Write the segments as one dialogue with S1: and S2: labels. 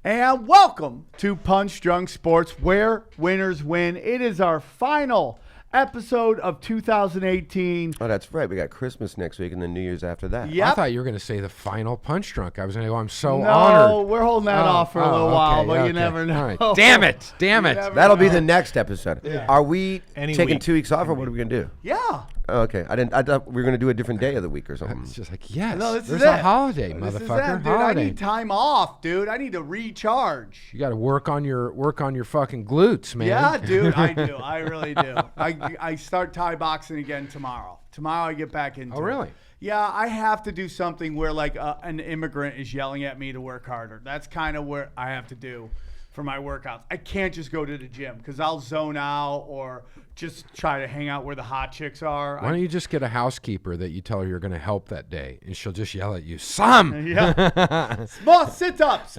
S1: And welcome to Punch Drunk Sports, where winners win. It is our final episode of 2018.
S2: Oh, that's right. We got Christmas next week and then New Year's after that.
S1: Yep.
S3: I thought you were going to say the final Punch Drunk. I was going to go, I'm so
S1: No,
S3: honored.
S1: we're holding that off for a little while, but you never know.
S3: All right. Damn it. Damn it.
S2: That'll be the next episode.
S1: Yeah.
S2: Are we
S4: Any
S2: taking
S4: week.
S2: 2 weeks off, or what are we going to do?
S1: Yeah.
S2: Oh, okay. I thought we were going to do a different day of the week or something.
S3: It's just like, yes,
S1: No, this
S3: there's
S1: is
S3: a
S1: it.
S3: holiday,
S1: This is
S3: motherfucker.
S1: it, dude.
S3: Holiday.
S1: I need time off, dude. I need to recharge.
S3: You got to work on your fucking glutes, man.
S1: Yeah, dude, I do. I really do. I start Thai boxing again tomorrow. Tomorrow I get back into
S3: Oh, really?
S1: it. Yeah, I have to do something where like an immigrant is yelling at me to work harder. That's kind of where I have to do for my workouts. I can't just go to the gym because I'll zone out or just try to hang out where the hot chicks are.
S3: Why don't you just get a housekeeper that you tell her you're going to help that day, and she'll just yell at you, Sam!
S1: Yeah. Small sit-ups.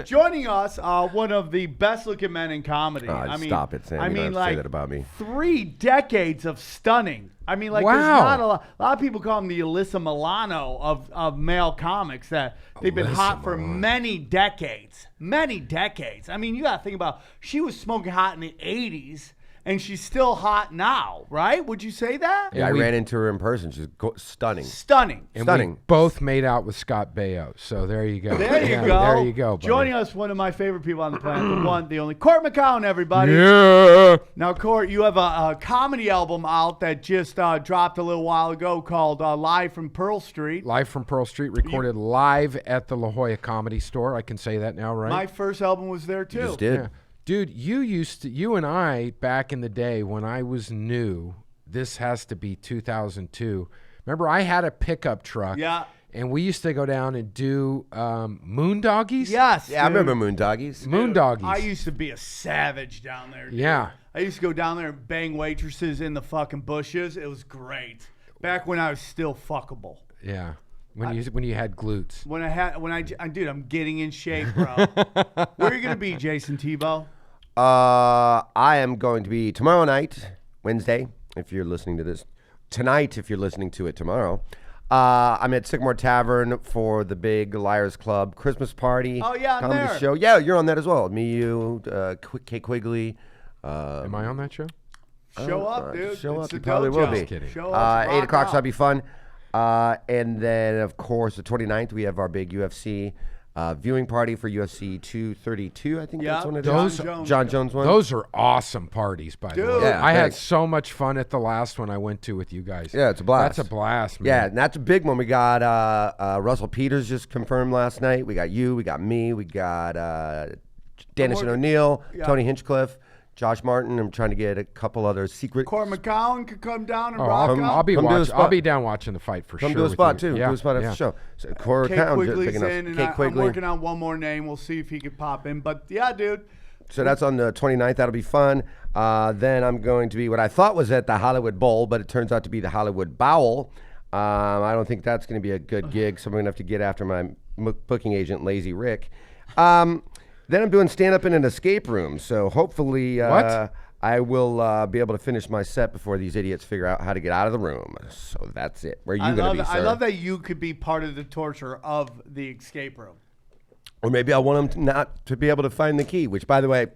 S1: Joining us, one of the best-looking men in comedy.
S2: Stop it, Sam.
S1: I
S2: You
S1: mean,
S2: don't have to
S1: like
S2: say that about me.
S1: 3 decades of stunning. I mean, like,
S3: Wow.
S1: there's not a lot of people call him the Alyssa Milano of male comics, that they've been
S3: Alyssa
S1: hot for
S3: Milano.
S1: many decades. Many decades. I mean, you got to think about, she was smoking hot in the 80s, and she's still hot now, right? Would you say that?
S2: Yeah, I
S3: And we-
S2: ran into her in person. She's stunning.
S1: Stunning.
S3: And
S2: Stunning.
S3: we both made out with Scott Baio, so there you go.
S1: There you
S3: Yeah,
S1: go.
S3: There you go, buddy.
S1: Joining us, one of my favorite people on the planet, the one, the only, Cort McCown, everybody.
S3: Yeah.
S1: Now, Cort, you have a comedy album out that just dropped a little while ago called Live from Pearl Street.
S3: Live from Pearl Street, recorded live at the La Jolla Comedy Store. I can say that now, right?
S1: My first album was there, too.
S2: You just did.
S3: Yeah. Dude, you and I, back in the day when I was new, this has to be 2002. Remember, I had a pickup truck.
S1: Yeah.
S3: And we used to go down and do Moondoggies.
S1: Yes.
S2: Yeah, I
S1: dude.
S2: remember Moondoggies.
S3: Moondoggies.
S1: I used to be a savage down there, dude.
S3: Yeah.
S1: I used to go down there and bang waitresses in the fucking bushes. It was great. Back when I was still fuckable.
S3: Yeah. When you had glutes.
S1: Dude, I'm getting in shape, bro. Where are you gonna be, Jayson Thibault?
S2: I am going to be tomorrow night, Wednesday, if you're listening to this. Tonight, if you're listening to it tomorrow. I'm at Sycamore Tavern for the big Liars Club Christmas party.
S1: Oh, yeah, I'm
S2: comedy
S1: there.
S2: show. Yeah, you're on that as well. Me, you, Kate Quigley.
S3: Am I on that show?
S1: Show up, dude.
S2: Show
S1: It's
S2: up.
S1: the
S2: You probably
S1: dojo.
S2: will be.
S3: Just kidding.
S1: Show up.
S2: 8 o'clock, so
S1: out.
S2: that'll be fun. And then, of course, the 29th, we have our big UFC viewing party for UFC 232. I think
S1: Yeah,
S2: that's one of
S3: Those-
S2: John Jones one.
S3: Those are awesome parties, by the
S1: Dude.
S3: way.
S2: Yeah,
S3: I had
S2: thanks.
S3: so much fun at the last one I went to with you guys.
S2: Yeah, it's a blast.
S3: That's a blast, man.
S2: Yeah, and that's a big one. We got Russell Peters just confirmed last night. We got you. We got me. We got Dennis and O'Neill,
S1: Yeah.
S2: Tony Hinchcliffe, Josh Martin. I'm trying to get a couple other secret.
S1: Cort McCown could come down and
S3: Oh,
S1: rock
S3: I'll
S1: out.
S3: be
S2: Come do a
S3: watching.
S2: spot.
S3: I'll be down watching the fight for
S2: Come
S3: sure.
S2: do a
S3: with
S2: spot,
S3: you.
S2: too.
S3: Yeah,
S2: Do a spot after
S3: yeah.
S2: the show. So, Cort
S1: Kate
S2: McCown,
S1: Quigley's
S2: big enough.
S1: in, and
S2: Kate
S1: I'm
S2: Quigley.
S1: working on one more name. We'll see if he could pop in. But yeah, dude.
S2: So that's on the 29th. That'll be fun. Then I'm going to be what I thought was at the Hollywood Bowl, but it turns out to be the Hollywood Bowl. I don't think that's going to be a good gig, so I'm going to have to get after my booking agent, Lazy Rick. Then I'm doing stand-up in an escape room, so hopefully
S3: What?
S2: I will be able to finish my set before these idiots figure out how to get out of the room. So that's it. Where are you going to be, sir?
S1: I love that you could be part of the torture of the escape room.
S2: Or maybe I want them not to be able to find the key, which, by the way,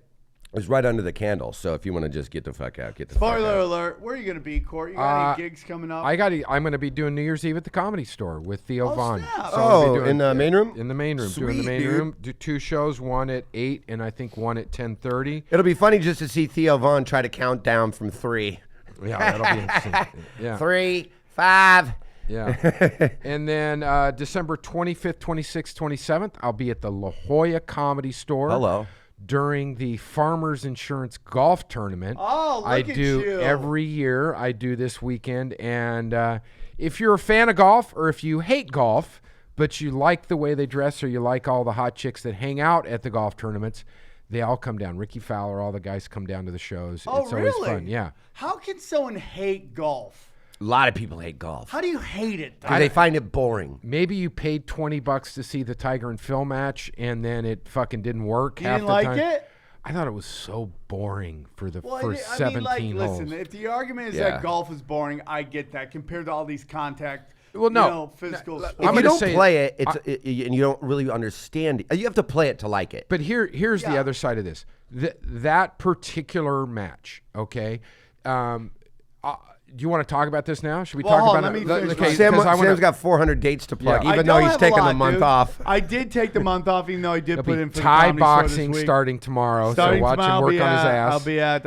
S2: is right under the candle. So if you want to just get the fuck out, get the fuck
S1: Spoiler
S2: out.
S1: alert. Where are you going to be, Cort? You got any gigs coming up?
S3: I'm going to be doing New Year's Eve at the Comedy Store with Theo Vaughn.
S1: snap.
S3: So I'll be
S2: Oh,
S3: doing-
S2: in the main room?
S3: In the main room, doing the
S2: Sweet,
S3: main
S2: dude.
S3: room. Do 2 shows, one at 8 and I think one at 10:30.
S2: It'll be funny just to see Theo Vaughn try to count down from 3.
S3: Yeah, that'll be interesting. Yeah.
S2: 3, 5.
S3: Yeah. And then December 25th, 26th, 27th, I'll be at the La Jolla Comedy Store.
S2: Hello.
S3: During the Farmers Insurance Golf Tournament.
S1: Oh, look
S3: I
S1: at
S3: do
S1: you.
S3: every year. I do this weekend. And if you're a fan of golf or if you hate golf, but you like the way they dress or you like all the hot chicks that hang out at the golf tournaments, they all come down. Rickie Fowler, all the guys come down to the shows.
S1: Oh,
S3: it's
S1: really?
S3: always fun. Yeah.
S1: How can someone hate golf?
S2: A lot of people hate golf.
S1: How do you hate it?
S2: Because they find it boring.
S3: Maybe you paid $20 to see the Tiger and Phil match, and then it fucking didn't work
S1: You
S3: half
S1: didn't
S3: the
S1: like
S3: time.
S1: it?
S3: I thought it was so boring for the
S1: Well,
S3: first
S1: I
S3: 17
S1: mean, like,
S3: holes.
S1: listen, if the argument is
S2: Yeah.
S1: that golf is boring, I get that compared to all these contact
S3: Well, no.
S1: you know, physical sport.
S2: If
S3: I'm
S2: you
S3: gonna
S2: don't
S3: say
S2: play it, and you don't really understand it. You have to play it to like it.
S3: But here's the
S1: Yeah.
S3: other side of this. That particular match, okay? Do you want to talk about this now? Should we
S1: Well,
S3: talk
S1: hold
S3: about
S1: on, let
S3: it?
S1: me finish
S3: Okay,
S1: my-
S2: Sam's
S3: 'cause I wanna-
S2: got 400 dates to plug,
S3: Yeah.
S1: I
S2: even though
S1: don't
S2: he's
S1: have a
S2: taking
S1: lot,
S2: the month
S1: dude.
S2: off.
S1: I did take the month off, even though I did
S3: There'll
S1: put
S3: be
S1: in for
S3: Thai
S1: the Comedy Store
S3: boxing
S1: this week.
S3: starting tomorrow,
S1: Starting
S3: so watch
S1: tomorrow,
S3: him work on his ass.
S1: I'll be at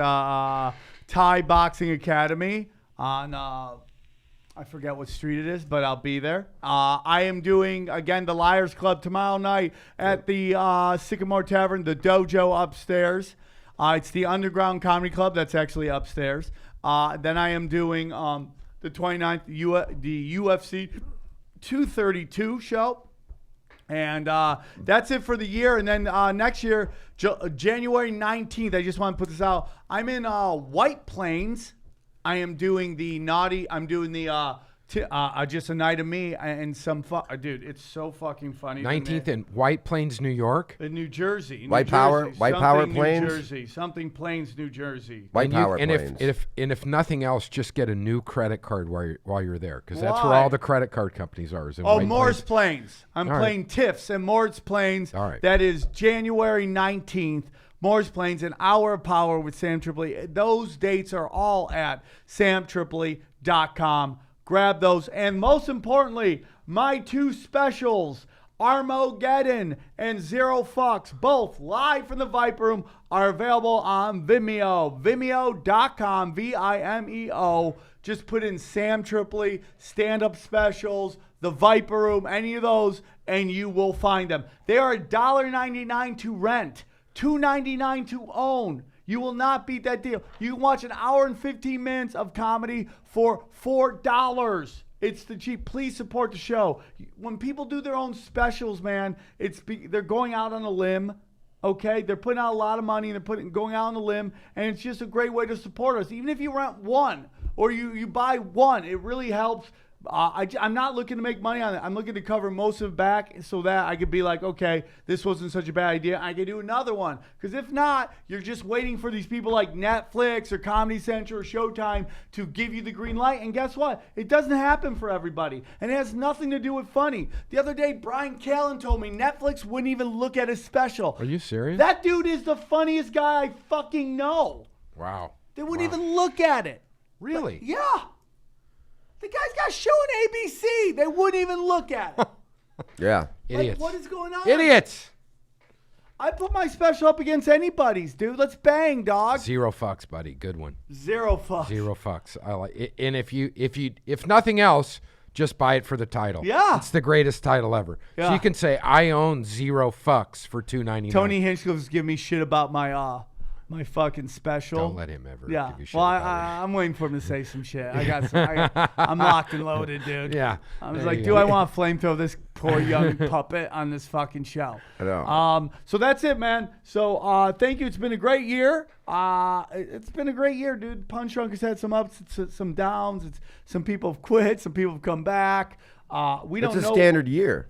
S1: Thai Boxing Academy on I forget what street it is, but I'll be there. I am doing again the Liars Club tomorrow night at the Sycamore Tavern, the dojo upstairs. It's the Underground Comedy Club that's actually upstairs. Then I am doing the 29th the UFC 232 show. And that's it for the year. And then next year, January 19th, I just want to put this out. I'm in White Plains. I am doing the Just a Night of Me and some dude, it's so fucking funny.
S3: 19th in White Plains, New York.
S1: In New Jersey.
S2: White Power Plains?
S1: New Jersey. Something Plains, New Jersey.
S2: White Power
S3: and
S2: Plains.
S3: if nothing else, just get a new credit card while you're there, because that's where
S1: Why?
S3: all the credit card companies are. Is in
S1: Oh,
S3: White
S1: Morris
S3: Plains.
S1: Plains. I'm
S3: All right.
S1: playing TIFFs in Morris Plains.
S3: All right.
S1: That is January 19th. Morris Plains, an hour of power with Sam Tripoli. Those dates are all at samtripoli.com. Grab those. And most importantly, my two specials, Armageddon and Zero Fucks, both live from the Viper Room, are available on Vimeo. Vimeo.com, Vimeo. Just put in Sam Tripoli, stand-up specials, the Viper Room, any of those, and you will find them. They are $1.99 to rent, $2.99 to own. You will not beat that deal. You can watch an hour and 15 minutes of comedy for $4. It's the cheap. Please support the show. When people do their own specials, man, they're going out on a limb. Okay, they're putting out a lot of money and they're going out on a limb, and it's just a great way to support us. Even if you rent one or you buy one, it really helps. I'm not looking to make money on it. I'm looking to cover most of it back so that I could be like, okay, this wasn't such a bad idea. I could do another one. Because if not, you're just waiting for these people like Netflix or Comedy Central or Showtime to give you the green light. And guess what? It doesn't happen for everybody. And it has nothing to do with funny. The other day, Brian Callen told me Netflix wouldn't even look at his special.
S3: Are you serious?
S1: That dude is the funniest guy I fucking know.
S3: Wow.
S1: They wouldn't even look at it.
S3: Really?
S1: Yeah. The guy's got a show on ABC. They wouldn't even look at it.
S2: Yeah.
S3: Idiots.
S1: Like, what is going on?
S3: Idiots.
S1: I put my special up against anybody's, dude. Let's bang, dog.
S3: Zero fucks, buddy. Good one.
S1: Zero fucks.
S3: Zero fucks. I like it. And if nothing else, just buy it for the title.
S1: Yeah.
S3: It's the greatest title ever. So
S1: Yeah.
S3: you can say I own Zero Fucks for $2.99.
S1: Tony Hinchcliffe's giving me shit about my fucking special.
S3: Don't let him ever
S1: Yeah.
S3: give you shit
S1: Well,
S3: about
S1: I'm waiting for him to say some shit. I'm locked and loaded, dude.
S3: Yeah.
S1: I was
S3: There
S1: like,
S3: you
S1: do
S3: go.
S1: I want to flamethrow this poor young puppet on this fucking show?
S2: I know.
S1: So that's it, man. So thank you. It's been a great year. It's been a great year, dude. Punch Drunk has had some ups, some downs. Some people have quit. Some people have come back. We don't
S2: It's
S1: know.
S2: a standard year.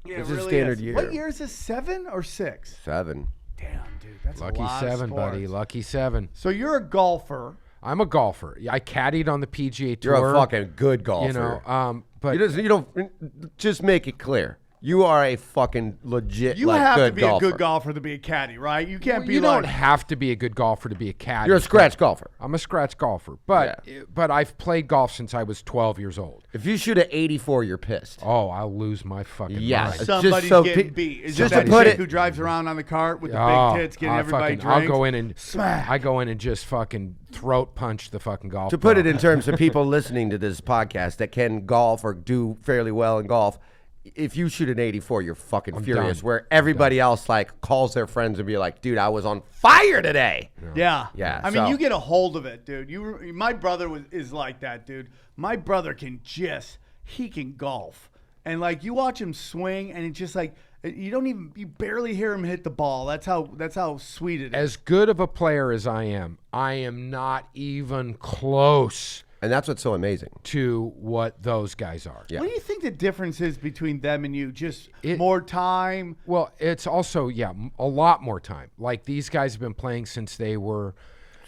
S1: Yeah,
S2: it's
S1: it
S2: a
S1: really
S2: standard
S1: is.
S2: year.
S1: What year is this? 7 or 6?
S2: 7.
S1: Damn, dude. That's
S3: Lucky
S1: a lot of
S3: 7, buddy.
S1: sports.
S3: Lucky 7.
S1: So you're a golfer.
S3: I'm a golfer. I caddied on the PGA Tour.
S2: You're a fucking good golfer.
S3: You know, but
S2: you don't just make it clear. You are a fucking legit
S1: You
S2: like,
S1: have
S2: good
S1: to be
S2: golfer.
S1: a good golfer to be a caddy, right? You can't be
S3: you
S1: like
S3: don't have to be a good golfer to be a caddy.
S2: You're a scratch golfer.
S3: I'm a scratch golfer, but I've played golf since I was 12 years old.
S2: If you shoot at 84, you're pissed.
S3: Oh, I'll lose my fucking
S2: Yes.
S3: mind.
S1: somebody's
S2: so
S1: getting
S2: pe-
S1: beat. Is
S2: just
S1: it
S2: to
S1: that
S2: put
S1: chick
S2: it-
S1: who drives around on the cart with the
S3: Oh,
S1: big tits getting
S3: I'll
S1: everybody
S3: fucking-
S1: drinks?
S3: I'll go in and
S1: Smack.
S3: I go in and just fucking throat punch the fucking golf.
S2: To put
S3: ball.
S2: it in terms of people listening to this podcast that can golf or do fairly well in golf, if you shoot an 84, you're fucking furious.
S3: done.
S2: Where everybody else like calls their friends and be like, "Dude, I was on fire today."
S1: Yeah.
S2: Yeah,
S1: I mean,
S2: so-
S1: you get a hold of it, dude. My brother is like that, dude. My brother he can golf. And like you watch him swing and it's just like you barely hear him hit the ball. That's how sweet it is.
S3: As good of a player as I am not even close
S2: And that's what's so amazing.
S3: to what those guys are.
S2: Yeah.
S1: What do you think the difference is between them and you? Just
S3: It-
S1: more time?
S3: Well, it's also a lot more time. Like these guys have been playing since they were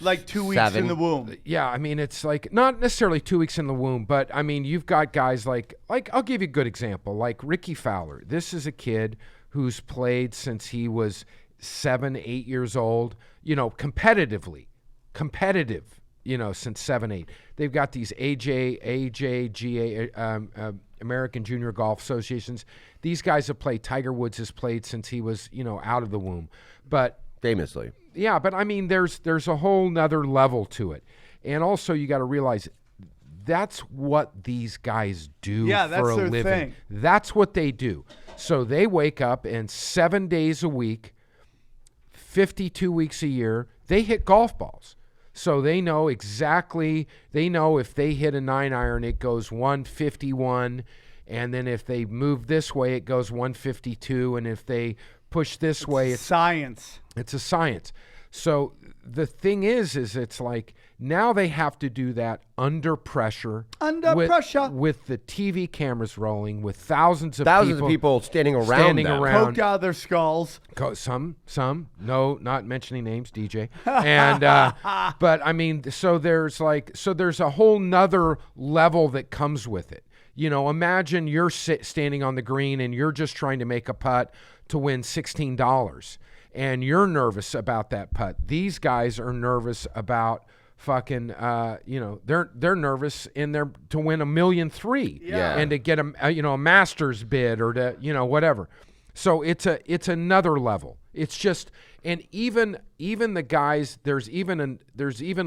S1: Like 2 weeks in the womb.
S3: Yeah, I mean, it's like not necessarily 2 weeks in the womb, but I mean, you've got guys like I'll give you a good example, like Rickie Fowler. This is a kid who's played since he was 7, 8 years old, competitive, since 7, 8. They've got these AJGA, American Junior Golf Associations. These guys have played. Tiger Woods has played since he was, out of the womb. But
S2: famously.
S3: Yeah, but I mean, there's a whole nother level to it. And also you got to realize that's what these guys do for a living. Thing. That's what they do. So they wake up and 7 days a week, 52 weeks a year, they hit golf balls. So they know if they hit a 9-iron, it goes 151. And then if they move this way, it goes 152. And if they push this way, it's
S1: science.
S3: It's a science. So the thing is it's like now they have to do that under pressure. With the TV cameras rolling, with thousands of people standing around.
S1: Poked out of their skulls.
S3: Some, no, not mentioning names, DJ. And but I mean, so there's a whole nother level that comes with it. Imagine you're standing on the green and you're just trying to make a putt to win $16, and you're nervous about that putt. These guys are nervous about fucking, they're nervous to win $1.3 million, and to get a Masters bid or to whatever. So it's another level. It's just, and even the guys, there's even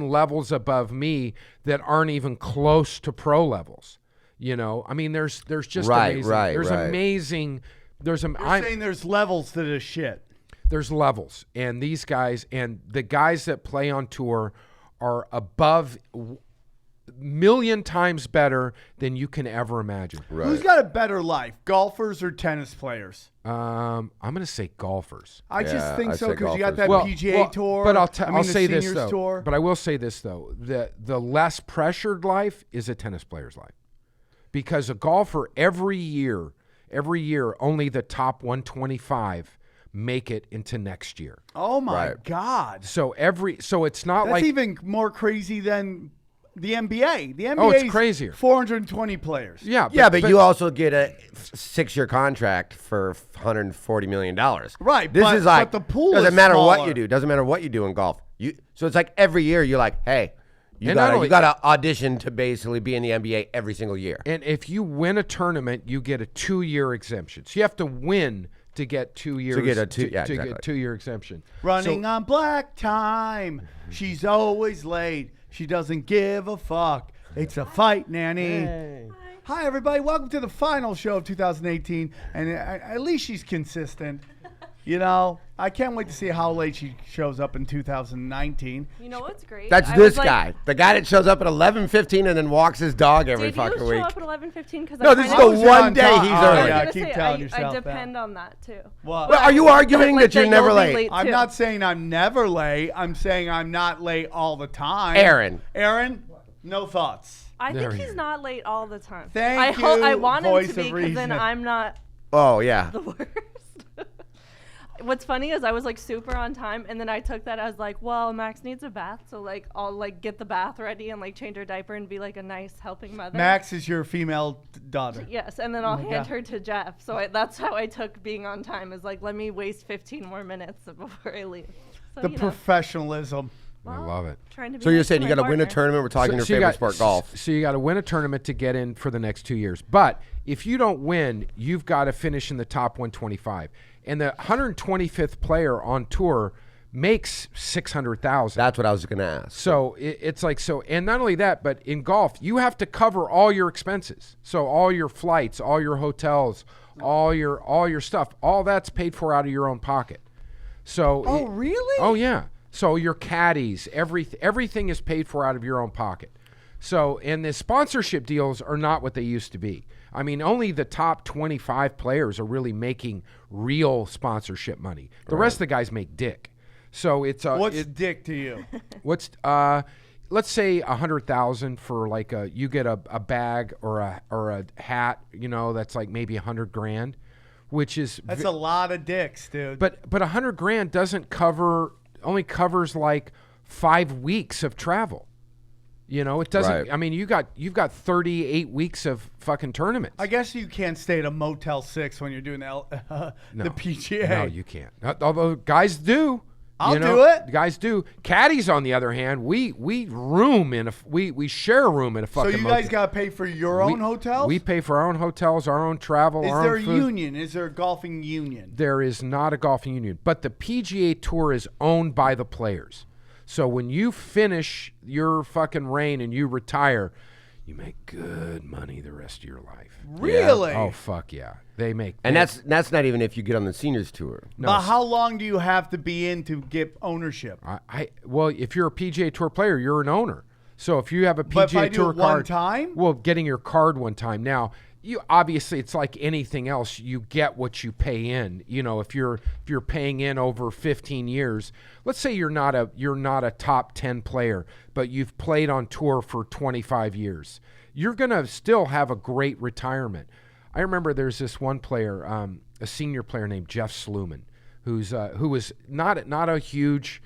S3: levels above me that aren't even close to pro levels. I mean, there's just amazing. There's amazing.
S1: You're saying there's levels to this shit.
S3: There's levels, and these guys and the guys that play on tour are above million times better than you can ever imagine.
S1: Right. Who's got a better life, golfers or tennis players?
S3: I'm gonna say golfers.
S1: I just think so because you got that PGA tour.
S3: But I'll say this though. Tour. But I will say this though: the less pressured life is a tennis player's life, because a golfer every year only the top 125 make it into next year.
S1: Oh my God!
S3: So it's not
S1: that's even more crazy than the NBA. The NBA
S3: it's crazier.
S1: 420 players.
S3: Yeah,
S2: but you also get a 6-year contract for $140 million.
S1: Right.
S2: This is like,
S1: but the pool
S2: doesn't matter
S1: smaller.
S2: what you do. Doesn't matter what you do in golf. So it's like every year you're like, hey, you got to audition to basically be in the NBA every single year.
S3: And if you win a tournament, you get a 2-year exemption. So you have to win to get 2 years.
S2: Get a
S3: get a 2-year exemption.
S1: Running on black time. She's always late. She doesn't give a fuck. It's a fight, Nanny.
S3: Hey.
S1: Hi, everybody. Welcome to the final show of 2018. And at least she's consistent. I can't wait to see how late she shows up in 2019.
S4: You know what's great?
S2: That's this guy. The guy that shows up at 11:15 and then walks his dog every fucking week.
S4: Did you show up at 11:15?
S2: No, this is the one day he's early.
S1: Yeah, keep telling yourself
S4: I depend on that, too.
S1: What?
S2: Well, are you arguing that you're never late?
S1: I'm not saying I'm never late. I'm saying I'm not late all the time. Aaron, no thoughts.
S4: I think he's not late all the time.
S1: Thank you,
S4: I want him
S1: voice
S4: to be,
S1: of
S4: because then
S1: reason.
S4: I'm not
S2: Oh, yeah.
S4: the worst. What's funny is I was super on time, and then I took that as well, Max needs a bath, so I'll get the bath ready and change her diaper and be a nice helping mother.
S1: Max is your female daughter.
S4: Yes, and then I'll hand her to Jeff. So that's how I took being on time, is let me waste 15 more minutes before I leave. So,
S1: the professionalism.
S4: Well,
S3: I love it.
S2: So you're saying you got to win a tournament. We're talking your favorite sport, golf.
S3: So you got to win a tournament to get in for the next 2 years. But if you don't win, you've got to finish in the top 125. And the 125th player on tour makes $600,000.
S2: That's what I was going to ask.
S3: So it's and not only that, but in golf, you have to cover all your expenses. So all your flights, all your hotels, all your stuff, all that's paid for out of your own pocket. So
S1: really?
S3: Oh yeah. So your caddies, everything is paid for out of your own pocket. So, and the sponsorship deals are not what they used to be. I mean, only the top 25 players are really making real sponsorship money. The rest of the guys make dick. So it's
S1: what's dick to you?
S3: What's let's say $100,000 for you get a bag or a hat, that's maybe $100,000, which is
S1: that's a lot of dicks, dude.
S3: But $100,000 doesn't only covers 5 weeks of travel. You know, it doesn't.
S2: Right.
S3: I mean, you've got 38 weeks of fucking tournaments.
S1: I guess you can't stay at a Motel 6 when you're doing the PGA.
S3: No, you can't. Although guys do.
S1: I'll do it.
S3: Guys do. Caddies, on the other hand, we room in we share a room in a fucking.
S1: So you guys got to pay for your own hotels?
S3: We pay for our own hotels, our own travel,
S1: Is
S3: our
S1: there
S3: own
S1: a
S3: food.
S1: union? Is there a golfing union?
S3: There is not a golfing union, but the PGA Tour is owned by the players. So when you finish your fucking reign and you retire, you make good money the rest of your life.
S1: Really?
S3: Oh fuck yeah, they make.
S2: And that's not even if you get on the seniors tour.
S3: No,
S1: But how long do you have to be in to get ownership?
S3: well, if you're a PGA Tour player, you're an owner. So if you have a PGA
S1: But if I do
S3: Tour
S1: it one
S3: card,
S1: time?
S3: well, getting your card one time. Now, you obviously it's like anything else. You get what you pay in. You know, if you're paying in over 15 years, let's say you're not a top 10 player, but you've played on tour for 25 years. You're gonna still have a great retirement. I remember there's this one player, a senior player named Jeff Sluman, who was not a huge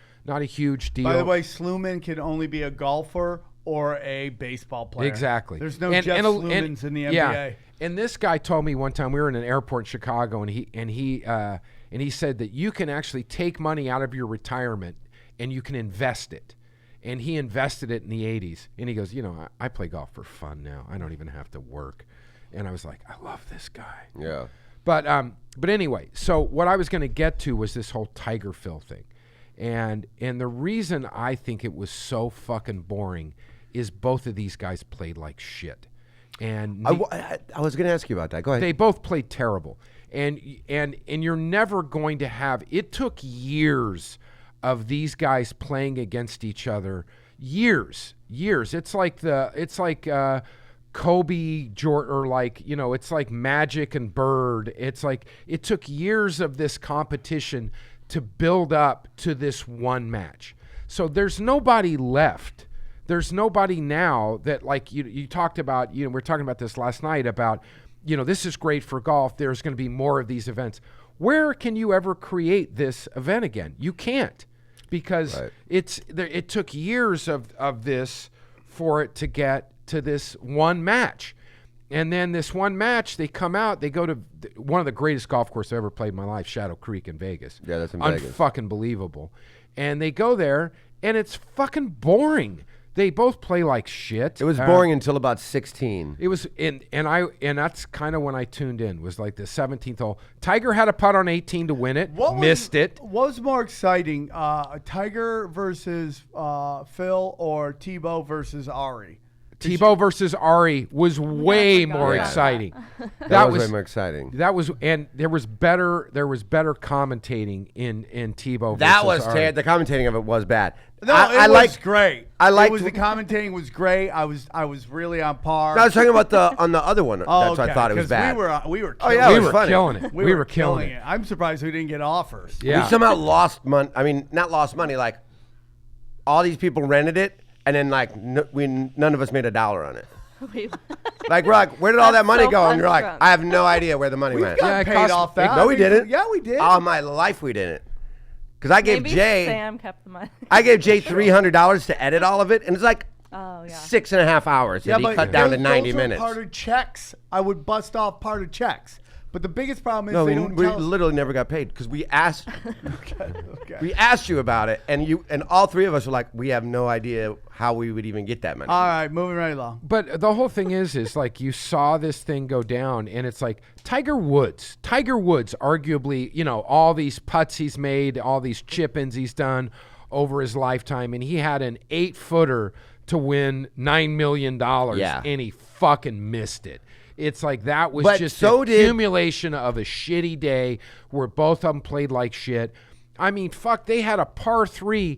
S3: deal.
S1: By the way, Sluman can only be a golfer or a baseball player.
S3: Exactly.
S1: There's no Jeff Slumans in the NBA.
S3: Yeah. And this guy told me one time, we were in an airport in Chicago, and he said that you can actually take money out of your retirement and you can invest it. And he invested it in the 80s. And he goes, you know, I play golf for fun now. I don't even have to work. And I was like, I love this guy.
S2: Yeah.
S3: But anyway, so what I was going to get to was this whole Tiger Phil thing. And the reason I think it was so fucking boring is both of these guys played like shit. And
S2: I was going to ask you about that. Go ahead.
S3: they both played terrible. And you're never going to have, it took years of these guys playing against each other. Years. It's like Kobe, Jordan, or like, you know, it's like Magic and Bird. It's like it took years of this competition to build up to this one match. So there's nobody left. There's nobody now that, like you talked about, you know, we were talking about this last night about, you know, this is great for golf. There's going to be more of these events. Where can you ever create this event again? You can't, because
S2: Right.
S3: it took years of this for it to get to this one match. And then this one match, they come out, they go to one of the greatest golf courses I've ever played in my life, Shadow Creek in Vegas.
S2: Yeah, that's in Vegas.
S3: Unfucking believable. And they go there, and it's fucking boring. They both play like shit.
S2: It was boring until about 16.
S3: It was, and that's kind of when I tuned in, was like the 17th hole. Tiger had a putt on 18 to win it, missed it.
S1: What was more exciting, Tiger versus Phil or Thibault versus Ari?
S3: Thibault versus Ari was way more
S4: about
S3: exciting.
S2: That was way more exciting.
S3: That was, and there was better commentating in Thibault.
S2: That
S3: versus
S2: was
S3: Ari.
S2: the commentating of it was bad.
S1: No,
S2: I
S1: it was
S2: liked
S1: great.
S2: I liked
S1: the commentating was great. I was really on par.
S2: No, I was talking about on the other one.
S1: Oh,
S2: That's why I thought it was
S1: 'cause
S2: bad.
S1: We were
S2: Oh, yeah, it
S3: we
S2: was
S3: were
S2: funny.
S3: killing it. We were killing it.
S1: I'm surprised we didn't get offers.
S3: Yeah.
S2: We somehow lost money. I mean, not lost money. Like all these people rented it, and then like none of us made $1 on it. Like we're like, where did all that
S4: That's
S2: money
S4: so
S2: go? And you're like,
S4: drunk.
S2: I have no idea where the money
S1: We
S2: went.
S1: got
S3: Yeah, it
S1: paid
S3: cost-
S1: off that.
S2: No, we didn't.
S1: Yeah, we did.
S2: All my life we didn't. Because I gave
S4: Maybe
S2: Jay,
S4: Sam kept the money.
S2: I gave Jay $300 to edit all of it, and it's like
S4: Oh yeah.
S2: 6.5 hours that he cut down to 90
S1: those
S2: minutes.
S1: Are part of checks. I would bust off part of checks. But the biggest problem is
S2: No,
S1: they
S2: we
S1: don't tell us.
S2: literally never got paid because we asked.
S1: Okay.
S2: We asked you about it, and all three of us were like, we have no idea how we would even get that money.
S1: All right, moving right along.
S3: But the whole thing is like you saw this thing go down, and it's like Tiger Woods, arguably, you know, all these putts he's made, all these chip-ins he's done over his lifetime, and he had an 8-footer to win $9 million,
S2: Yeah.
S3: and he fucking missed it. It's like that was
S2: But
S3: just
S2: so
S3: the
S2: did-
S3: accumulation of a shitty day where both of them played like shit. I mean, fuck, they had a par 3,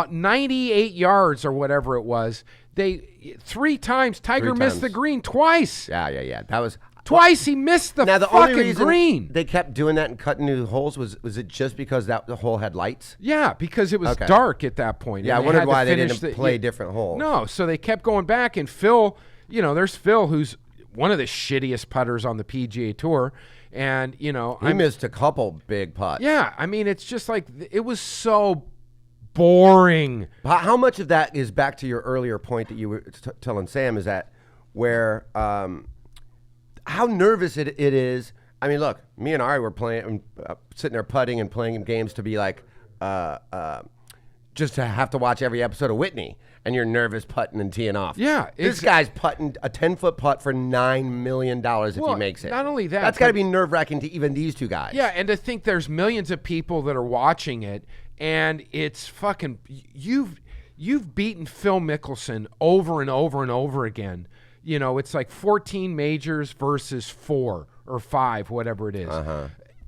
S3: 98 yards or whatever it was. Three times Tiger missed the
S2: times.
S3: green twice.
S2: Yeah. That was
S3: Twice he missed the
S2: now the
S3: fucking
S2: only reason
S3: green.
S2: they kept doing that and cutting new holes was it just because the hole had lights?
S3: Yeah, because it was
S2: Okay.
S3: dark at that point.
S2: Yeah,
S3: and
S2: I wondered
S3: had to
S2: why they
S3: finish
S2: didn't play different holes.
S3: No, so they kept going back, and Phil, you know, there's Phil, who's one of the shittiest putters on the PGA Tour, and, you know,
S2: He missed a couple big putts.
S3: yeah, I mean, it's just like, it was so boring.
S2: How much of that is back to your earlier point that you were telling Sam, is that where how nervous it is? I mean, look, me and Ari were playing, sitting there putting and playing games to be like, just to have to watch every episode of Whitney, and you're nervous putting and teeing off.
S3: Yeah,
S2: this guy's putting a 10-foot putt for $9 million if he makes it.
S3: Not only that,
S2: that's got to be nerve-wracking to even these two guys.
S3: Yeah, and to think there's millions of people that are watching it, and it's fucking you've beaten Phil Mickelson over and over and over again. You know, it's like 14 majors versus 4 or 5, whatever it is.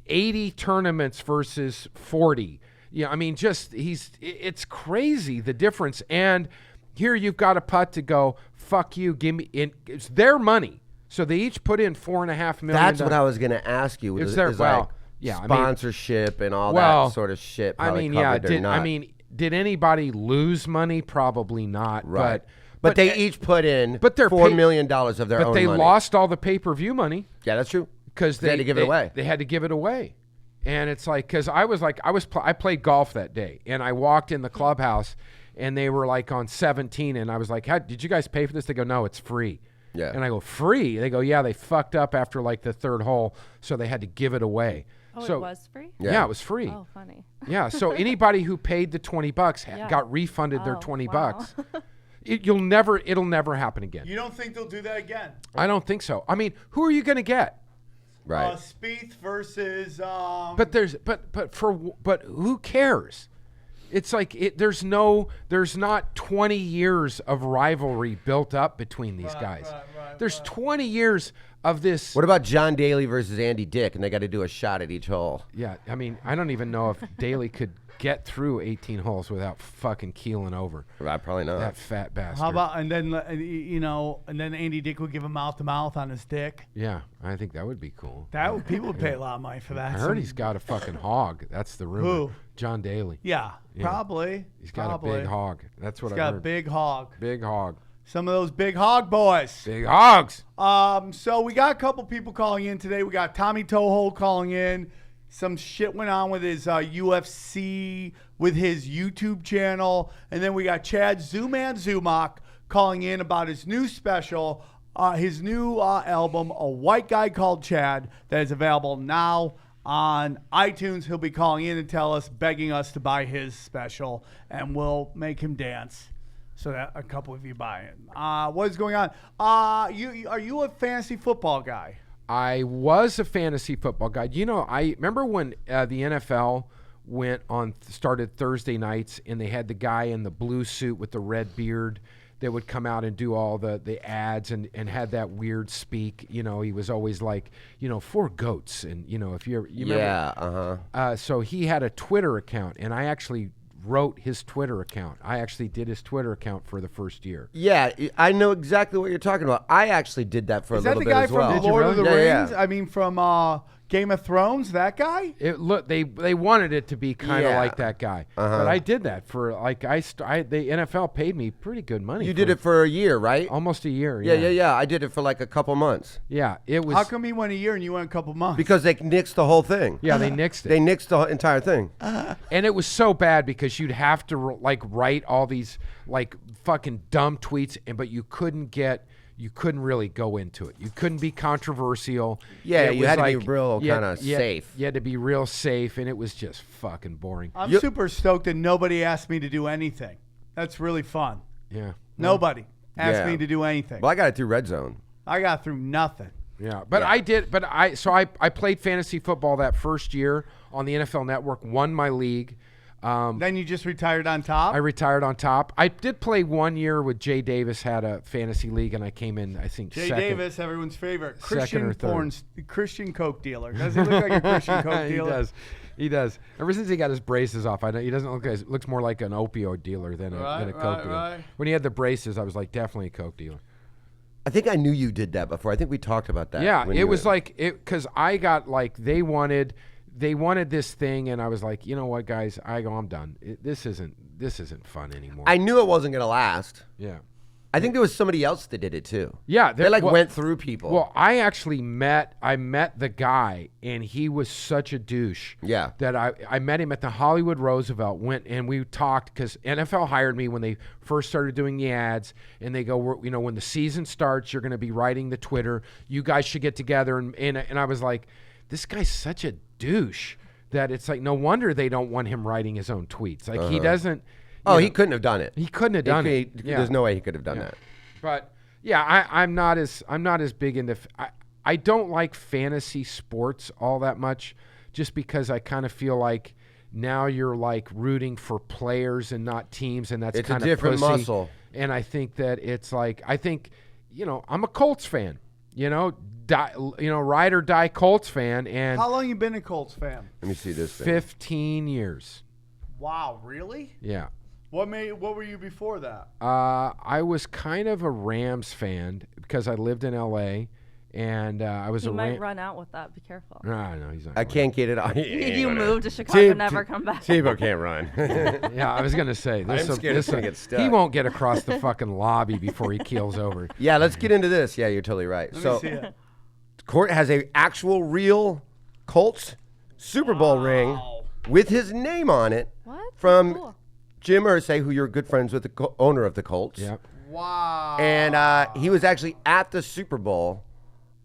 S3: 80 tournaments versus 40. Yeah, I mean, it's crazy, the difference. And here you've got a putt to go, fuck you, give me, it's their money. So they each put in $4.5 million.
S2: That's what I was going to ask you.
S3: It's their,
S2: sponsorship and all that sort of shit.
S3: Did anybody lose money? Probably not.
S2: Right. But they each put in $4 million of their own money.
S3: But they lost all the pay-per-view money.
S2: Yeah, that's true.
S3: Because
S2: they had to give it away.
S3: They had to give it away. And it's like, because I played golf that day, and I walked in the clubhouse, and they were like on 17, and I was like, did you guys pay for this? They go, no, it's free.
S2: Yeah.
S3: And I go, free? They go, yeah, they fucked up after like the third hole, so they had to give it away.
S4: Oh,
S3: so,
S4: it was free?
S3: Yeah, it was free.
S4: Oh, funny.
S3: Yeah, so anybody who paid the $20 got refunded their $20. It'll never happen again.
S1: You don't think they'll do that again?
S3: I don't think so. I mean, who are you going to get?
S2: Right.
S1: Spieth versus.
S3: But who cares? It's like there's not 20 years of rivalry built up between these guys. There's 20 years of this.
S2: What about John Daly versus Andy Dick, and they got to do a shot at each hole?
S3: Yeah, I mean, I don't even know if Daly could get through 18 holes without fucking keeling over.
S2: Probably not.
S3: That fat bastard.
S1: How about and then Andy Dick would give him mouth to mouth on his dick.
S3: Yeah, I think that would be cool.
S1: People would pay a lot of money for that.
S3: I heard he's got a fucking hog. That's the rumor.
S1: Who?
S3: John Daly.
S1: Yeah, probably.
S3: He's got a big hog. That's what I heard.
S1: He's got a big hog.
S3: Big hog.
S1: Some of those big hog boys.
S3: Big hogs.
S1: So we got a couple people calling in today. We got Tommy Toho calling in. Some shit went on with his UFC, with his YouTube channel. And then we got Chad Zooman Zumach calling in about his new special, his new album, A White Guy Called Chad, that is available now on iTunes. He'll be calling in and begging us to buy his special, and we'll make him dance so that a couple of you buy it. What is going on? Are you a fantasy football guy?
S3: I was a fantasy football guy. You know, I remember when the NFL started Thursday nights, and they had the guy in the blue suit with the red beard that would come out and do all the ads and had that weird speak. You know, he was always like, 4 goats. And, if you remember.
S2: Yeah,
S3: so he had a Twitter account, and I actually wrote his Twitter account. I actually did his Twitter account for the first year.
S2: Yeah, I know exactly what you're talking about. I actually did that for a little bit as well.
S1: Is that the guy from Lord of the Rings?
S2: Yeah.
S1: I mean, from Game of Thrones, that guy?
S3: They wanted it to be kind of like that guy. But I did that for the NFL paid me pretty good money.
S2: You did it for a year, right?
S3: Almost a year.
S2: Yeah. I did it for like a couple months.
S3: Yeah, it was.
S1: How come he went a year and you went a couple months?
S2: Because they nixed the whole thing.
S3: Yeah, they nixed it.
S2: They nixed the entire thing.
S3: And it was so bad because you'd have to write all these fucking dumb tweets, but you couldn't really go into it. You couldn't be controversial.
S2: Yeah, you had to be real kind of safe.
S3: You had to be real safe, and it was just fucking boring.
S1: I'm super stoked that nobody asked me to do anything. That's really fun.
S3: Yeah.
S1: Nobody asked me to do anything.
S2: Well, I got it through Red Zone.
S1: I got through nothing.
S3: Yeah, but I did. But I played fantasy football that first year on the NFL Network. Won my league.
S1: Then you just retired on top?
S3: I retired on top. I did play 1 year with Jay Davis, had a fantasy league, and I came in, I think,
S1: Jay
S3: second.
S1: Davis, everyone's favorite.
S3: Second or third.
S1: Christian Coke dealer. Does he look like a Christian Coke dealer?
S3: He does. Ever since he got his braces off, I know he doesn't look looks more like an opioid dealer than a Coke dealer. Right. When he had the braces, I was like, definitely a Coke dealer.
S2: I think I knew you did that before. I think we talked about that.
S3: Yeah, it was because I got they wanted this thing, and I was like, you know what, guys, I'm done. This isn't fun anymore.
S2: I knew it wasn't going to last.
S3: Yeah.
S2: I think there was somebody else that did it too.
S3: Yeah,
S2: They went through people.
S3: Well, I met the guy, and he was such a douche.
S2: Yeah.
S3: That I met him at the Hollywood Roosevelt, went and we talked because NFL hired me when they first started doing the ads, and they go, when the season starts, you're going to be writing the Twitter. You guys should get together, and I was like, this guy's such a douche that it's like no wonder they don't want him writing his own tweets. Like he doesn't.
S2: He couldn't have done it.
S3: He couldn't have done it.
S2: There's no way he could have done that.
S3: But yeah, I'm not as big into. I don't like fantasy sports all that much, just because I kind of feel like now you're like rooting for players and not teams, and that's kind of
S2: different
S3: pussy.
S2: muscle.
S3: And I think that it's like I'm a Colts fan. Ride or die Colts fan. And
S1: how long you been a Colts fan?
S2: Let me see this thing.
S3: 15 years.
S1: Wow, really?
S3: Yeah.
S1: What were you before that?
S3: I was kind of a Rams fan because I lived in L.A. and I was
S4: He
S3: a
S4: might run out with that. Be careful.
S3: No, he's not.
S2: I can't get it on.
S4: You move to Chicago, never come back.
S2: Thibault can't run.
S3: Yeah, I was gonna say this.
S2: I'm scared it's gonna get stuck.
S3: He won't get across the fucking lobby before he keels over.
S2: Yeah, let's get into this. Yeah, you're totally right.
S1: Let
S2: So,
S1: me see it.
S2: Cort has a actual real Colts Super Bowl ring with his name on it
S4: What?
S2: from
S4: Cool.
S2: Jim Irsay, who you're good friends with, the owner of the Colts.
S3: Yep.
S1: Wow.
S2: And he was actually at the Super Bowl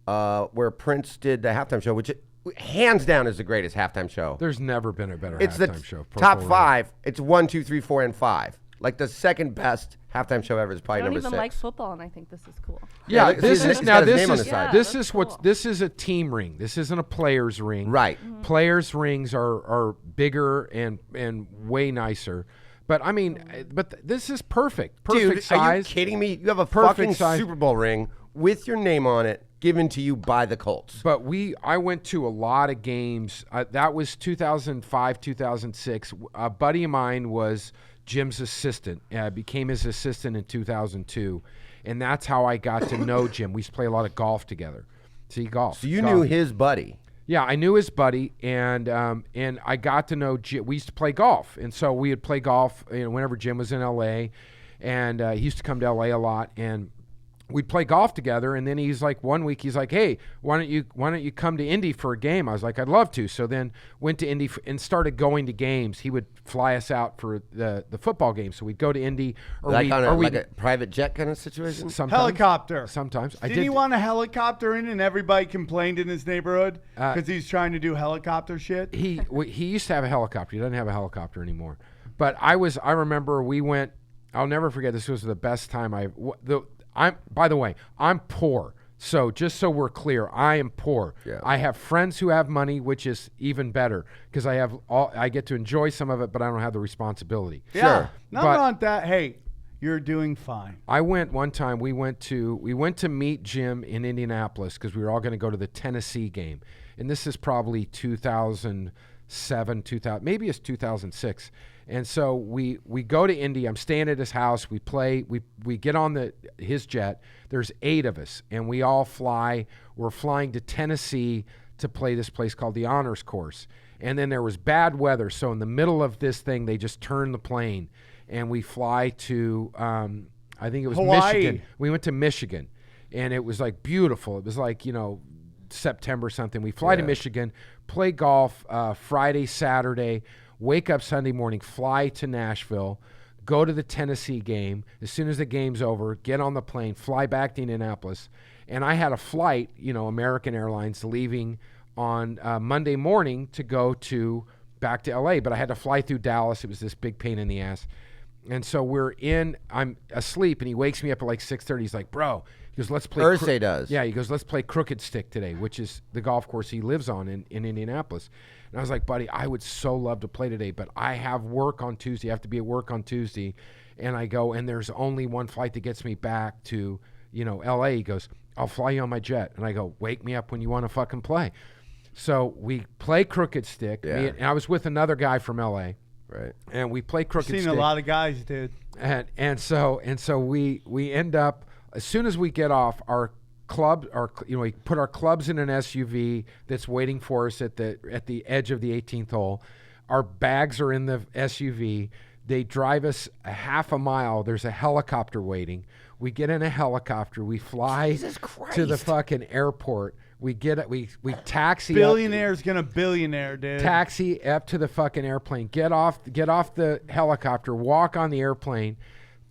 S2: where Prince did the halftime show, which hands down is the greatest halftime show.
S3: There's never been a better
S2: It's
S3: halftime
S2: the
S3: show.
S2: top
S3: Purple
S2: 5. It's 1, 2, 3, 4, and 5. Like the second best halftime show ever is
S4: I
S2: probably
S4: don't
S2: number
S4: even
S2: 6.
S4: like football, and I think this is cool.
S3: Yeah,
S2: look,
S3: this
S2: he's
S3: is
S2: got
S3: now
S2: his
S3: this
S2: name on
S3: is
S2: the side.
S3: this
S4: Yeah,
S3: is
S4: that's cool.
S3: this is a team ring. This isn't a player's ring.
S2: Right.
S3: Players' rings are bigger and way nicer. But I mean, this is perfect. Perfect
S2: Dude,
S3: size.
S2: are you kidding me? You have a
S3: Perfect
S2: fucking
S3: size.
S2: Super Bowl ring with your name on it given to you by the Colts.
S3: But I went to a lot of games. That was 2005, 2006. A buddy of mine was Jim's assistant. Became his assistant in 2002. And that's how I got to know Jim. We used to play a lot of golf together. See, golf.
S2: So you
S3: golf.
S2: knew his buddy.
S3: Yeah, I knew his buddy, and I got to know Jim. We used to play golf, and so we would play golf whenever Jim was in L.A., and he used to come to L.A. a lot, and we'd play golf together. And then he's like, one week he's like, hey, why don't you come to Indy for a game? I was like, I'd love to. So then went to Indy and started going to games. He would fly us out for the football game, so we'd go to Indy, or
S2: Like a private jet kind of situation?
S3: sometimes,
S1: Helicopter.
S3: Sometimes I
S1: Didn't
S3: did.
S1: he want a helicopter in, and everybody complained in his neighborhood because he's trying to do helicopter shit?
S3: He used to have a helicopter. He doesn't have a helicopter anymore. But I remember we went. I'll never forget. This was the best time by the way, I'm poor. So just so we're clear, I am poor.
S2: Yeah.
S3: I have friends who have money, which is even better because I get to enjoy some of it, but I don't have the responsibility.
S1: Yeah.
S2: Sure.
S1: Not
S3: But-
S1: on that. Hey, you're doing fine.
S3: I went one time. We went to meet Jim in Indianapolis because we were all going to go to the Tennessee game, and this is probably 2007, 2000, maybe it's 2006. And so we go to Indy. I'm staying at his house. We play. We get on his jet. There's 8 of us, and we all fly. We're flying to Tennessee to play this place called the Honors Course. And then there was bad weather, so in the middle of this thing, they just turned the plane, and we fly to I think it was
S1: Hawaii.
S3: Michigan. We went to Michigan, and it was like beautiful. It was like September something. We fly to Michigan, play golf Friday, Saturday. Wake up Sunday morning, fly to Nashville, go to the Tennessee game. As soon as the game's over, get on the plane, fly back to Indianapolis. And I had a flight, American Airlines, leaving on Monday morning to go back to L.A., but I had to fly through Dallas. It was this big pain in the ass. And so I'm asleep, and he wakes me up at like 6:30. He's like, bro, he goes, let's play.
S2: Irsay does.
S3: Yeah, he goes, let's play Crooked Stick today, which is the golf course he lives on in Indianapolis. And I was like, buddy, I would so love to play today, but I have work on Tuesday. I have to be at work on Tuesday. And I go, and there's only one flight that gets me back to, L.A. He goes, I'll fly you on my jet. And I go, wake me up when you want to fucking play. So we play Crooked Stick.
S2: Yeah.
S3: And I was with another guy from L.A.,
S2: Right.
S3: and we play Crooked
S1: Seen
S3: Stick.
S1: a lot of guys, dude.
S3: And so we end up, as soon as we get off, we put our clubs in an SUV that's waiting for us at the edge of the 18th hole. Our bags are in the SUV. They drive us a half a mile. There's a helicopter waiting. We get in a helicopter. We fly to the fucking airport. We get it. We taxi.
S1: Billionaire's gonna billionaire, dude.
S3: Taxi up to the fucking airplane. Get off the helicopter. Walk on the airplane.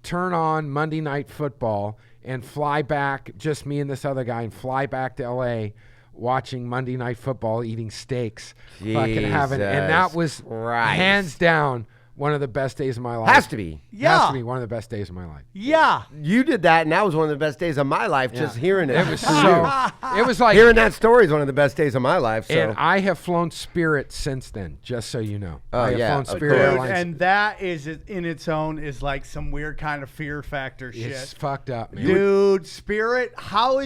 S3: Turn on Monday Night Football and fly back. Just me and this other guy, and fly back to L.A. watching Monday Night Football, eating steaks, fucking having, and that was hands down one of the best days of my life.
S2: Has to be.
S1: Yeah.
S3: Has to be one of the best days of my life.
S1: Yeah.
S2: You did that, and that was one of the best days of my life. Just hearing it.
S3: It was it was like
S2: hearing that story is one of the best days of my life. So.
S3: And I have flown Spirit since then, just so you know.
S2: Oh,
S3: I have
S2: yeah,
S3: flown
S2: of
S3: Spirit
S2: course.
S3: Airlines.
S1: And that is in its own is like some weird kind of fear factor
S3: It's
S1: shit.
S3: fucked up, man.
S1: Dude, Spirit, how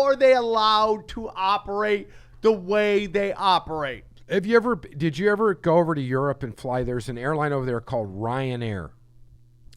S1: are they allowed to operate the way they operate?
S3: Did you ever go over to Europe and fly? There's an airline over there called Ryanair.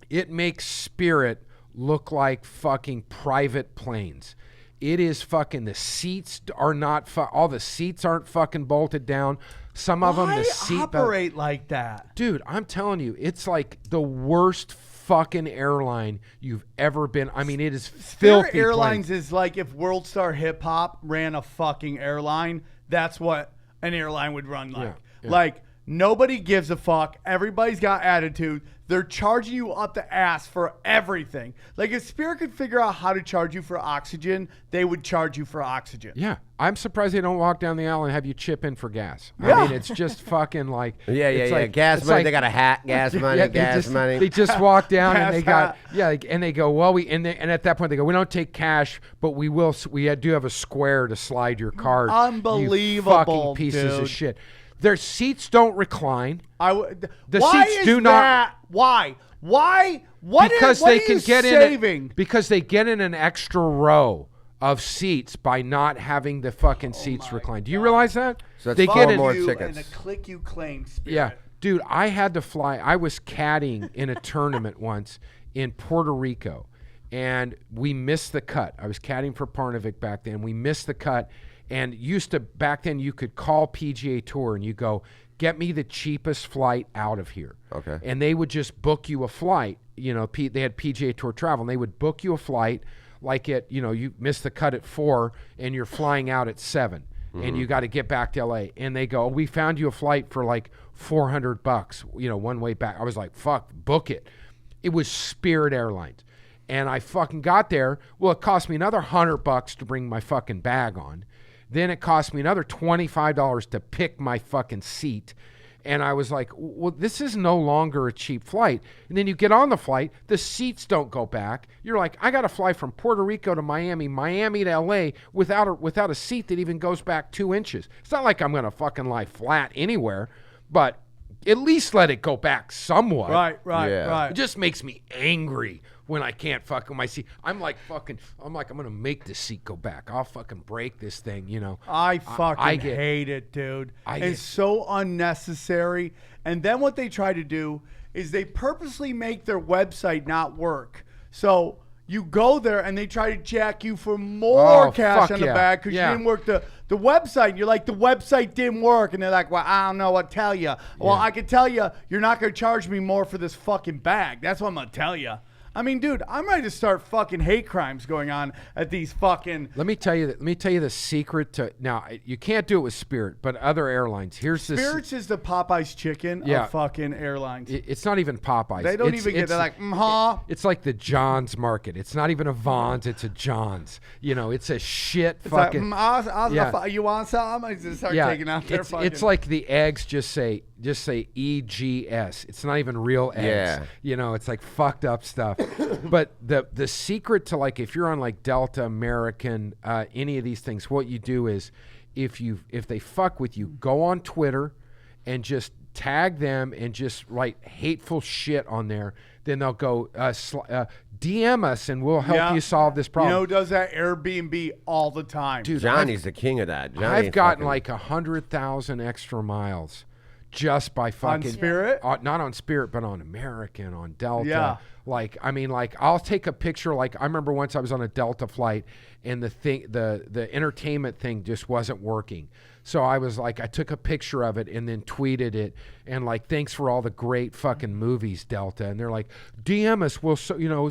S3: It makes Spirit look like fucking private planes. It is fucking, the seats are not, all the seats aren't fucking bolted down. Some of them, the seat
S1: operate like that?
S3: Dude, I'm telling you, it's like the worst fucking airline you've ever been. I mean, it is filthy.
S1: Spirit Airlines is like if World Star Hip Hop ran a fucking airline. That's what an airline would run like.
S3: Yeah.
S1: Like, nobody gives a fuck. Everybody's got attitude. They're charging you up the ass for everything. Like, if Spirit could figure out how to charge you for oxygen, they would charge you for oxygen.
S3: Yeah. I'm surprised they don't walk down the aisle and have you chip in for gas.
S1: Yeah.
S3: I mean, it's just fucking like...
S2: Yeah.
S3: Like,
S2: Gas
S3: it's
S2: money.
S3: like-
S2: They got a hat. Gas money.
S3: Yeah,
S2: gas money.
S3: They just walk down and
S1: Gas
S3: they got
S1: hat.
S3: and they go, well, and at that point they go, we don't take cash, but we will. We do have a square to slide your card.
S1: Unbelievable,
S3: you fucking pieces of
S1: dude.
S3: shit. Their seats don't recline
S1: The
S3: seats
S1: seats
S3: do not-
S1: Why? What
S3: because
S1: is, what
S3: they
S1: are
S3: can
S1: you
S3: get
S1: saving?
S3: because they get in an extra row of seats by not having the fucking seats reclined. Do you realize that?
S2: So that's
S3: they
S2: far
S3: get in,
S2: more
S1: You
S2: tickets.
S1: and a click you claim, Spirit.
S3: Yeah, dude, I had to fly. I was caddying in a tournament once in Puerto Rico, and we missed the cut. I was caddying for Parnevik back then. We missed the cut, and back then you could call PGA Tour and you go, get me the cheapest flight out of here.
S2: Okay.
S3: And they would just book you a flight. You know, they had PGA Tour travel, and they would book you a flight like you missed the cut at 4 and you're flying out at 7. And you got to get back to LA. And they go, oh, we found you a flight for like $400, one way back. I was like, fuck, book it. It was Spirit Airlines. And I fucking got there. Well, it cost me another $100 to bring my fucking bag on. Then it cost me another $25 to pick my fucking seat. And I was like, well, this is no longer a cheap flight. And then you get on the flight, the seats don't go back. You're like, I got to fly from Puerto Rico to Miami to LA without a seat that even goes back 2 inches. It's not like I'm going to fucking lie flat anywhere, but at least let it go back somewhat.
S1: Right.
S3: It just makes me angry when I can't fucking my seat. I'm like, I'm going to make the seat go back. I'll fucking break this thing,
S1: I fucking hate it, dude. It's so unnecessary. And then what they try to do is they purposely make their website not work. So you go there and they try to jack you for more cash on the back because you didn't work the website. And you're like, the website didn't work. And they're like, well, I don't know what to tell you. Well, I can tell you, you're not going to charge me more for this fucking bag. That's what I'm going to tell you. I mean, dude, I'm ready to start fucking hate crimes going on at these fucking.
S3: Let me tell you the secret to now. You can't do it with Spirit, but other airlines. Here's this.
S1: Spirits is the Popeye's chicken of fucking airlines.
S3: It's not even Popeyes.
S1: They don't even get. They're like,
S3: It's like the John's Market. It's not even a Vaughn's. It's a John's. It's a shit
S1: it's
S3: fucking.
S1: like, you want some? I just start taking out their fucking.
S3: It's like the eggs just say EGS. It's not even real eggs.
S2: Yeah.
S3: It's like fucked up stuff. But the secret to, like, if you're on like Delta, American, any of these things, what you do is if they fuck with you, go on Twitter and just tag them and just write hateful shit on there. Then they'll go DM us and we'll help you solve this problem.
S1: You know who does that? Airbnb all the time.
S3: Dude,
S2: Johnny's the king of that.
S3: I've gotten like 100,000 extra miles just by fucking
S1: on Spirit,
S3: not on Spirit, but on American, on Delta.
S1: Yeah.
S3: Like, I mean, like, I'll take a picture. Like, I remember once I was on a Delta flight and the entertainment thing just wasn't working. So I was like, I took a picture of it and then tweeted it and like, thanks for all the great fucking movies, Delta. And they're like, DM us,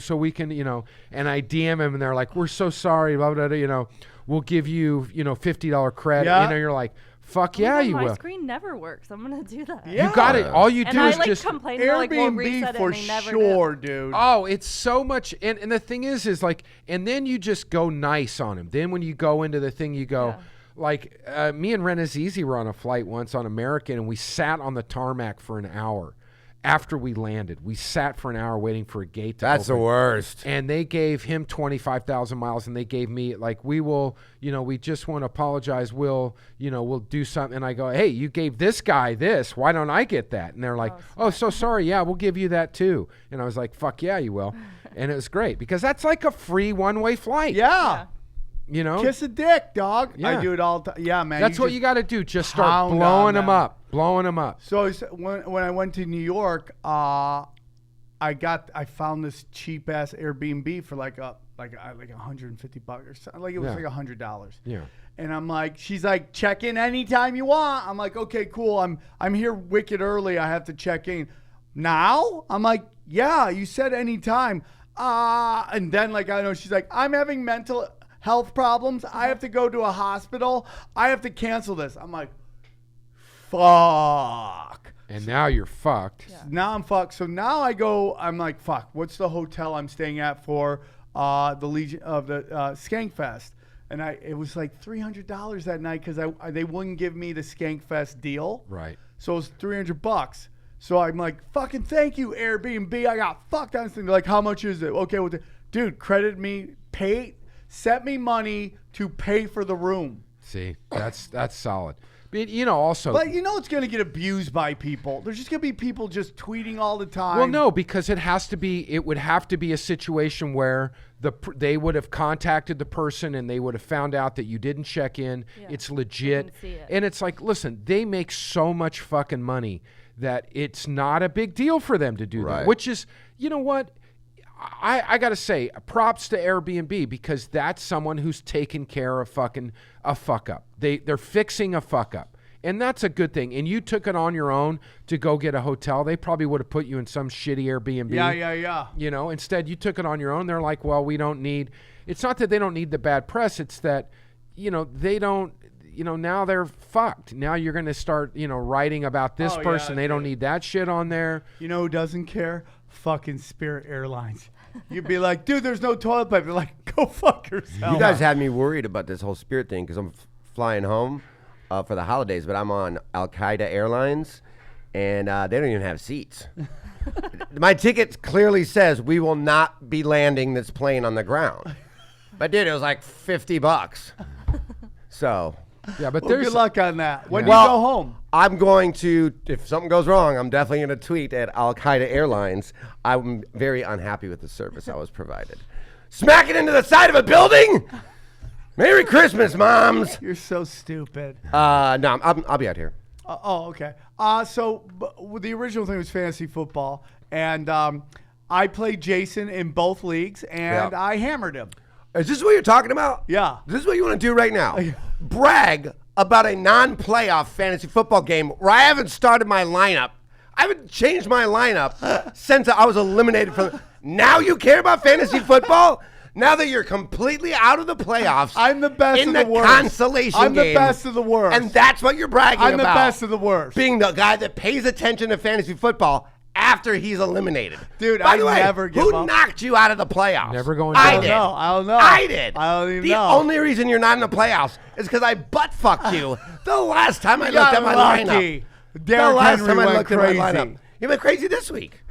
S3: so we can, and I DM him and they're like, we're so sorry, blah, blah, blah, we'll give you, $50 credit.
S1: Yeah.
S3: You're like, fuck yeah, you
S4: my
S3: will.
S4: screen never works. I'm gonna do that.
S1: Yeah.
S3: You got it. All you
S4: And
S3: do
S4: I
S3: is
S4: like
S3: just
S4: complain. They're like, we'll reset
S1: Airbnb for
S4: it, and they never
S1: sure,
S4: do.
S1: dude.
S3: Oh, it's so much. And the thing is like, and then you just go nice on him. Then when you go into the thing, you go, like, me and Renazizi were on a flight once on American, and we sat on the tarmac for an hour after we landed. We sat for an hour waiting for a gate to
S2: That's
S3: open.
S2: the worst.
S3: And they gave him 25,000 miles, and they gave me, like, we will, we just want to apologize. We'll do something. And I go, hey, you gave this guy this. Why don't I get that? And they're like, oh, so sorry. Yeah, we'll give you that too. And I was like, fuck yeah, you will. And it was great because that's like a free one-way flight.
S1: Yeah.
S3: Kiss
S1: Kiss a dick, dog.
S3: Yeah.
S1: I do it all the time. Yeah, man.
S3: That's what you got to do. Just start
S1: pound
S3: blowing
S1: on
S3: them
S1: them.
S3: up. Blowing them up.
S1: So when I went to New York, I found this cheap ass Airbnb for like $150 or something. Like it was like $100.
S3: Yeah.
S1: And I'm like, she's like, check in anytime you want. I'm like, okay, cool. I'm here wicked early. I have to check in now. I'm like, yeah, you said anytime. And then like I know she's like, I'm having mental health problems. I have to go to a hospital. I have to cancel this. I'm like, fuck.
S3: And now you're fucked.
S4: Yeah.
S1: Now I'm fucked. So now I'm like, fuck, what's the hotel I'm staying at for the Legion of the Skankfest? And it was like $300 that night because they wouldn't give me the Skankfest deal.
S3: Right.
S1: So it was $300. So I'm like, fucking thank you, Airbnb. I got fucked on this thing. They're like, how much is it? Okay, dude, credit me, set me money to pay for the room.
S3: See, that's solid. But also.
S1: But it's going to get abused by people. There's just going to be people just tweeting all the time.
S3: Well, no, because it would have to be a situation where they would have contacted the person and they would have found out that you didn't check in.
S4: Yeah.
S3: It's legit.
S4: Didn't see it.
S3: And it's like, listen, they make so much fucking money that it's not a big deal for them to do
S2: Right.
S3: that, which is, you know what? I got to say, props to Airbnb because that's someone who's taken care of fucking a fuck up. They're fixing a fuck up. And that's a good thing. And you took it on your own to go get a hotel. They probably would have put you in some shitty Airbnb.
S1: Yeah.
S3: Instead you took it on your own. They're like, well, we don't need, it's not that they don't need the bad press. It's that, they don't, now they're fucked. Now you're going to start, writing about this person. They don't need that shit on there.
S1: You know who doesn't care? Fucking Spirit Airlines. You'd be like, dude, there's no toilet paper. They're like, go fuck yourself.
S2: You guys had me worried about this whole Spirit thing because I'm flying home for the holidays, but I'm on Al Qaeda Airlines, and they don't even have seats. My ticket clearly says we will not be landing this plane on the ground. But dude, it was like $50. So
S3: Yeah, but
S1: Well,
S3: there's
S1: good luck on that. When
S2: Well,
S1: do you go home?
S2: I'm going to, if something goes wrong, I'm definitely going to tweet at Al Qaeda Airlines. I'm very unhappy with the service I was provided. Smack it into the side of a building? Merry Christmas, moms.
S1: You're so stupid.
S2: No, I'll be out here.
S1: Okay. So the original thing was fantasy football, and I played Jayson in both leagues, and
S2: Yeah.
S1: I hammered him.
S2: Is this what you're talking about?
S1: Yeah.
S2: This is what you want to do right now. Brag about a non-playoff fantasy football game where I haven't started my lineup. I haven't changed my lineup since I was eliminated from. Now you care about fantasy football? Now that you're completely out of the playoffs,
S1: I'm the best
S2: in
S1: of
S2: the
S1: the worst.
S2: consolation
S1: I'm the
S2: game,
S1: best of the worst.
S2: and that's what you're bragging
S1: I'm
S2: about.
S1: the best of the worst.
S2: Being the guy that pays attention to fantasy football after he's eliminated.
S1: Dude,
S2: By
S1: I
S2: the way,
S1: never give
S2: who
S1: up.
S2: knocked you out of the playoffs?
S3: Never going
S2: I
S3: down.
S2: did.
S1: I don't know.
S2: I did.
S1: I don't even
S2: the
S1: know.
S2: only reason you're not in the playoffs is because I butt fucked you the last time I looked at my lineup. The
S1: Derrick
S2: last
S1: Henry
S2: time I
S1: went
S2: looked
S1: crazy.
S2: at my lineup. You went crazy this week.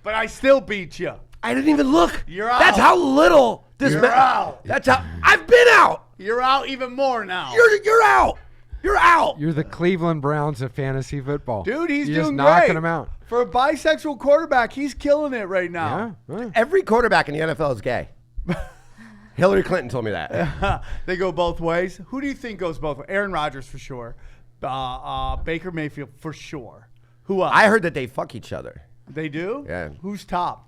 S1: But I still beat you.
S2: I didn't even look.
S1: You're out.
S2: That's how little this.
S1: You're out.
S2: That's how I've been out.
S1: You're out even more now.
S2: You're out. You're out.
S3: You're the Cleveland Browns of fantasy football.
S1: Dude, he's
S3: You're
S1: doing
S3: just knocking
S1: great.
S3: him out.
S1: For a bisexual quarterback, he's killing it right now.
S3: Yeah.
S2: Every quarterback in the NFL is gay. Hillary Clinton told me that.
S1: They go both ways. Who do you think goes both ways? Aaron Rodgers for sure. Baker Mayfield for sure. Who else?
S2: I heard that they fuck each other.
S1: They do?
S2: Yeah.
S1: Who's top?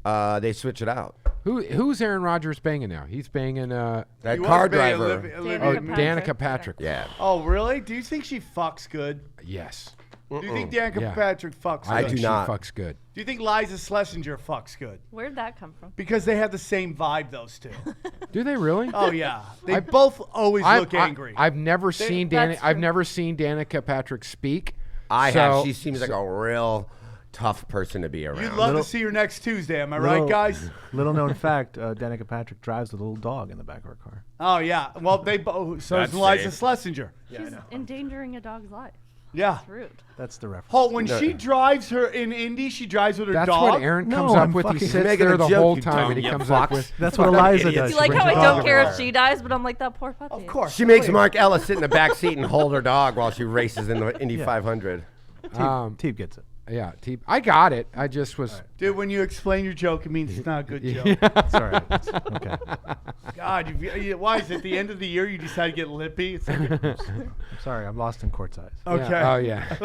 S2: they switch it out.
S3: Who's Aaron Rodgers banging now? He's banging
S2: That
S1: He was
S2: car
S1: banging
S2: driver.
S3: Danica Patrick.
S2: Yeah.
S1: Oh, really? Do you think she fucks good?
S3: Yes.
S1: Do you think Danica
S3: Yeah.
S1: Patrick fucks
S2: I
S1: good?
S2: do
S3: She
S2: not.
S3: fucks good.
S1: Do you think Liza Schlesinger fucks good?
S4: Where'd that come from?
S1: Because they have the same vibe, those two.
S3: Do they really?
S1: Oh yeah, they both always look angry.
S3: I've never seen
S4: That's
S3: I've
S4: true.
S3: never seen Danica Patrick speak.
S2: I have.
S3: So-
S2: She seems like a real tough person to be around.
S1: You'd love to see her next Tuesday. Am I right, guys?
S5: Little known fact: Danica Patrick drives a little dog in the back of her car.
S1: Oh yeah. Well, they both. So
S2: That's
S1: is Liza
S2: safe.
S1: Schlesinger.
S4: She's endangering a dog's life.
S1: Yeah.
S4: It's rude.
S5: That's the reference.
S1: Oh, when she drives her in Indy, she drives with her
S3: That's
S1: dog.
S3: what Aaron
S5: No,
S3: comes up
S5: I'm
S3: with. He
S5: fucking
S3: sits
S2: making
S3: there
S2: a
S3: the
S2: joke,
S3: whole
S2: you
S3: time,
S2: dumb
S3: and he
S2: you
S3: comes up
S2: fucks.
S3: with.
S5: That's what Eliza does.
S4: You
S5: She
S4: like
S5: brings
S4: how I
S5: her
S4: don't
S5: dog
S4: care if
S5: everywhere.
S4: she dies, but I'm like that poor puppy.
S1: Of course.
S2: She makes
S1: Please.
S2: Mark Ellis sit in the back seat and hold her dog while she races in the Indy 500.
S5: Teeb gets it.
S3: Yeah, I got it. I just was.
S1: Dude, when you explain your joke, it means it's not a good joke.
S5: It's all right. It's okay.
S1: God, why is it the end of the year you decide to get lippy? It's like,
S5: I'm sorry. I'm lost in Cort's eyes.
S1: okay.
S3: Yeah. Oh yeah.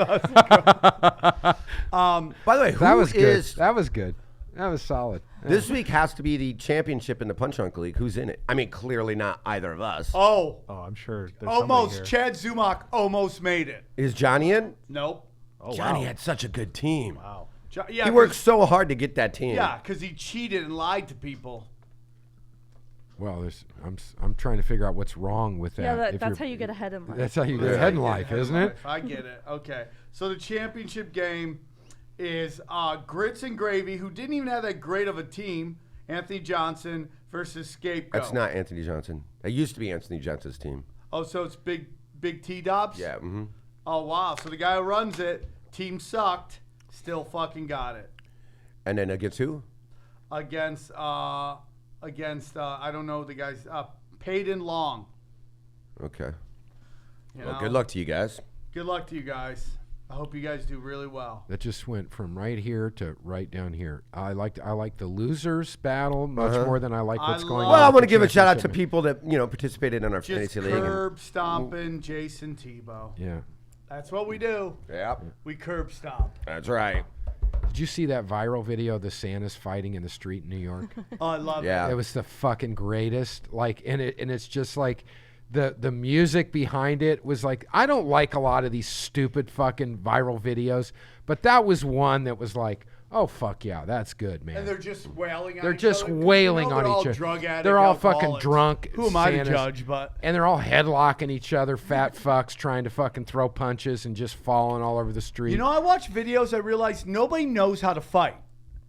S2: By the way,
S3: That was good.
S2: is
S3: That was good. That was solid.
S2: this week has to be the championship in the Punch Drunk League. Who's in it? I mean, clearly not either of us.
S1: Oh,
S5: Oh, I'm sure there's
S1: almost.
S5: somebody here.
S1: Chad Zumach almost made it.
S2: Is Johnny in?
S1: Nope.
S5: Oh,
S2: Johnny
S5: wow.
S2: had such a good team.
S5: Wow.
S1: Yeah,
S2: He worked so hard to get that team.
S1: Yeah, because he cheated and lied to people.
S3: Well, I'm trying to figure out what's wrong with that.
S4: Yeah,
S3: if
S4: that's
S3: you're-
S4: how you get ahead in life.
S3: That's how you get ahead in life, isn't it?
S1: I get it. Okay. So the championship game is Grits and Gravy, who didn't even have that great of a team. Anthony Johnson versus Scapegoat.
S2: That's not Anthony Johnson. It used to be Anthony Johnson's team.
S1: Oh, so it's Big T-Dobs?
S2: Yeah. Mm-hmm.
S1: Oh, wow. So the guy who runs it, team sucked, still fucking got it.
S2: And then against who?
S1: Against I don't know the guy's, Peyton Long.
S2: Okay.
S1: You
S2: Well,
S1: know?
S2: good luck to you guys.
S1: Good luck to you guys. I hope you guys do really well.
S3: That just went from right here to right down here. I like the losers battle much more than I like what's going on.
S2: Well, I
S3: with
S2: want to
S3: the
S2: give a shout out to
S3: championship.
S2: people that participated in our
S1: Just
S2: fantasy league. and-
S1: curb stomping Jayson Thibault.
S3: Yeah.
S1: That's what we do.
S2: Yep.
S1: We curb stomp.
S2: That's right.
S3: Did you see that viral video of the Santas fighting in the street in New York?
S1: Oh, I love
S2: Yeah.
S1: it.
S3: It was the fucking greatest. Like, and it's just like the music behind it was like, I don't like a lot of these stupid fucking viral videos, but that was one that was like, oh fuck yeah, that's good, man.
S1: And they're just wailing on
S3: They're
S1: each
S3: just
S1: other. 'cause
S3: wailing
S1: they're
S3: on
S1: all
S3: each other.
S1: drug addict,
S3: They're all fucking
S1: alcoholics.
S3: drunk.
S1: Who am I to
S3: Santas.
S1: judge? But
S3: And they're all headlocking each other, fat fucks, trying to fucking throw punches and just falling all over the street.
S1: you know, I watch videos. I realize nobody knows how to fight.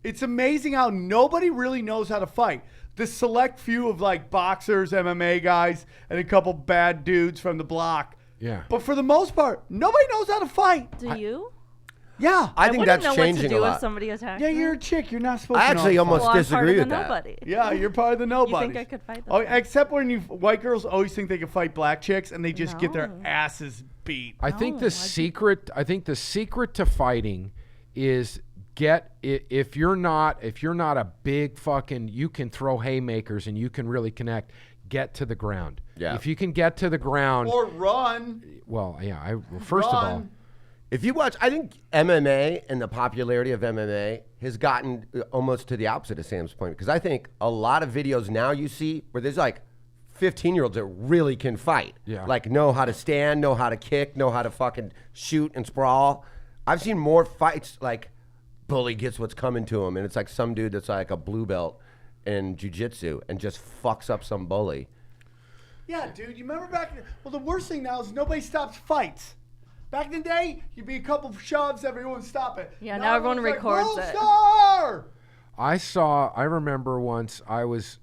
S1: It's amazing how nobody really knows how to fight. The select few of like boxers, MMA guys, and a couple bad dudes from the block.
S3: Yeah.
S1: But for the most part, nobody knows how to fight.
S4: Do you?
S1: Yeah.
S2: I think
S4: wouldn't
S2: that's
S4: know
S2: changing
S4: what to
S2: a
S4: do if
S2: lot.
S4: somebody attacked
S1: Yeah,
S4: me.
S1: you're a chick. You're not supposed
S2: I
S1: to
S2: actually
S1: know how to
S2: almost
S1: fight.
S4: Well, I'm part
S2: disagree
S4: of the
S2: with that.
S4: nobody.
S1: Yeah, you're part of the nobody.
S4: You think I could fight them?
S1: Oh, except when white girls always think they can fight black chicks and they just get their
S4: No.
S1: asses beat.
S3: I think
S4: No,
S3: the secret. I think the secret to fighting is if you're not a big fucking, you can throw haymakers and you can really connect. Get to the ground.
S2: Yeah.
S3: If you can get to the ground,
S1: Or run.
S3: well, yeah. First of all,
S1: Run.
S2: If you watch, I think MMA and the popularity of MMA has gotten almost to the opposite of Sam's point, because I think a lot of videos now you see where there's like 15-year-olds that really can fight.
S3: Yeah.
S2: Like know how to stand, know how to kick, know how to fucking shoot and sprawl. I've seen more fights like bully gets what's coming to him, and it's like some dude that's like a blue belt in jiu-jitsu and just fucks up some bully.
S1: Yeah, dude. You remember back? Well, the worst thing now is nobody stops fights. Back in the day, you'd be a couple of shoves, everyone stop it.
S4: Yeah, now everyone
S1: everyone's
S4: records
S1: like,
S4: it.
S1: "World Star!"
S3: I remember once I was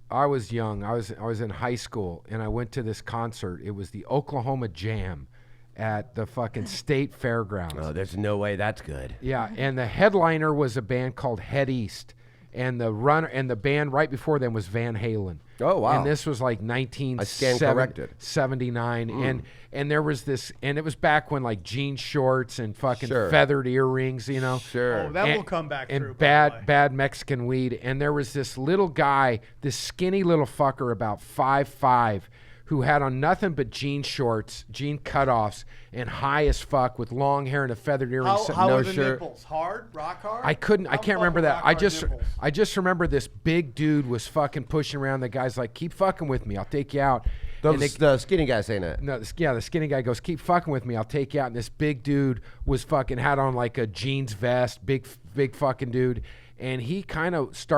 S3: young. I was in high school and I went to this concert. It was the Oklahoma Jam at the fucking state fairgrounds.
S2: Oh, there's no way that's good.
S3: Yeah, and the headliner was a band called Head East, and the band right before them was Van Halen.
S2: Oh, wow.
S3: And this was like
S2: I stand corrected.
S3: 1979, and there was this, and it was back when like jean shorts and fucking
S2: Sure.
S3: feathered earrings, you know.
S2: Sure.
S1: Oh, that
S3: And-
S1: will come back
S3: and
S1: through. by the way.
S3: bad Mexican weed, and there was this little guy, this skinny little fucker, about 5'5", who had on nothing but jean shorts, jean cutoffs, and high as fuck with long hair and a feathered earring.
S1: How
S3: no
S1: are the
S3: shirt.
S1: nipples? Hard? Rock hard?
S3: I can't remember that. I just remember this big dude was fucking pushing around. The guy's like, keep fucking with me, I'll take you out.
S2: The skinny guy saying that.
S3: No, the skinny guy goes, keep fucking with me, I'll take you out. And this big dude was fucking had on like a jeans vest, big fucking dude. And he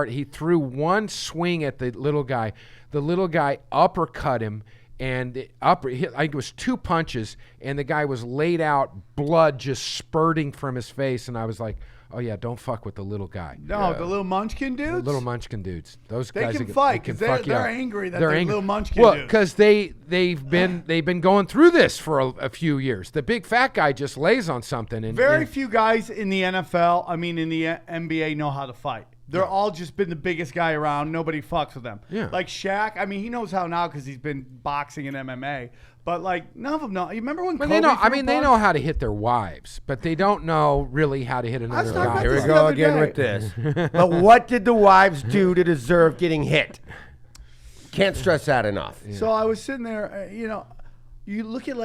S3: he threw one swing at the little guy. The little guy uppercut him. And I think it was 2 punches, and the guy was laid out, blood just spurting from his face. And I was like, oh, yeah, don't fuck with the little guy.
S1: No, the little munchkin dudes?
S3: The little munchkin dudes. Those
S1: they
S3: guys
S1: can fight because they're angry that they're little munchkin
S3: well,
S1: dudes.
S3: because they've been going through this for a few years. The big fat guy just lays on something. And
S1: Very few guys in the NFL, in the NBA, know how to fight. They're all just been the biggest guy around. Nobody fucks with them.
S3: Yeah.
S1: Like Shaq, he knows how now because he's been boxing and MMA. But like none of them know. You remember when Kobe
S3: they know.
S1: threw a
S3: They
S1: punch?
S3: know how to hit their wives, but they don't know really how to hit another
S1: talking
S3: guy.
S1: about
S2: Here we
S1: this the
S2: go
S1: other
S2: again
S1: day.
S2: with this. But what did the wives do to deserve getting hit? Can't stress that enough.
S1: So I was sitting there, you look at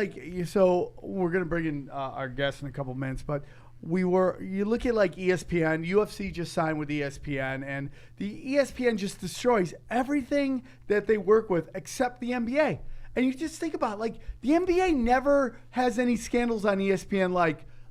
S1: so we're going to bring in our guest in a couple minutes, but you look at like ESPN, UFC just signed with ESPN, and the ESPN just destroys everything that they work with except the NBA. And you just think about like the NBA never has any scandals on ESPN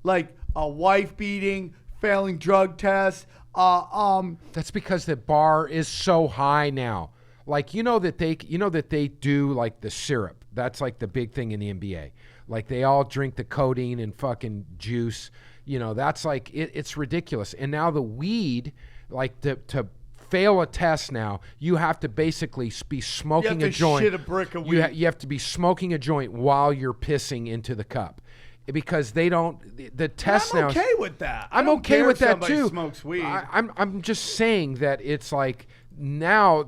S1: like a wife beating, failing drug tests.
S3: That's because the bar is so high now. Like that they do like the syrup. That's like the big thing in the NBA. Like they all drink the codeine and fucking juice. That's like it's ridiculous. And now the weed, like to fail a test now, you have to basically be smoking a joint.
S1: Shit a brick of weed.
S3: You have to be smoking a joint while you're pissing into the cup. Because they don't the test now.
S1: I'm okay with that.
S3: I'm
S1: I don't
S3: okay
S1: care
S3: with
S1: if
S3: that
S1: somebody
S3: too.
S1: Smokes weed.
S3: I'm just saying that it's like now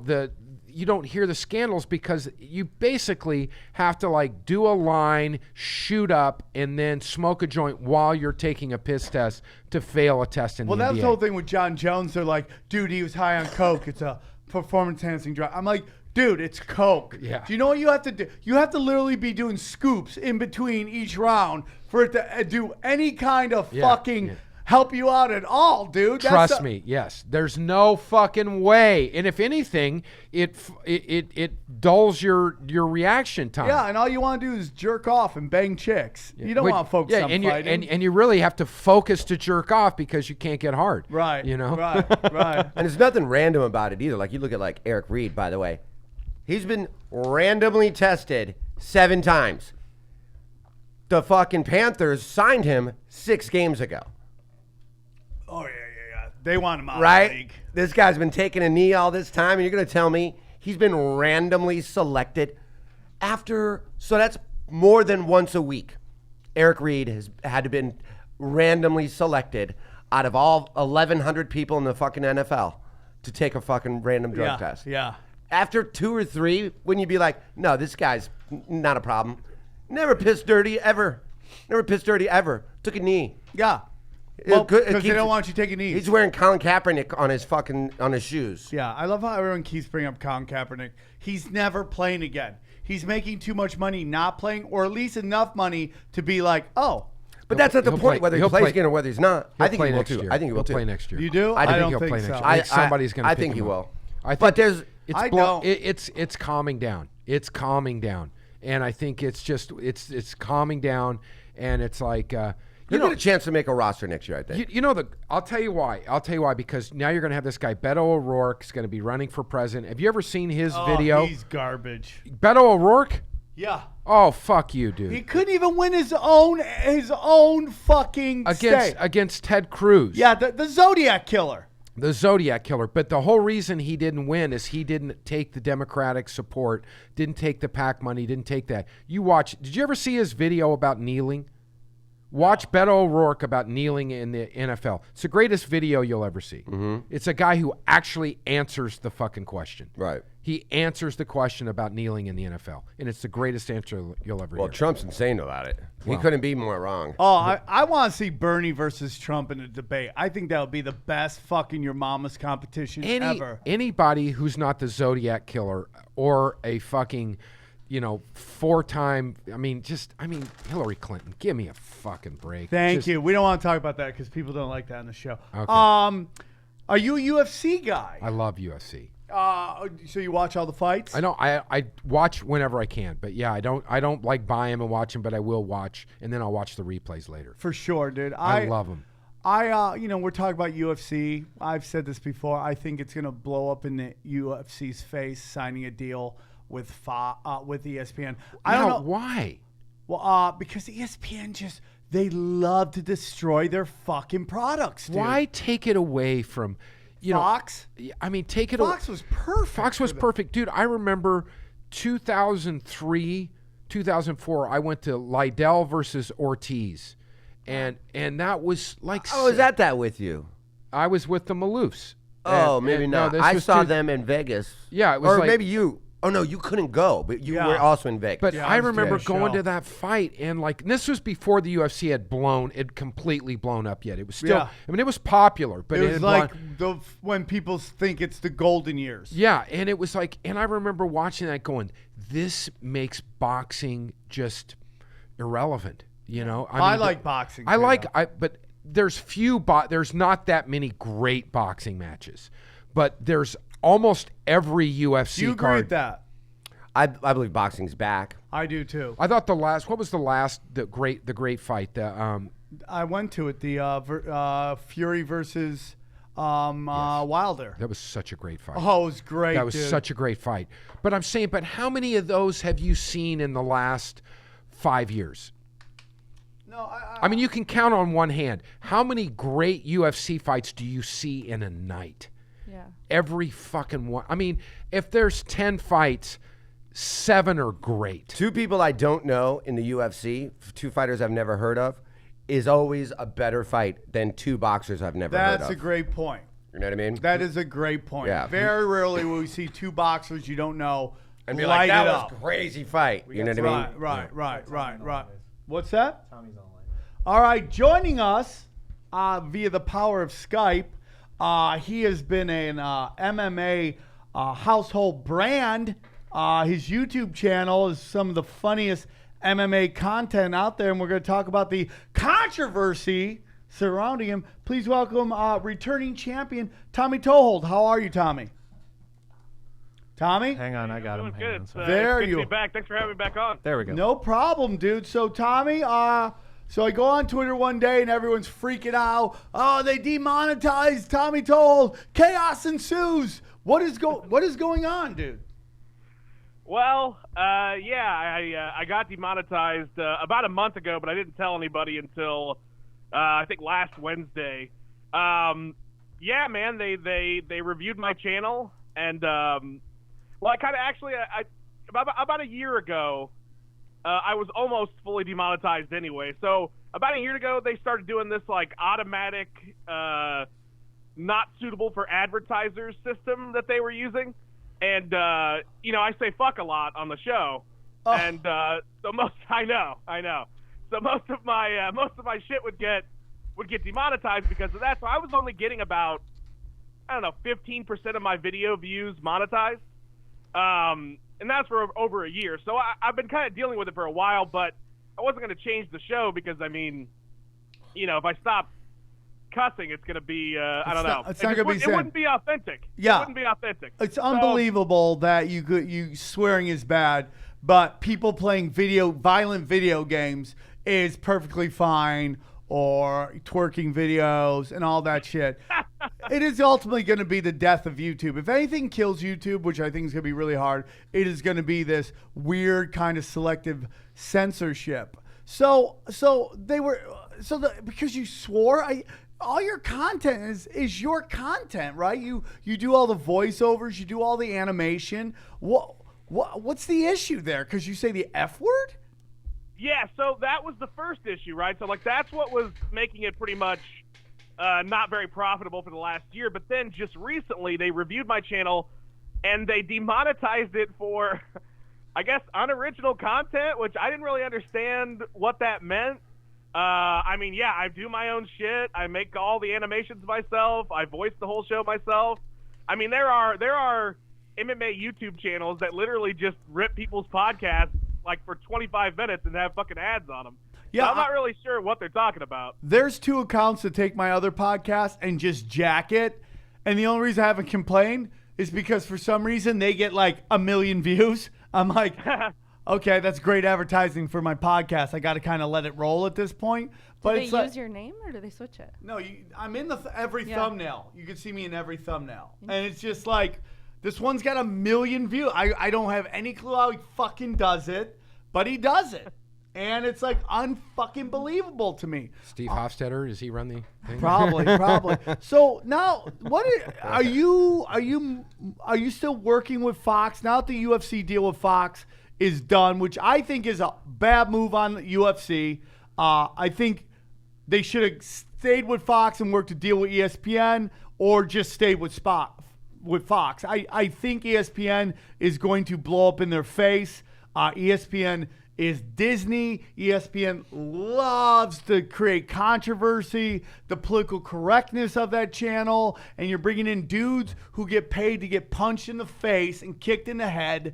S3: you don't hear the scandals because you basically have to like do a line, shoot up, and then smoke a joint while you're taking a piss test to fail a test in the NBA.
S1: Well, that's the whole thing with John Jones. They're like, dude, he was high on coke. It's a performance-enhancing drug. I'm like, dude, it's coke.
S3: Yeah.
S1: Do you know what you have to do? You have to literally be doing scoops in between each round for it to do any kind of fucking help you out at all, dude.
S3: Trust me, yes. There's no fucking way. And if anything, it dulls your reaction time.
S1: Yeah, and all you want to do is jerk off and bang chicks. You don't want to focus on fighting.
S3: And you really have to focus to jerk off because you can't get hard.
S1: Right.
S3: Right.
S1: Right.
S2: And there's nothing random about it either. Like you look at like Eric Reed, by the way. He's been randomly tested 7 times. The fucking Panthers signed him 6 games ago.
S1: Oh, yeah. They want him out
S2: Right?
S1: of the league.
S2: This guy's been taking a knee all this time, and you're going to tell me he's been randomly selected so that's more than once a week. Eric Reed has had to been randomly selected out of all 1,100 people in the fucking NFL to take a fucking random drug test.
S1: Yeah.
S2: After 2 or 3, wouldn't you be like, no, this guy's not a problem. Never pissed dirty ever. Took a knee.
S1: Yeah. Well, because they don't want you taking knees.
S2: He's wearing Colin Kaepernick on his shoes.
S1: Yeah, I love how everyone keeps bringing up Colin Kaepernick. He's never playing again. He's making too much money not playing, or at least enough money to be like, oh.
S2: But that's not the point, whether he plays again or whether he's not. I think
S3: play
S2: he will
S3: next
S2: too.
S3: year.
S2: I think he will
S3: He'll
S2: too.
S3: play next year.
S1: You do?
S3: I think
S1: don't
S3: he'll
S1: think
S3: play
S1: so.
S3: next year. I think somebody's going to
S2: I
S3: pick
S2: think he
S3: him
S2: will.
S3: up. I think
S2: But there's
S1: I don't.
S3: It's calming down. It's calming down, and I think it's just it's calming down, and it's like
S2: you get a chance to make a roster next year. I think.
S3: I'll tell you why. Because now you're going to have this guy Beto O'Rourke's going to be running for president. Have you ever seen his video?
S1: He's garbage.
S3: Beto O'Rourke?
S1: Yeah.
S3: Oh, fuck you, dude.
S1: He couldn't even win his own fucking state.
S3: Against Ted Cruz.
S1: Yeah, the Zodiac Killer.
S3: The Zodiac Killer. But the whole reason he didn't win is he didn't take the Democratic support, didn't take the PAC money, didn't take that. Did you ever see his video about kneeling? Watch Beto O'Rourke about kneeling in the NFL. It's the greatest video you'll ever see. Mm-hmm. It's a guy who actually answers the fucking question.
S2: Right.
S3: He answers the question about kneeling in the NFL, and it's the greatest answer you'll ever
S2: Well,
S3: hear.
S2: Trump's insane about it. He couldn't be more wrong.
S1: Oh, I want to see Bernie versus Trump in a debate. I think that would be the best fucking your mama's competition ever.
S3: Anybody who's not the Zodiac Killer or a fucking 4-time. Hillary Clinton. Give me a fucking break.
S1: Thank you. We don't want to talk about that because people don't like that on the show.
S3: Okay.
S1: Are you a UFC guy?
S3: I love UFC.
S1: So you watch all the fights?
S3: I know. I watch whenever I can, but yeah, I don't like buy them and watch them, but I will watch, and then I'll watch the replays later.
S1: For sure, dude.
S3: I love them.
S1: We're talking about UFC. I've said this before. I think it's going to blow up in the UFC's face signing a deal with ESPN. I don't know
S3: why.
S1: Well, because ESPN they love to destroy their fucking products, dude.
S3: Why take it away from
S1: Fox?
S3: Take it.
S1: Fox was perfect.
S3: Fox was perfect, dude. I remember 2003, 2004. I went to Lydell versus Ortiz. And that was like.
S2: Oh, is that with you?
S3: I was with the Maloofs.
S2: Oh, maybe not.
S3: No,
S2: I saw them in Vegas.
S3: Yeah, it was
S2: maybe you. Oh no, you couldn't go, but you were also in Vegas.
S3: But I remember going to that fight, and this was before the UFC had completely blown up yet. It was still. Yeah. It was popular, but
S1: it was like when people think it's the golden years.
S3: Yeah, and it was and I remember watching that, going, "This makes boxing just irrelevant." I
S1: like boxing.
S3: But there's not that many great boxing matches, but there's almost every UFC
S1: Do you agree
S3: card.
S1: with that?
S2: I believe boxing's back.
S1: I do too.
S3: I thought the great fight?
S1: I went to it. The Fury versus Wilder.
S3: That was such a great fight.
S1: Oh, it was great.
S3: That was such a great fight. But I'm saying, how many of those have you seen in the last 5 years?
S1: No,
S3: you can count on one hand. How many great UFC fights do you see in a night?
S4: Yeah.
S3: Every fucking one. If there's 10 fights, 7 are great.
S2: 2 people I don't know in the UFC, 2 fighters I've never heard of, is always a better fight than 2 boxers I've never heard of.
S1: That's a great point.
S2: You know what I mean?
S1: That is a great point.
S2: Yeah.
S1: Very rarely will we see 2 boxers you don't know
S2: and be
S1: light
S2: like, that
S1: it
S2: was
S1: up.
S2: a crazy fight. You know what I mean?
S1: Right. What's that?
S5: Tommy's online.
S1: All right, joining us via the power of Skype, he has been an MMA household brand. His YouTube channel is some of the funniest MMA content out there, and we're going to talk about the controversy surrounding him. Please welcome returning champion Tommy Toehold. How are you, Tommy? Tommy?
S5: Hang on, I got him.
S6: Doing good.
S1: There
S6: it's good
S1: you
S6: to be back. Thanks for having me back on.
S5: There we go.
S1: No problem, dude. So, Tommy, so I go on Twitter one day and everyone's freaking out. Oh, they demonetized Tommy Toehold. Chaos ensues. What is going on, dude?
S6: Well, I got demonetized about a month ago, but I didn't tell anybody until I think last Wednesday. Yeah, man, they reviewed my channel, and about a year ago, I was almost fully demonetized anyway. So about a year ago, they started doing this automatic, not suitable for advertisers system that they were using. And, I say fuck a lot on the show.
S1: Oh.
S6: And, so I know. So most of my shit would get demonetized because of that. So I was only getting about, 15% of my video views monetized. And that's for over a year. So I've been kind of dealing with it for a while, but I wasn't going to change the show because, if I stop cussing, it's going to be, I don't know. It wouldn't be authentic.
S1: Yeah.
S6: It wouldn't be authentic.
S1: It's unbelievable that you swearing is bad, but people playing violent video games is perfectly fine, or twerking videos and all that shit. It is ultimately going to be the death of YouTube. If anything kills YouTube, which I think is going to be really hard, it is going to be this weird kind of selective censorship. Because you swore, all your content is your content, right? You do all the voiceovers, you do all the animation. What's the issue there? Because you say the F word?
S6: Yeah, so that was the first issue, right? So that's what was making it pretty much not very profitable for the last year. But then just recently, they reviewed my channel and they demonetized it for, I guess, unoriginal content, which I didn't really understand what that meant. I do my own shit. I make all the animations myself. I voice the whole show myself. There are MMA YouTube channels that literally just rip people's podcasts like for 25 minutes and have fucking ads on them.
S1: Yeah,
S6: so I'm not really sure what they're talking about.
S1: There's 2 accounts that take my other podcast and just jack it. And the only reason I haven't complained is because for some reason they get like 1 million views. I'm like, okay, that's great advertising for my podcast. I got to kind of let it roll at this point. But
S4: Do
S1: it's
S4: they
S1: like,
S4: use your name or do they switch it?
S1: no, I'm in every
S4: Yeah.
S1: thumbnail. You can see me in every thumbnail. And it's just like, this one's got 1 million views. I don't have any clue how he fucking does it, but he does it. And it's like unfucking believable to me.
S3: Steve Hofstetter, does he run the thing?
S1: Probably. So now, are you still working with Fox now that the UFC deal with Fox is done, which I think is a bad move on the UFC. I think they should have stayed with Fox and worked a deal with ESPN, or just stayed with Fox. I think ESPN is going to blow up in their face. ESPN is Disney. ESPN loves to create controversy, the political correctness of that channel, and you're bringing in dudes who get paid to get punched in the face and kicked in the head.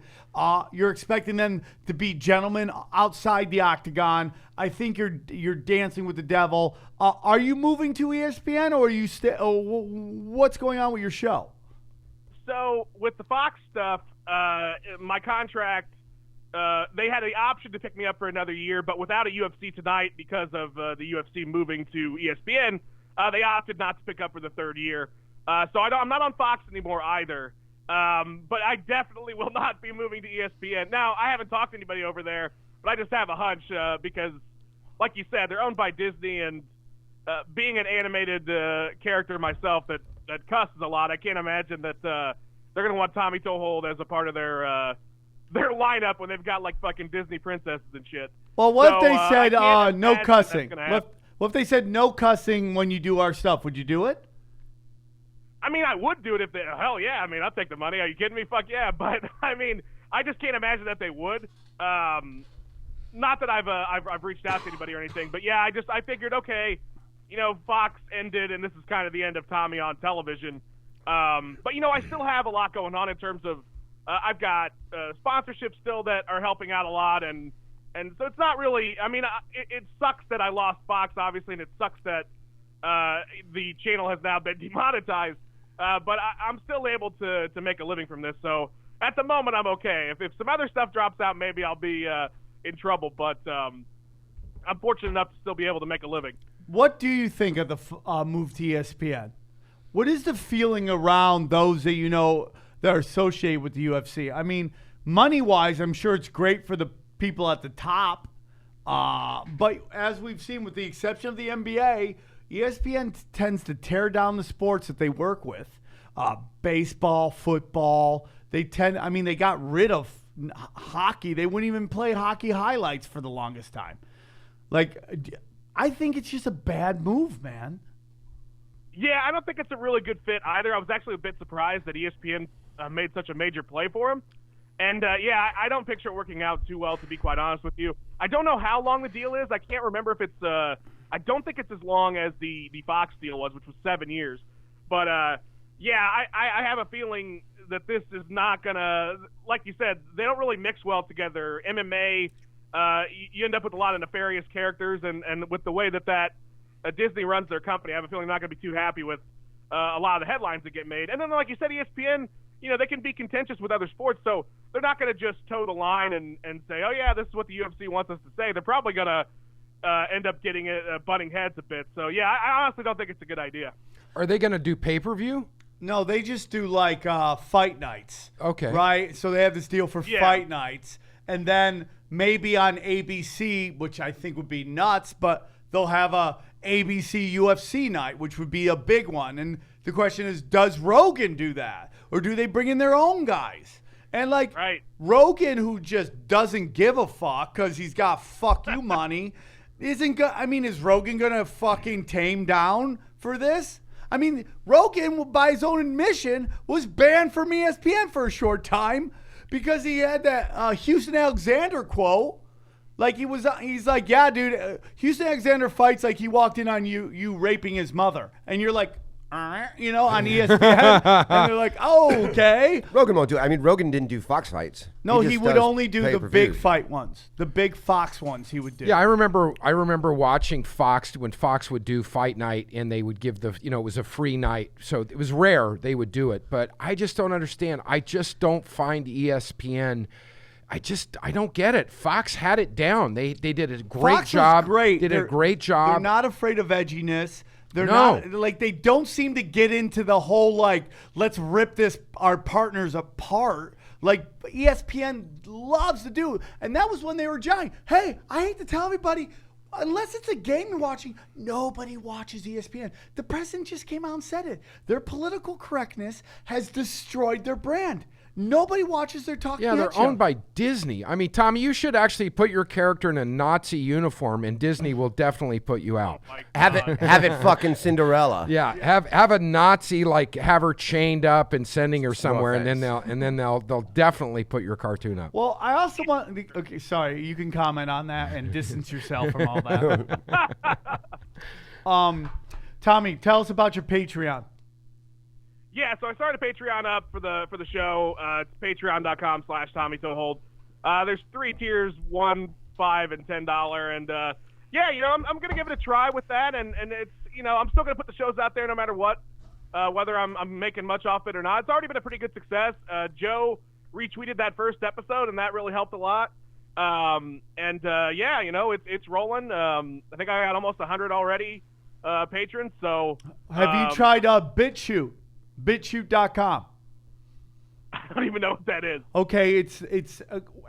S1: You're expecting them to be gentlemen outside the octagon. I think you're dancing with the devil. Are you moving to ESPN, or are you what's going on with your show?
S6: So with the Fox stuff, my contract, they had the option to pick me up for another year, but without a UFC tonight because of the UFC moving to ESPN, they opted not to pick up for the 3rd year. So I'm not on Fox anymore either. But I definitely will not be moving to ESPN. Now, I haven't talked to anybody over there, but I just have a hunch because, like you said, they're owned by Disney, and being an animated character myself that cusses a lot, I can't imagine that they're going to want Tommy Toehold as a part of their lineup when they've got like fucking Disney princesses and shit.
S1: Well, what if they said
S6: I can't
S1: no
S6: imagine
S1: cussing?
S6: that's gonna happen.
S1: What if they said no cussing when you do our stuff? Would you do it?
S6: I mean, I would do it if they. Hell yeah! I mean, I'll take the money. Are you kidding me? Fuck yeah! But I mean, I just can't imagine that they would. Not that I've reached out to anybody or anything, but yeah, I figured, okay, Fox ended, and this is kind of the end of Tommy on television. But I still have a lot going on in terms of. I've got sponsorships still that are helping out a lot, and so it's not really. I mean, it sucks that I lost Fox, obviously, and it sucks that the channel has now been demonetized. But I'm still able to make a living from this. So at the moment, I'm okay. If some other stuff drops out, maybe I'll be in trouble. But I'm fortunate enough to still be able to make a living.
S1: What do you think of the move to ESPN? What is the feeling around those that that are associated with the UFC? I mean, money-wise, I'm sure it's great for the people at the top. But as we've seen, with the exception of the NBA, ESPN tends to tear down the sports that they work with. Baseball, football. They got rid of hockey. They wouldn't even play hockey highlights for the longest time. I think it's just a bad move, man.
S6: Yeah, I don't think it's a really good fit either. I was actually a bit surprised that ESPN made such a major play for him. And, I don't picture it working out too well, to be quite honest with you. I don't know how long the deal is. I can't remember if it's I don't think it's as long as the Fox deal was, which was 7 years. But, I have a feeling that this is not going to, like you said, they don't really mix well together. MMA, you end up with a lot of nefarious characters, and with the way that Disney runs their company, I have a feeling they're not going to be too happy with a lot of the headlines that get made. And then, like you said, ESPN, they can be contentious with other sports, so they're not going to just toe the line and say, oh, yeah, this is what the UFC wants us to say. They're probably going to end up getting butting heads a bit. So, yeah, I honestly don't think it's a good idea.
S3: Are they going to do pay-per-view?
S1: No, they just do fight nights.
S3: Okay.
S1: Right? So they have this deal for fight nights. And then maybe on ABC, which I think would be nuts, but they'll have a ABC UFC night, which would be a big one. And the question is, does Rogan do that? Or do they bring in their own guys? And
S6: right.
S1: Rogan, who just doesn't give a fuck because he's got fuck you money, is Rogan going to fucking tame down for this? I mean, Rogan, by his own admission, was banned from ESPN for a short time because he had that Houston Alexander quote. He's like, yeah, dude, Houston Alexander fights like he walked in on you raping his mother. And you're like, you know, on ESPN, and they're like, oh, okay.
S2: Rogan won't do it. I mean, Rogan didn't do Fox fights.
S1: No,
S2: just
S1: he would
S2: does
S1: only do the
S2: pay-per-views.
S1: big fight ones, the big Fox ones. He would do.
S3: Yeah, I remember watching Fox when Fox would do fight night, and they would give it was a free night, so it was rare they would do it. But I just don't understand. I just don't find ESPN. I don't get it. Fox had it down. They did a great
S1: Fox
S3: job.
S1: Was great.
S3: Did a great job.
S1: They're not afraid of edginess. They're
S3: No.
S1: not like they don't seem to get into the whole like let's rip our partners apart. Like ESPN loves to do, and that was when they were giant. Hey, I hate to tell everybody, unless it's a game you're watching, nobody watches ESPN. The president just came out and said it. Their political correctness has destroyed their brand. Nobody watches their talking
S3: Yeah,
S1: head
S3: they're
S1: show.
S3: owned by Disney. I mean, Tommy, you should actually put your character in a Nazi uniform, and Disney will definitely put you out.
S2: Have it fucking Cinderella.
S3: Yeah, have a Nazi, like have her chained up and sending her somewhere, and then they'll definitely put your cartoon up.
S1: Well, I also want. Okay, sorry. You can comment on that and distance yourself from all that. Tommy, tell us about your Patreon.
S6: Yeah, so I started a Patreon up for the show. It's patreon.com/Tommy Toehold. There's 3 tiers, $1, $5, and $10, and yeah, you know, I'm gonna give it a try with that, and it's, you know, I'm still gonna put the shows out there no matter what, whether I'm making much off it or not. It's already been a pretty good success. Joe retweeted that first episode, and that really helped a lot. Yeah, you know, it's rolling. I think I got almost 100 already patrons. So
S1: Have you tried BitChute? BitChute.com.
S6: I don't even know what that is.
S1: Okay, it's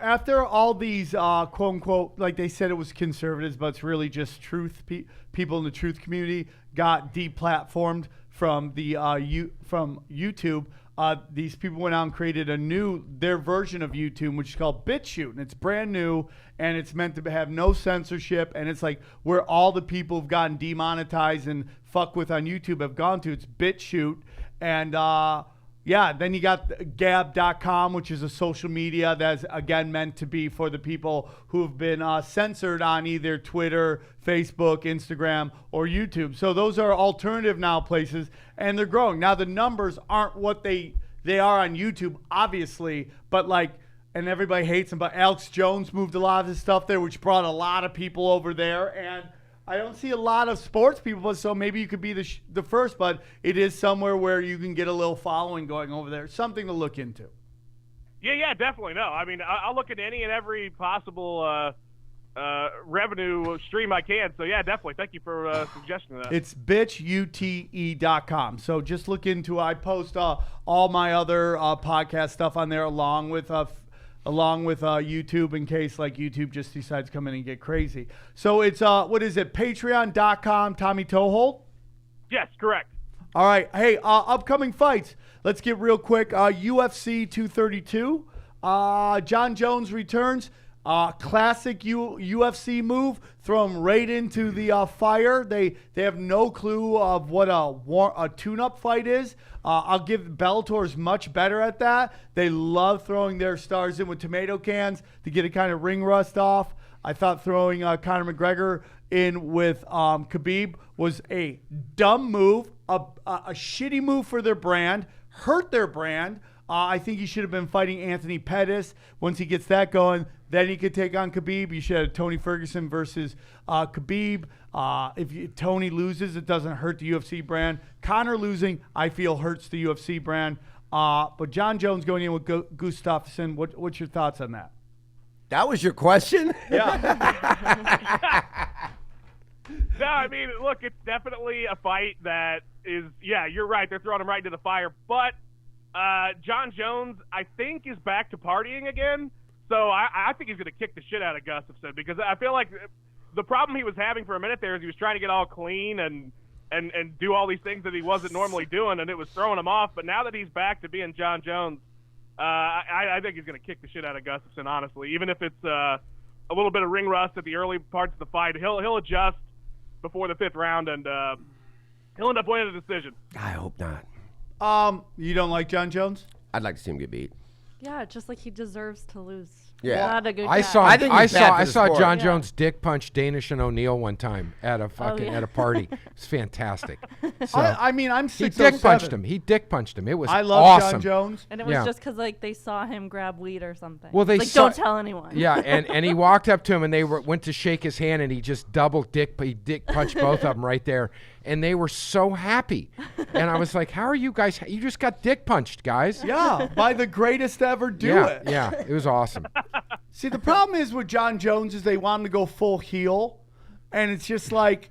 S1: after all these quote unquote, like they said it was conservatives, but it's really just truth. People in the truth community got deplatformed from the from YouTube. These people went out and created their version of YouTube, which is called BitChute, and it's brand new, and it's meant to have no censorship, and it's like where all the people who've gotten demonetized and fuck with on YouTube have gone to. It's BitChute, and yeah, then you got Gab.com, which is a social media that's, again, meant to be for the people who have been censored on either Twitter, Facebook, Instagram, or YouTube. So those are alternative now places, and they're growing. Now, the numbers aren't what they are on YouTube, obviously, but like, and everybody hates them, but Alex Jones moved a lot of his stuff there, which brought a lot of people over there, and I don't see a lot of sports people, so maybe you could be the first, but it is somewhere where you can get a little following going over there. Something to look into.
S6: Yeah, definitely. No, I mean, I'll look at any and every possible revenue stream I can. So, yeah, definitely. Thank you for suggesting that.
S1: It's bitchute.com. So just look into I post all my other podcast stuff on there along with YouTube in case like YouTube just decides to come in and get crazy. So it's what is it? Patreon.com, Tommy Toehold?
S6: Yes, correct.
S1: All right. Hey, upcoming fights. Let's get real quick. UFC 232. John Jones returns. Classic UFC move. Throw him right into the fire. They have no clue of what a tune-up fight is. I'll give Bellator's much better at that. They love throwing their stars in with tomato cans to get a kind of ring rust off. I thought throwing Conor McGregor in with Khabib was a dumb move, a shitty move for their brand, hurt their brand. I think he should have been fighting Anthony Pettis. Once he gets that going, then he could take on Khabib. You should have Tony Ferguson versus Khabib. If Tony loses, it doesn't hurt the UFC brand. Conor losing, I feel, hurts the UFC brand. But John Jones going in with Gustafsson, what's your thoughts on that?
S2: That was your question?
S1: Yeah.
S6: No, I mean, look, it's definitely a fight that is, yeah, you're right. They're throwing him right into the fire. But John Jones, I think, is back to partying again. So I think he's going to kick the shit out of Gustafsson because I feel like the problem he was having for a minute there is he was trying to get all clean and do all these things that he wasn't normally doing, and it was throwing him off. But now that he's back to being John Jones, I think he's going to kick the shit out of Gustafsson, honestly. Even if it's a little bit of ring rust at the early parts of the fight, he'll adjust before the 5th round, and he'll end up winning the decision.
S2: I hope not.
S1: You don't like John Jones?
S2: I'd like to see him get beat.
S4: Yeah, just like he deserves to lose.
S2: Yeah.
S4: Not a good
S3: I
S4: guy.
S3: saw
S2: I think
S3: I
S2: he's bad
S3: saw
S2: for
S3: I
S2: the
S3: saw
S2: sport.
S3: John
S4: Yeah.
S3: Jones dick punch Danish and O'Neill one time at a fucking
S4: yeah.
S3: at a party. It's fantastic. So
S1: I mean, I'm
S3: he
S1: 607.
S3: dick punched him. He dick punched him. It was
S1: I love
S3: awesome.
S1: John Jones.
S4: And it was
S3: Yeah.
S4: just because like they saw him grab weed or something.
S3: Well, they
S4: like
S3: saw-
S4: don't tell anyone.
S3: Yeah, and he walked up to him and they went to shake his hand and he just he dick punched both of them right there, and they were so happy. And I was like, how are you guys? You just got dick punched, guys.
S1: Yeah, by the greatest to ever do
S3: yeah,
S1: it.
S3: yeah, it was awesome.
S1: See, the problem is with John Jones is they want him to go full heel, and it's just like,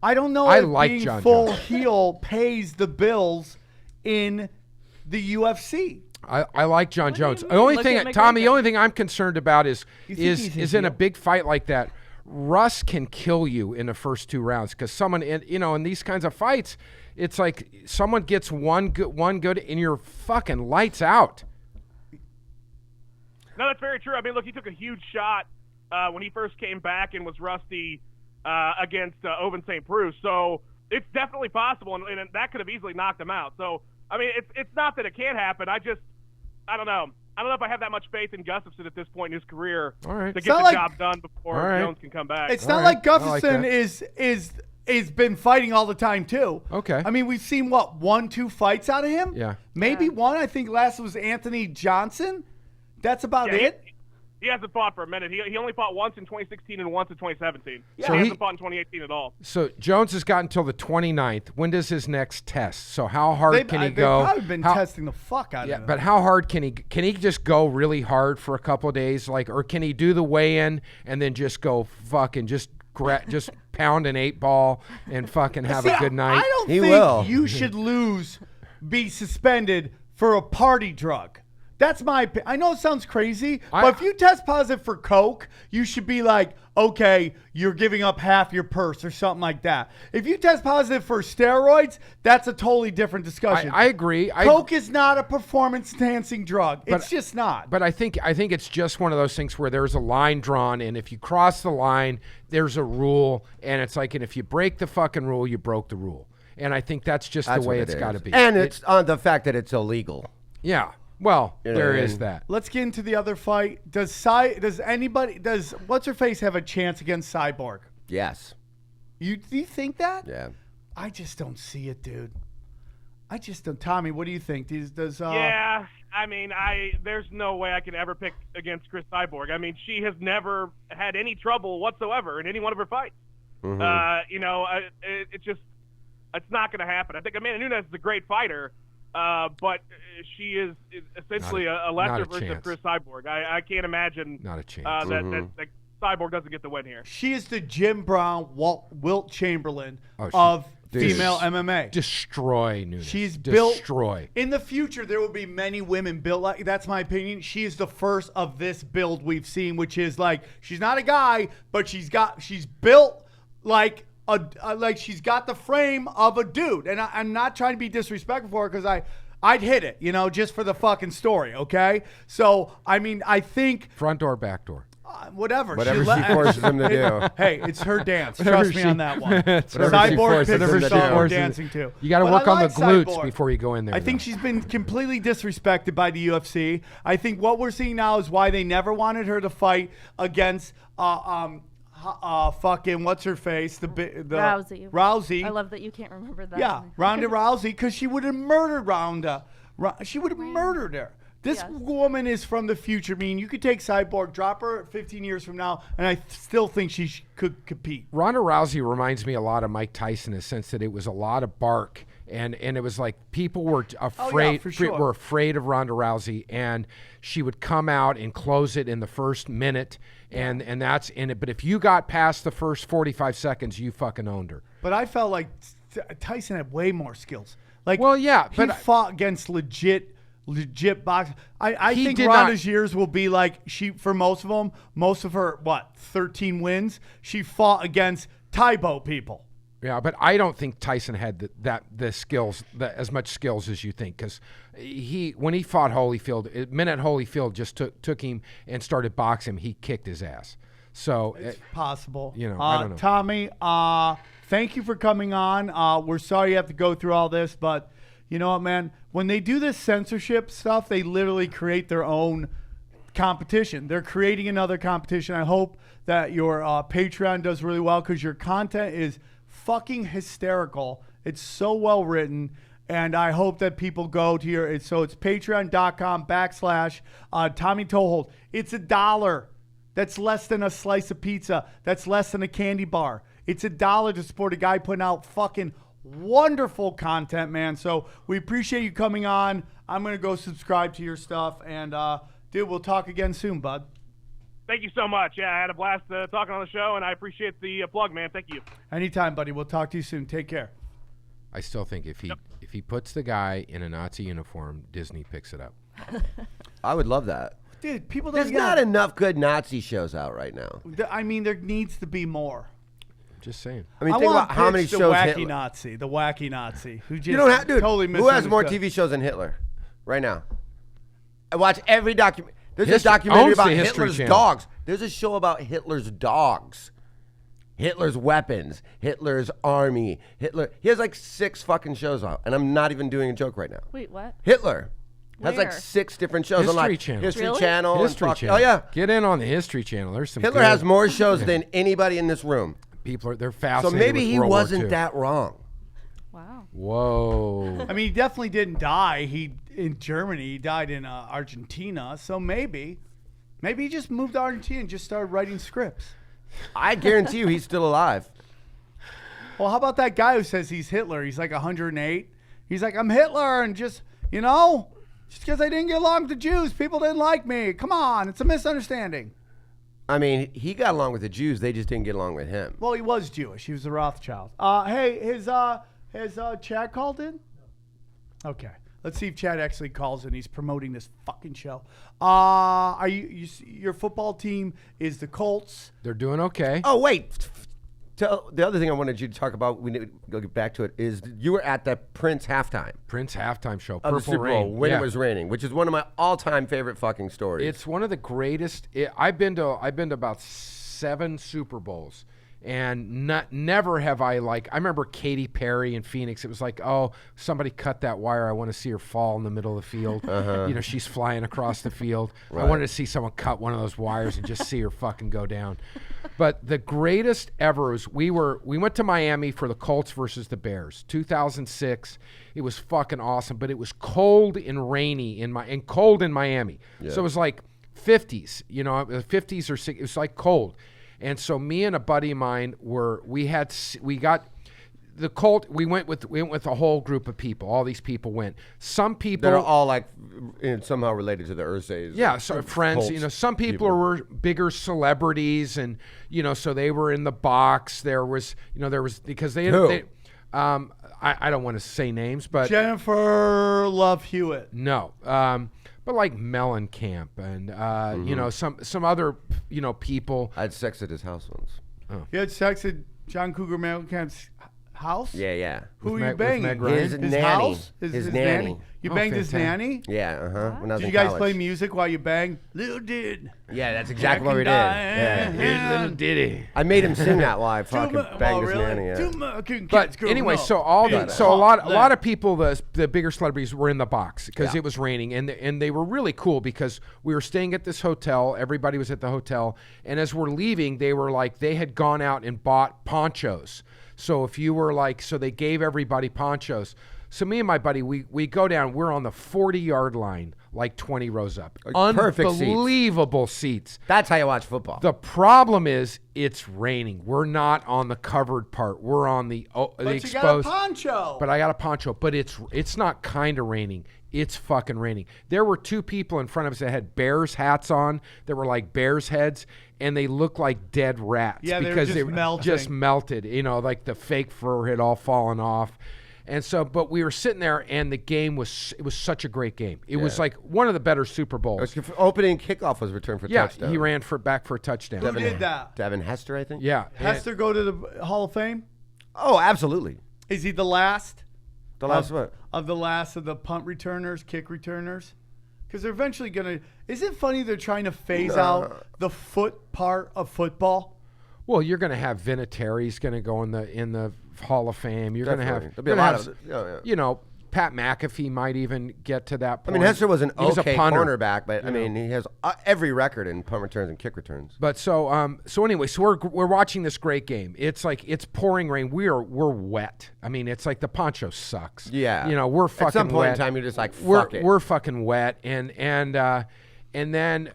S1: I don't know
S3: I
S1: if
S3: like
S1: being
S3: John
S1: full
S3: Jones.
S1: heel pays the bills in the UFC.
S3: I like John
S4: do you
S3: Jones. The
S4: mean?
S3: only
S4: Look
S3: thing,
S4: at
S3: Tommy, the
S4: McGregor.
S3: only thing I'm concerned about is
S1: You think he's a
S3: is in a
S1: heel?
S3: big fight like that, Russ can kill you in the first 2 rounds because someone, in these kinds of fights, it's like someone gets one good, and you're fucking lights out.
S6: No, that's very true. I mean, look, he took a huge shot when he first came back and was rusty against Oven St. Preux. So it's definitely possible, and that could have easily knocked him out. So, I mean, it's not that it can't happen. I don't know. I don't know if I have that much faith in Gustafsson at this point in his career
S3: All right.
S6: to
S3: It's
S6: get
S1: not
S6: the
S1: like-
S6: job done before
S3: All right.
S6: Jones can come back.
S1: It's
S3: All
S1: not
S3: right.
S1: like
S3: I like
S1: Gustafsson
S3: that.
S1: is been fighting all the time too.
S3: Okay.
S1: I mean, we've seen 1-2 fights out of him.
S3: Yeah.
S1: Maybe
S4: Yeah.
S1: one. I think last was Anthony Johnson. That's about
S6: Yeah,
S1: it.
S6: He hasn't fought for a minute. He only fought once in 2016 and once in 2017.
S1: Yeah.
S6: So
S3: So
S6: he
S3: he-
S6: hasn't fought in 2018 at all.
S3: So Jones has got until the 29th. When does his next test? So how hard can he
S1: They've
S3: go?
S1: probably been
S3: How-
S1: testing the fuck out
S3: Yeah,
S1: of him.
S3: but how hard can he just go really hard for a couple of days, or can he do the weigh-in and then just go fucking just pound an 8-ball and fucking have
S1: See,
S3: a good night?
S1: I don't
S2: He
S1: think
S2: will.
S1: you should be suspended for a party drug. That's my opinion. I know it sounds crazy, but if you test positive for coke, you should be like, okay, you're giving up half your purse or something like that. If you test positive for steroids, that's a totally different discussion.
S3: I agree.
S1: Coke is not a performance-enhancing drug. It's just not.
S3: But I think it's just one of those things where there's a line drawn, and if you cross the line, there's a rule, and it's like, and if you break the fucking rule, you broke the rule. And I think that's just
S2: That's
S3: the way
S2: what
S3: it's
S2: it
S3: got to
S2: is.
S3: be.
S2: And it's on the fact that it's illegal.
S3: Yeah. Well,
S2: You know
S3: there
S2: what I
S3: is
S2: mean?
S3: that.
S1: Let's get into the other fight. Does what's her face have a chance against Cyborg?
S2: Yes.
S1: Do you think that?
S2: Yeah.
S1: I just don't see it, dude. I just don't. Tommy, what do you think? Does
S6: Yeah, I mean, there's no way I could ever pick against Chris Cyborg. I mean, she has never had any trouble whatsoever in any one of her fights. It's not going to happen. I think Amanda Nunes is a great fighter, but she is essentially a lesser
S3: not a
S6: version of
S3: chance.
S6: Chris Cyborg. I can't imagine
S3: Not a chance.
S6: that Cyborg doesn't get the win here.
S1: she is the Jim Brown, Wilt Chamberlain
S3: Oh,
S1: of
S3: dude.
S1: female MMA.
S3: Destroy Nunes.
S1: She's built.
S3: Destroy.
S1: In the future, there will be many women built like. That's my opinion. She is the first of this build we've seen, which is like she's not a guy, but she's built like like she's got the frame of a dude. And I'm not trying to be disrespectful for her because I'd hit it, just for the fucking story. Okay, so I mean, I think
S3: Front door, back door.
S1: whatever
S2: Whatever she forces him to do.
S1: Hey, it's her dance.
S3: Whatever
S1: Trust me
S3: she-
S1: on that one.
S3: Whatever she
S1: Cyborg
S2: forces
S1: picks
S2: him
S1: her
S2: to
S1: song
S2: do.
S1: we're dancing to.
S3: You got to
S1: But
S3: work
S1: I
S3: on the
S1: like
S3: glutes
S1: Cyborg.
S3: before you go in there.
S1: I think she's been completely disrespected by the UFC. I think what we're seeing now is why they never wanted her to fight against fucking what's her face, the
S4: Rousey.
S1: Rousey.
S4: I love that you can't remember that.
S1: Yeah, Ronda Rousey, because she would have murdered Ronda. She would have murdered her. This
S4: Yes.
S1: woman is from the future. I mean, you could take Cyborg, drop her 15 years from now, and I still think she could compete.
S3: Ronda Rousey reminds me a lot of Mike Tyson in the sense that it was a lot of bark, and it was like people were afraid
S1: for sure.
S3: were afraid of Ronda Rousey, and she would come out and close it in the first minute, and that's in it. But if you got past the first 45 seconds, you fucking owned her.
S1: But I felt like Tyson had way more skills. Like,
S3: Well, yeah,
S1: he
S3: but
S1: fought against legit box. I
S3: He
S1: think
S3: did
S1: Ronda's
S3: not-
S1: years will be like for most of them, most of her 13 wins. She fought against Thibault people.
S3: Yeah, but I don't think Tyson had the skills, as much skills as you think, because when he fought Holyfield, minute Holyfield just took him and started boxing, he kicked his ass. So
S1: It's possible.
S3: I don't know.
S1: Tommy, thank you for coming on. We're sorry you have to go through all this, but you know what, man? When they do this censorship stuff, they literally create their own competition. They're creating another competition. I hope that your Patreon does really well because your content is fucking hysterical. It's so well written. And I hope that people go to your, so it's patreon.com/Tommy Toehold. It's $1. That's less than a slice of pizza. That's less than a candy bar. It's $1 to support a guy putting out fucking wonderful content, man. So we appreciate you coming on. I'm going to go subscribe to your stuff. And, dude, we'll talk again soon, bud.
S6: Thank you so much. Yeah, I had a blast talking on the show, and I appreciate the plug, man. Thank you.
S1: Anytime, buddy. We'll talk to you soon. Take care.
S3: I still think if he puts the guy in a Nazi uniform, Disney picks it up.
S2: I would love that.
S1: Dude, people don't
S2: There's not enough good Nazi shows out right now.
S1: I mean, there needs to be more.
S3: Just saying.
S2: I mean,
S1: I
S2: think
S1: want
S2: about how many
S1: Pitch,
S2: shows
S1: the wacky
S2: Hitler.
S1: Nazi, the wacky Nazi, who just
S2: You don't have, dude.
S1: totally
S2: Who has more
S1: misunderstood.
S2: TV shows than Hitler right now? I watch every document. There's a
S3: History-
S2: documentary
S3: owns
S2: about
S3: the History
S2: Hitler's
S3: Channel.
S2: dogs. There's a show about Hitler's dogs, Hitler's weapons, Hitler's army, Hitler. He has like 6 fucking shows out, and I'm not even doing a joke right now.
S4: Wait, what?
S2: Hitler has like
S4: Where?
S2: 6 different shows.
S3: History
S2: on like
S3: Channel.
S2: History
S4: Really?
S2: Channel. and
S3: History
S2: fuck-
S3: Channel.
S2: Oh yeah.
S3: Get in on the History Channel. There's some
S2: Hitler
S3: good-
S2: has more shows than anybody in this room.
S3: They're
S2: So
S3: fascinated
S2: maybe
S3: with
S2: he
S3: World War
S2: wasn't
S3: II.
S2: that wrong.
S4: Wow.
S3: Whoa.
S1: I mean, he definitely didn't die. In Germany. He died in Argentina. So maybe he just moved to Argentina and just started writing scripts.
S2: I guarantee you he's still alive.
S1: Well, how about that guy who says he's Hitler? He's like 108. He's like, I'm Hitler, and just because I didn't get along with the Jews, people didn't like me. Come on, it's a misunderstanding.
S2: I mean, he got along with the Jews. They just didn't get along with him.
S1: Well, he was Jewish. He was a Rothschild. Hey, has Chad called in? Okay. Let's see if Chad actually calls in. He's promoting this fucking show. Are your football team is the Colts?
S3: They're doing okay.
S2: Oh, wait. The other thing I wanted you to talk about, we need to go get back to it, is you were at the Prince halftime
S3: Prince halftime show.
S2: of the
S3: Purple
S2: Super Bowl
S3: Rain.
S2: when
S3: Yeah.
S2: it was raining, which is one of my all-time favorite fucking stories.
S3: It's one of the greatest. I've been to about 7 Super Bowls, and never have I I remember Katy Perry in Phoenix. It was like, oh, somebody cut that wire. I want to see her fall in the middle of the field. She's flying across the field. I wanted to see someone cut one of those wires and just see her fucking go down. But the greatest ever was we went to Miami for the Colts versus the Bears, 2006. It was fucking awesome, but it was cold and rainy and cold in Miami. Yeah. So it was like 50s, 50s or 60s. It was like cold. And so me and a buddy of mine we got the Colt. We went with a whole group of people. All these people went. Some people
S2: They're all somehow related to the Ursay's.
S3: Yeah, so friends.
S2: Colts
S3: Some people were bigger celebrities, and so they were in the box. There was because they.
S2: Who?
S3: I don't want to say names, but
S1: Jennifer Love Hewitt.
S3: no. But like Mellencamp and some other people.
S2: I had sex at his house once.
S1: You had sex at John Cougar Mellencamp's house?
S2: Yeah.
S1: Who
S3: With
S1: were you
S3: Meg
S1: banging?
S3: Ryan?
S2: His nanny.
S1: house?
S2: His nanny.
S1: You
S3: Oh,
S1: banged his
S3: fantastic.
S1: nanny?
S2: Yeah, when I was
S1: Did
S2: in
S1: you guys
S2: college.
S1: play music while you banged? Little did.
S2: Yeah, that's exactly what we did. Yeah.
S3: Here's little Diddy.
S2: I made him sing that while I fucking banged his nanny. Yeah.
S1: Too much kids
S3: But
S1: growing
S3: anyway,
S1: up.
S3: so a lot of people, the bigger celebrities were in the box because it was raining, and they were really cool because we were staying at this hotel. Everybody was at the hotel, and as we're leaving, they had gone out and bought ponchos. So if you were so they gave everybody ponchos. So me and my buddy, we go down. We're on the 40-yard line, 20 rows up.
S2: Perfect seats.
S3: Unbelievable seats.
S2: That's how you watch football.
S3: The problem is it's raining. We're not on the covered part. We're on the
S1: But
S3: exposed.
S1: you got a poncho.
S3: But I got a poncho. But it's not kind of raining. It's fucking raining. There were 2 people in front of us that had Bears hats on. That were like Bears heads, and they looked like dead rats.
S1: Yeah, they were
S3: because
S1: just
S3: they were
S1: melting.
S3: just melted. The fake fur had all fallen off. And so, but we were sitting there, and the game was such a great game. It was like one of the better Super Bowls.
S2: Opening kickoff was returned for touchdown.
S3: He ran back for a touchdown.
S1: Who did that?
S2: Devin Hester, I think.
S3: Yeah.
S1: Hester go to the Hall of Fame?
S2: Oh, absolutely.
S1: Is he the last?
S2: The last what?
S1: Of the last of the punt returners, kick returners? Because they're eventually going to... Isn't it funny they're trying to phase out the foot part of football?
S3: Well, you're going to have Vinatieri's going to go in the Hall of Fame. You're going to have,
S2: Definitely. There'll be a lot of
S3: Pat McAfee might even get to that
S2: I
S3: point.
S2: mean, Hester was an
S3: He was a
S2: okay
S3: punter.
S2: cornerback, but I mean, he has every record in punt returns and kick returns.
S3: But so anyway, we're watching this great game. It's like it's pouring rain. We're wet. I mean, it's like the poncho sucks.
S2: Yeah.
S3: You know, we're fucking
S2: At some point
S3: wet.
S2: in time, you're just like, fuck it.
S3: We're fucking wet, and then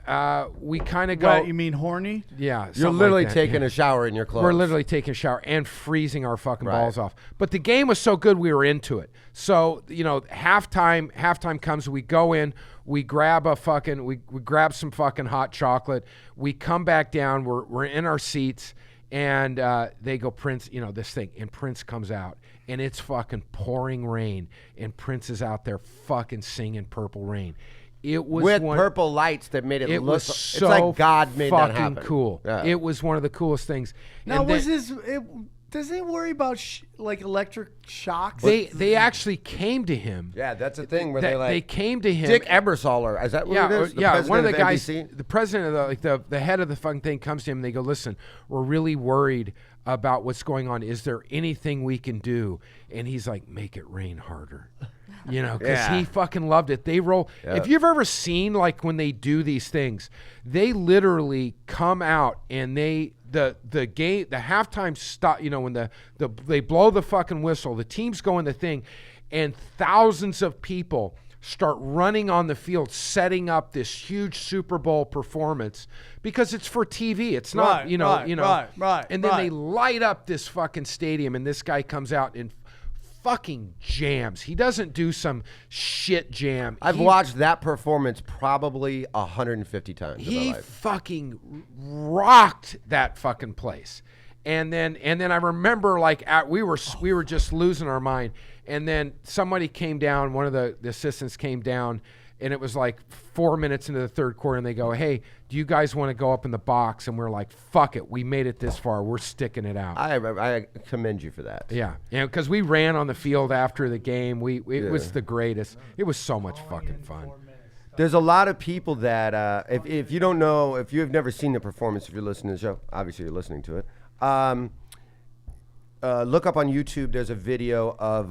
S3: we kind of go.
S1: What, you mean horny?
S3: Yeah.
S2: You're
S3: something
S2: literally
S3: like that,
S2: taking
S3: yeah.
S2: a shower in your clothes.
S3: We're literally taking a shower and freezing our fucking
S2: Right.
S3: balls off. But the game was so good, we were into it. So, you know, halftime comes, we go in, we grab we grab some fucking hot chocolate. We come back down, we're in our seats, and they go, Prince, you know, this thing. And Prince comes out, and it's fucking pouring rain, and Prince is out there fucking singing Purple Rain. It was
S2: with purple lights that made it,
S3: It
S2: look.
S3: was so
S2: it's like God made that
S3: fucking
S2: happen.
S3: cool.
S2: Yeah.
S3: It was one of the coolest things.
S1: Now,
S3: And
S1: was
S3: then-
S1: does he worry about like electric shocks?
S3: They actually came to him.
S2: Yeah, that's the thing where
S3: They
S2: they
S3: came to him.
S2: Dick Ebersoller. Is that what
S3: yeah,
S2: it is? The
S3: yeah. One of the
S2: president
S3: guys,
S2: NBC?
S3: the president of the head of the fucking thing comes to him and they go, listen, we're really worried about what's going on. Is there anything we can do? And he's like, make it rain harder. You know, because
S2: Yeah.
S3: he fucking loved it. They roll. If you've ever seen like when they do these things, they literally come out and the game, the halftime stop. You know, when they blow the fucking whistle, the teams go in the thing, and thousands of people start running on the field, setting up this huge Super Bowl performance because it's for TV. It's not,
S1: Right.
S3: And then they light up this fucking stadium, and this guy comes out and fucking jams. He doesn't do some shit jam.
S2: I've watched that performance probably 150 times in
S3: He
S2: my life.
S3: fucking rocked that fucking place. And then I remember like we were just losing our mind. And then somebody came down, one of the assistants came down, and it was like 4 minutes into the third quarter, and they go, hey, do you guys want to go up in the box? And we're like, fuck it. We made it this far. We're sticking it out.
S2: I commend you for that.
S3: Yeah, because we ran on the field after the game. It was the greatest. It was so much fucking fun.
S2: There's a lot of people that, if you don't know, if you have never seen the performance, if you're listening to the show, obviously you're listening to it. Look up on YouTube. There's a video of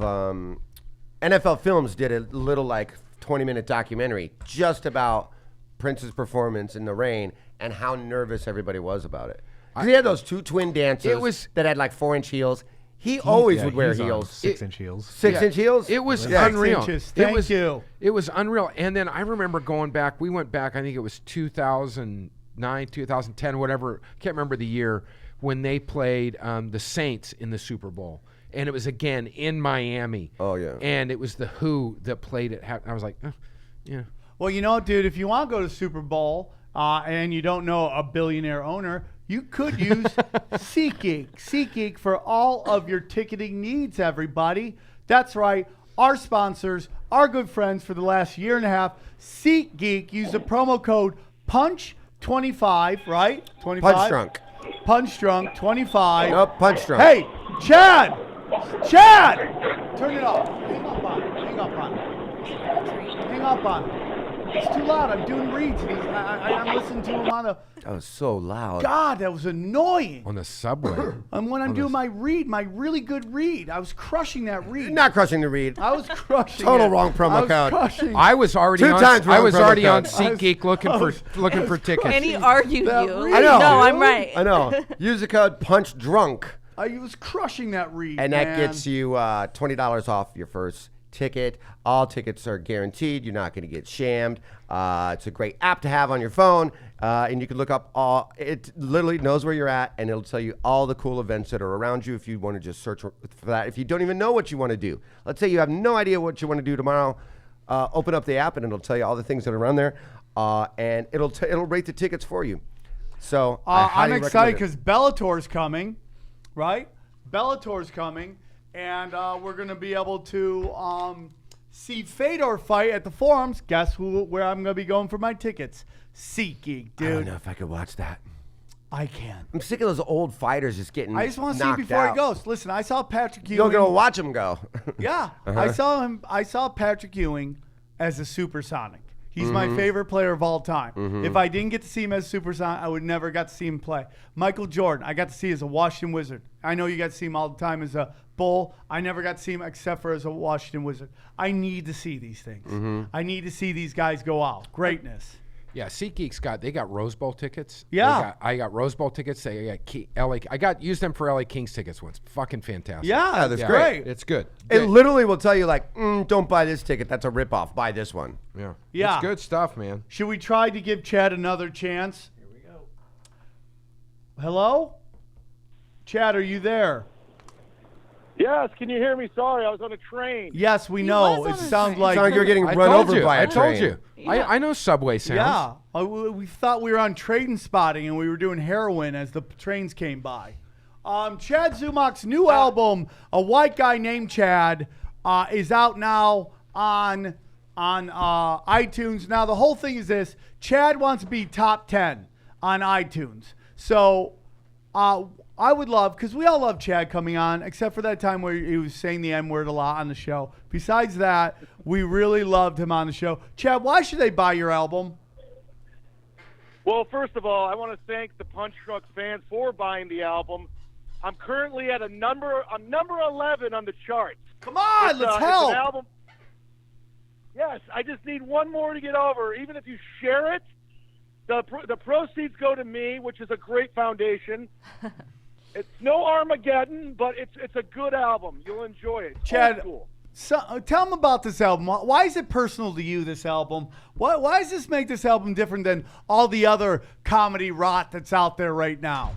S2: NFL Films did a little like 20-minute documentary just about Prince's performance in the rain and how nervous everybody was about it. 'Cause he had those two twin dancers that had like 4-inch heels. He always would wear
S5: he's on
S2: heels.
S5: 6-inch heels.
S2: 6-inch heels?
S3: It was
S2: Yeah.
S3: unreal.
S1: 6 inches.
S3: It
S1: Thank
S3: was,
S1: you.
S3: It was unreal. And then I remember going back. We went back. I think it was 2009, 2010, whatever. Can't remember the year when they played the Saints in the Super Bowl, and it was again in Miami.
S2: Oh, yeah.
S3: And it was the Who that played it. I was like, yeah.
S1: Well, you know, dude, if you want to go to Super Bowl and you don't know a billionaire owner, you could use SeatGeek. SeatGeek for all of your ticketing needs, everybody. That's right. Our sponsors, our good friends for the last year and a half, SeatGeek. Use the promo code PUNCH25, right? 25?
S2: Punch drunk.
S1: Punch drunk, 25.
S2: Nope, punch drunk.
S1: Hey, Chad! Turn it off. Hang up on it. Hang up on it. Hang up on it. It's too loud. I'm doing reads. I'm listening to him on the...
S2: That was so loud.
S1: God, that was annoying.
S3: On the subway.
S1: And when I'm doing my read, my really good read, I was crushing that read.
S2: Not crushing the read.
S1: I was crushing
S2: Total
S1: it.
S2: wrong promo
S1: I was
S2: code.
S1: crushing.
S3: I was already
S2: Two
S3: on.
S2: times
S3: I
S2: wrong
S3: was
S2: promo
S3: already on
S2: code.
S3: SeatGeek looking for tickets.
S4: And he argued
S1: That
S4: you.
S1: read,
S2: I know.
S4: No, I'm
S1: dude.
S4: right.
S2: I know. Use the code punch drunk.
S1: I was crushing that read,
S2: And that
S1: man.
S2: gets you $20 off your first ticket. All tickets are guaranteed. You're not going to get shammed. It's a great app to have on your phone. And you can look up it literally knows where you're at, and it'll tell you all the cool events that are around you if you want to just search for that. If you don't even know what you want to do. Let's say you have no idea what you want to do tomorrow. Open up the app, and it'll tell you all the things that are around there. And it'll rate the tickets for you. So
S1: I'm excited because Bellator's coming, right? Bellator's coming, and we're going to be able to see Fedor fight at the forums. Guess where I'm going to be going for my tickets? SeatGeek,
S2: I don't
S1: dude.
S2: know if I could watch that.
S1: I can.
S2: I'm sick of those old fighters just getting
S1: I just want to see
S2: knocked
S1: before
S2: out.
S1: he goes. Listen, I saw Patrick Ewing.
S2: You'll go watch him go.
S1: Yeah, I saw him. I saw Patrick Ewing as a supersonic. He's my favorite player of all time. If I didn't get to see him as Supersonic, I would never got to see him play. Michael Jordan, I got to see as a Washington Wizard. I know you got to see him all the time as a Bull. I never got to see him except for as a Washington Wizard. I need to see these things. I need to see these guys go out. Greatness.
S3: Yeah, SeatGeek's they got Rose Bowl tickets.
S1: Yeah.
S3: I got Rose Bowl tickets. I used them for LA Kings tickets once. Fucking fantastic.
S1: Yeah,
S2: that's
S1: great.
S3: It's good.
S2: It literally will tell you like, don't buy this ticket. That's a ripoff. Buy this one.
S3: Yeah.
S1: Yeah.
S3: It's good stuff, man.
S1: Should we try to give Chad another chance? Here we go. Hello? Chad, are you there?
S6: Yes, can you hear me? Sorry, I was on a train.
S1: Yes, we
S4: He
S1: know.
S4: was
S1: It
S4: on a
S1: sounds
S4: train.
S1: like
S2: Sounds like you're getting
S3: I
S2: run
S3: told
S2: over
S3: you.
S2: by a
S3: I told
S2: train.
S3: you.
S4: Yeah.
S3: I know subway sounds.
S1: Yeah, we thought we were on train spotting and we were doing heroin as the trains came by. Chad Zumach's new album, A White Guy Named Chad, is out now on iTunes. Now the whole thing is this: Chad wants to be top 10 on iTunes. So I would love, because we all love Chad coming on, except for that time where he was saying the N-word a lot on the show. Besides that, we really loved him on the show. Chad, why should they buy your album?
S6: Well, first of all, I want to thank the Punch Drunk fans for buying the album. I'm currently at I'm number 11 on the charts.
S1: Come on,
S6: It's,
S1: let's
S6: it's
S1: help.
S6: an album. Yes, I just need one more to get over. Even if you share it, the proceeds go to me, which is a great foundation. It's no Armageddon, but it's a good album. You'll enjoy it.
S1: Chad,
S6: Old school.
S1: So, tell them about this album. Why is it personal to you, this album? Why does this make this album different than all the other comedy rot that's out there right now?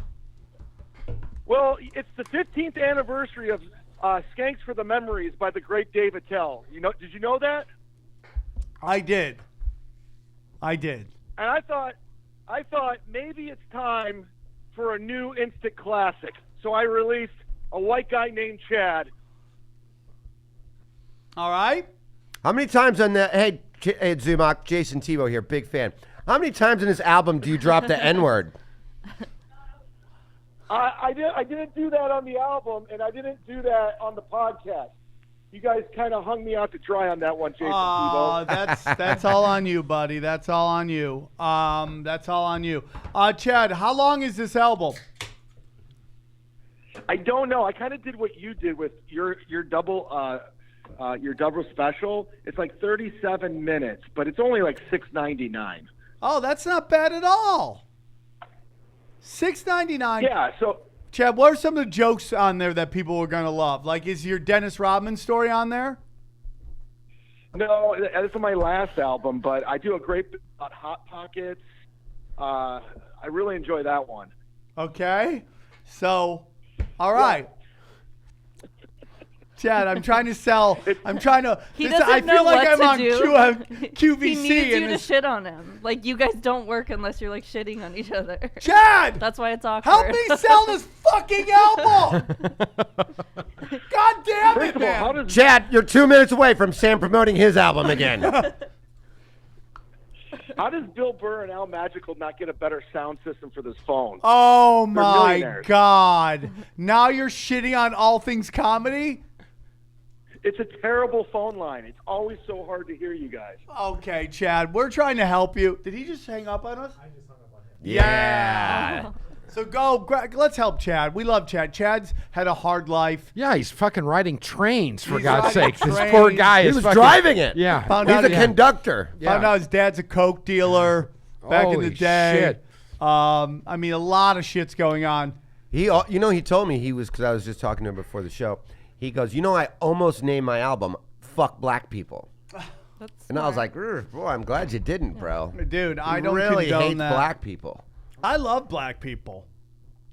S6: Well, it's the 15th anniversary of Skanks for the Memories by the great Dave Attell. Did you know that?
S1: I did.
S6: And I thought maybe it's time for a new instant classic. So I released A White Guy Named Chad.
S1: All right.
S2: How many times on the hey Zumach, Jayson Thibault here, big fan. How many times in this album do you drop the N-word?
S6: I didn't do that on the album, and I didn't do that on the podcast. You guys kind of hung me out to dry on that one, Jayson Thibault.
S1: That's all on you, buddy. That's all on you. Chad, how long is this album?
S6: I don't know. I kind of did what you did with your double special. It's like 37 minutes, but it's only like $6.99.
S1: Oh, that's not bad at all. $6.99.
S6: Yeah. So
S1: Chad, what are some of the jokes on there that people are gonna love? Like, is your Dennis Rodman story on there?
S6: no, this is my last album, but I do a great bit about Hot Pockets. I really enjoy that one.
S1: Okay. So, all right. Chad, I'm trying to sell. I'm trying to.
S4: He
S1: this-
S4: doesn't
S1: I feel
S4: know
S1: like
S4: what
S1: I'm
S4: to
S1: on
S4: do.
S1: QVC.
S4: He needs
S1: and
S4: you to shit on him. Like, you guys don't work unless you're like shitting on each other.
S1: Chad,
S4: That's why it's awkward.
S1: help me sell this fucking album. God damn
S6: First
S1: it,
S6: of all,
S1: man.
S6: how does
S2: Chad, you're 2 minutes away from Sam promoting his album again.
S6: Bill Burr and Al Magical not get a better sound system for this phone?
S1: Oh
S6: They're
S1: my
S6: millionaires.
S1: God. Now you're shitting on all things comedy?
S6: It's a terrible phone line. It's always so hard to hear you guys.
S1: Okay, Chad, we're trying to help you. Did he just hang up on us? I just hung up on him.
S2: Yeah.
S1: So let's help Chad. We love Chad. Chad's had a hard life.
S3: Yeah, he's fucking riding trains, for
S1: He's
S3: God's
S1: riding
S3: sake. This poor
S1: trains.
S3: guy
S2: He
S3: is
S2: was
S3: fucking,
S2: driving it.
S3: Yeah.
S1: Found
S2: He's
S1: out
S2: a
S1: he had-
S2: conductor.
S1: Found out his dad's a coke dealer back in the
S3: Holy
S1: day.
S3: shit.
S1: I mean, a lot of shit's going on.
S2: He told me because I was just talking to him before the show. He goes, I almost named my album "Fuck Black People,"
S4: That's
S2: and I was
S4: smart.
S2: like, boy, I'm glad you didn't, bro.
S1: Dude, I
S2: He
S1: don't
S2: really
S1: condone
S2: hates
S1: that.
S2: black people.
S1: I love black people.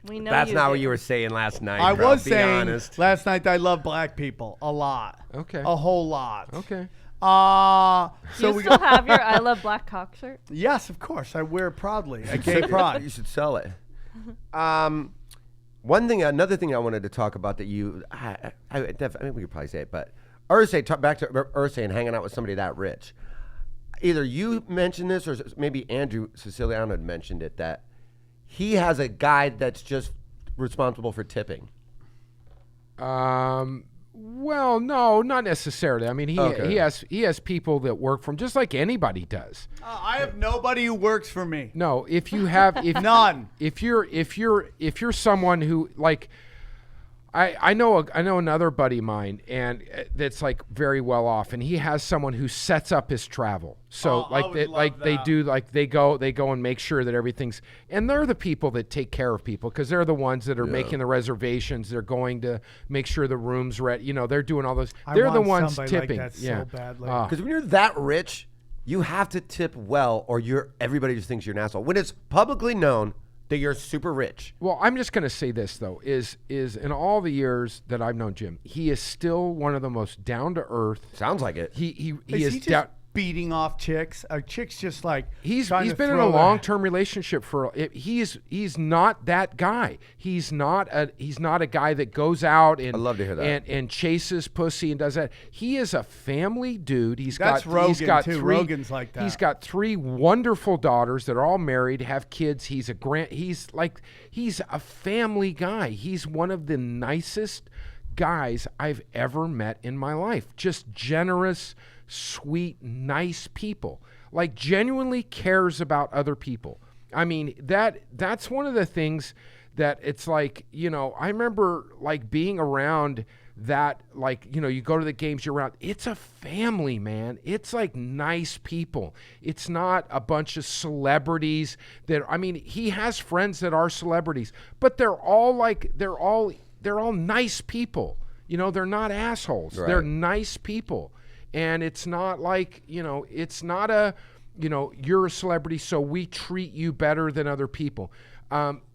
S4: We know
S2: That's
S4: you
S2: not
S4: do.
S2: what you were saying last night.
S1: I
S2: bro.
S1: was
S2: Be
S1: saying
S2: honest.
S1: last night that I love black people a lot.
S3: Okay.
S1: A whole lot.
S3: Okay.
S1: So
S4: Do you
S1: we
S4: still have your I Love Black Cock shirt?
S1: Yes, of course. I wear it proudly. I gay pride.
S2: You should sell it. Another thing I wanted to talk about that I mean, we could probably say it, but back to Ursay and hanging out with somebody that rich. Either you mentioned this or maybe Andrew Siciliano had mentioned it, that he has a guy that's just responsible for tipping.
S3: Well, no, not necessarily. I mean, he has people that work for him just like anybody does.
S1: I have nobody who works for me.
S3: No, if you have
S1: None.
S3: If you're someone who like I know another buddy of mine and that's like very well off, and he has someone who sets up his travel. So they go and make sure that everything's, and they're the people that take care of people because they're the ones that are making the reservations. They're going to make sure the room's ready. You know, they're doing all those. They're the ones tipping.
S1: Like that so badly.
S2: Because when you're that rich, you have to tip well, or everybody just thinks you're an asshole. When it's publicly known that you're super rich.
S3: Well, I'm just going to say this though: is in all the years that I've known Jim, he is still one of the most down to earth.
S2: Sounds like it.
S3: He
S1: is
S3: is
S1: just beating off chicks. Chicks just like
S3: he's been in a long-term relationship for. He's not that guy. He's not a guy that goes out and
S2: I love to hear that.
S3: and chases pussy and does that. He is a family dude.
S1: That's Rogan too. Rogan's like that.
S3: He's got 3 wonderful daughters that are all married, have kids. He's a family guy. He's one of the nicest guys I've ever met in my life. Just generous, sweet, nice people. Like genuinely cares about other people. I mean, that's one of the things that it's like, you know, I remember like being around that, like, you know, you go to the games, you're around, it's a family, man. It's like nice people. It's not a bunch of celebrities that, I mean, he has friends that are celebrities, but they're all nice people. You know, they're not assholes.
S2: Right.
S3: They're nice people. And it's not like, you know, it's not a, you know, you're a celebrity, so we treat you better than other people.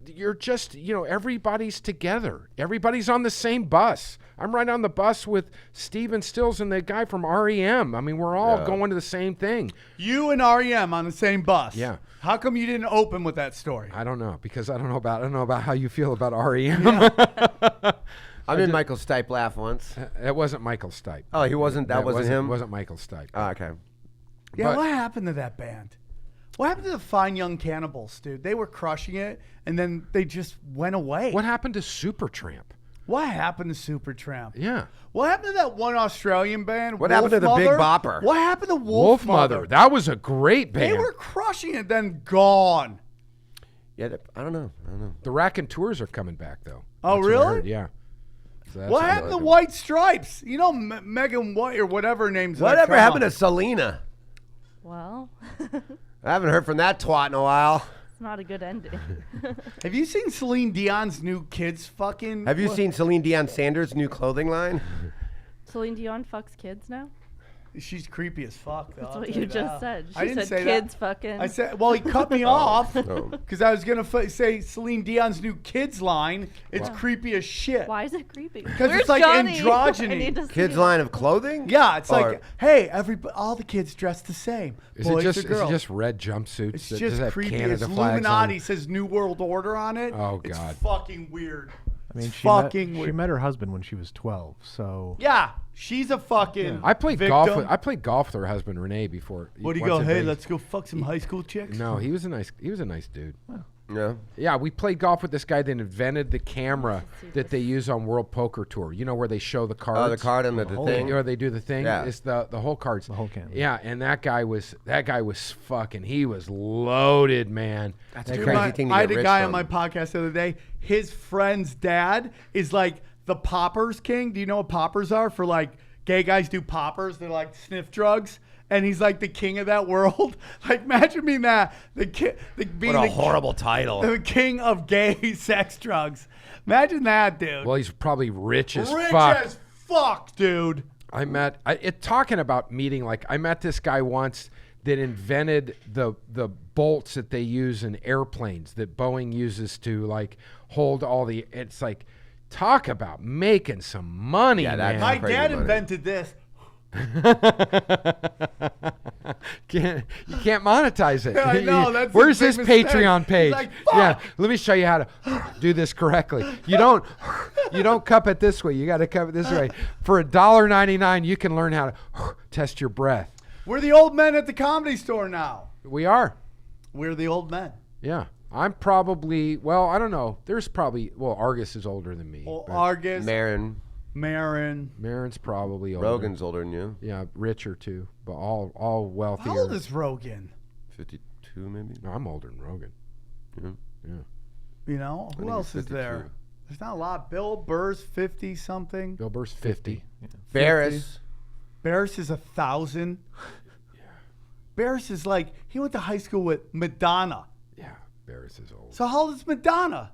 S3: You're just, you know, everybody's together. Everybody's on the same bus. I'm right on the bus with Steven Stills and the guy from REM. I mean, we're all going to the same thing.
S1: You and REM on the same bus.
S3: Yeah.
S1: How come you didn't open with that story?
S3: I don't know, because I don't know about how you feel about REM.
S1: Yeah.
S2: I'm in Michael Stipe laugh once.
S3: It wasn't Michael Stipe.
S2: Oh, he wasn't. That wasn't him.
S3: It wasn't Michael Stipe.
S2: Oh, okay.
S1: Yeah,
S3: But-
S1: what happened to that band? What happened to the Fine Young Cannibals, dude? They were crushing it, and then they just went away.
S3: What happened to Supertramp?
S1: What happened to Supertramp?
S3: Yeah.
S1: What happened to that one Australian band?
S2: What happened to the Big
S1: Mother?
S2: Bopper?
S1: What happened to
S3: Wolf Mother. That was a great band.
S1: They were crushing it, then gone.
S2: Yeah, I don't know.
S3: The Raconteurs are coming back, though.
S1: Oh,
S3: That's what I
S1: really?
S3: heard, yeah. So that's
S1: What
S3: what
S1: happened
S3: I
S1: to
S3: heard.
S1: White Stripes? You know, Megan White or whatever her name's.
S2: Whatever happened to Selena?
S4: Well,
S2: I haven't heard from that twat in a while.
S4: it's not a good ending.
S1: Have you seen Celine Dion's new kids fucking?
S2: Have you seen Celine Dion Sanders' new clothing line?
S4: Celine Dion fucks kids now?
S1: She's creepy as fuck, though.
S4: That's
S1: I'll
S4: what
S1: tell
S4: you just
S1: that.
S4: said.
S1: I
S4: She
S1: didn't
S4: said
S1: say
S4: kids
S1: that.
S4: fucking.
S1: I said, well, he cut me off
S2: Oh.
S1: because I was gonna say Celine Dion's new kids line. It's creepy as shit.
S4: Why is it creepy?
S1: 'Cause
S4: Where's
S1: it's like
S4: Johnny?
S1: androgyny.
S4: I need to see
S2: Kids
S4: it.
S2: line of clothing?
S1: Yeah, it's
S2: Or-
S1: like, hey, all the kids dress the same.
S3: Is
S1: Boys
S3: it
S1: or girls.
S3: just red jumpsuits?
S1: It's
S3: that
S1: just
S3: have
S1: creepy.
S3: Canada
S1: It's
S3: flags
S1: Illuminati
S3: on?
S1: says New World Order on it.
S3: Oh,
S1: It's
S3: God.
S1: fucking weird.
S5: I mean,
S1: It's
S5: she
S1: fucking weird.
S5: met her husband when she was 12, so
S1: Yeah, she's a fucking.
S3: I played
S1: victim.
S3: golf with her husband Renee before.
S1: What do you
S3: once
S1: go?
S3: in
S1: Hey,
S3: Vegas.
S1: let's go fuck some high school chicks.
S3: No, he was a nice dude.
S2: Yeah.
S3: Yeah, we played golf with this guy that invented the camera that they use on World Poker Tour. You know where they show the cards?
S2: Oh, the card and the thing.
S3: Or they do the thing.
S2: Yeah.
S3: It's the whole cards.
S5: the whole camera.
S3: Yeah, and that guy was fucking. He was loaded, man.
S2: That's
S3: That
S2: a
S3: guy-
S2: crazy thing to
S1: I had
S2: get
S1: a
S2: rich
S1: guy
S2: from.
S1: on my podcast the other day. His friend's dad is like the poppers king. Do you know what poppers are? For like gay guys do poppers. They're like sniff drugs. And he's like the king of that world. Like imagine being that being
S2: What a horrible title.
S1: the king of gay sex drugs. Imagine that, dude.
S3: Well, he's probably rich as
S1: Rich
S3: fuck.
S1: as fuck, dude.
S3: Talking about meeting, like I met this guy once that invented the bolts that they use in airplanes that Boeing uses to like hold all the. It's like talk about making some money,
S2: Yeah,
S3: man.
S1: My
S2: crazy
S1: dad
S2: money.
S1: invented this.
S3: You can't monetize it.
S1: I know, that's the
S3: Where's
S1: big
S3: this
S1: mistake.
S3: Patreon page?
S1: He's like, "Fuck."
S3: Yeah, let me show you how to do this correctly. You don't cup it this way. You got to cup it this way. For $1.99, you can learn how to test your breath.
S1: We're the old men at the Comedy Store now.
S3: We are.
S1: We're the old men.
S3: Yeah. I'm probably, well, I don't know. There's probably, Argus is older than me.
S1: Well,
S3: but-
S1: Argus.
S2: Marin.
S1: Marin.
S3: Marin's probably older.
S2: Rogan's older than you.
S3: Yeah, richer too, but all wealthier.
S1: How old is Rogan?
S2: 52 maybe.
S3: No, I'm older than Rogan.
S2: Yeah.
S1: You know,
S2: I
S1: who
S2: think
S1: else
S2: he's
S1: is there?
S2: 52.
S1: There's not a lot. Bill Burr's 50 something.
S3: Bill Burr's 50.
S2: Barris.
S1: Barris is 1,000. Barris is like, he went to high school with Madonna.
S3: Yeah, Barris is old.
S1: So how old is Madonna?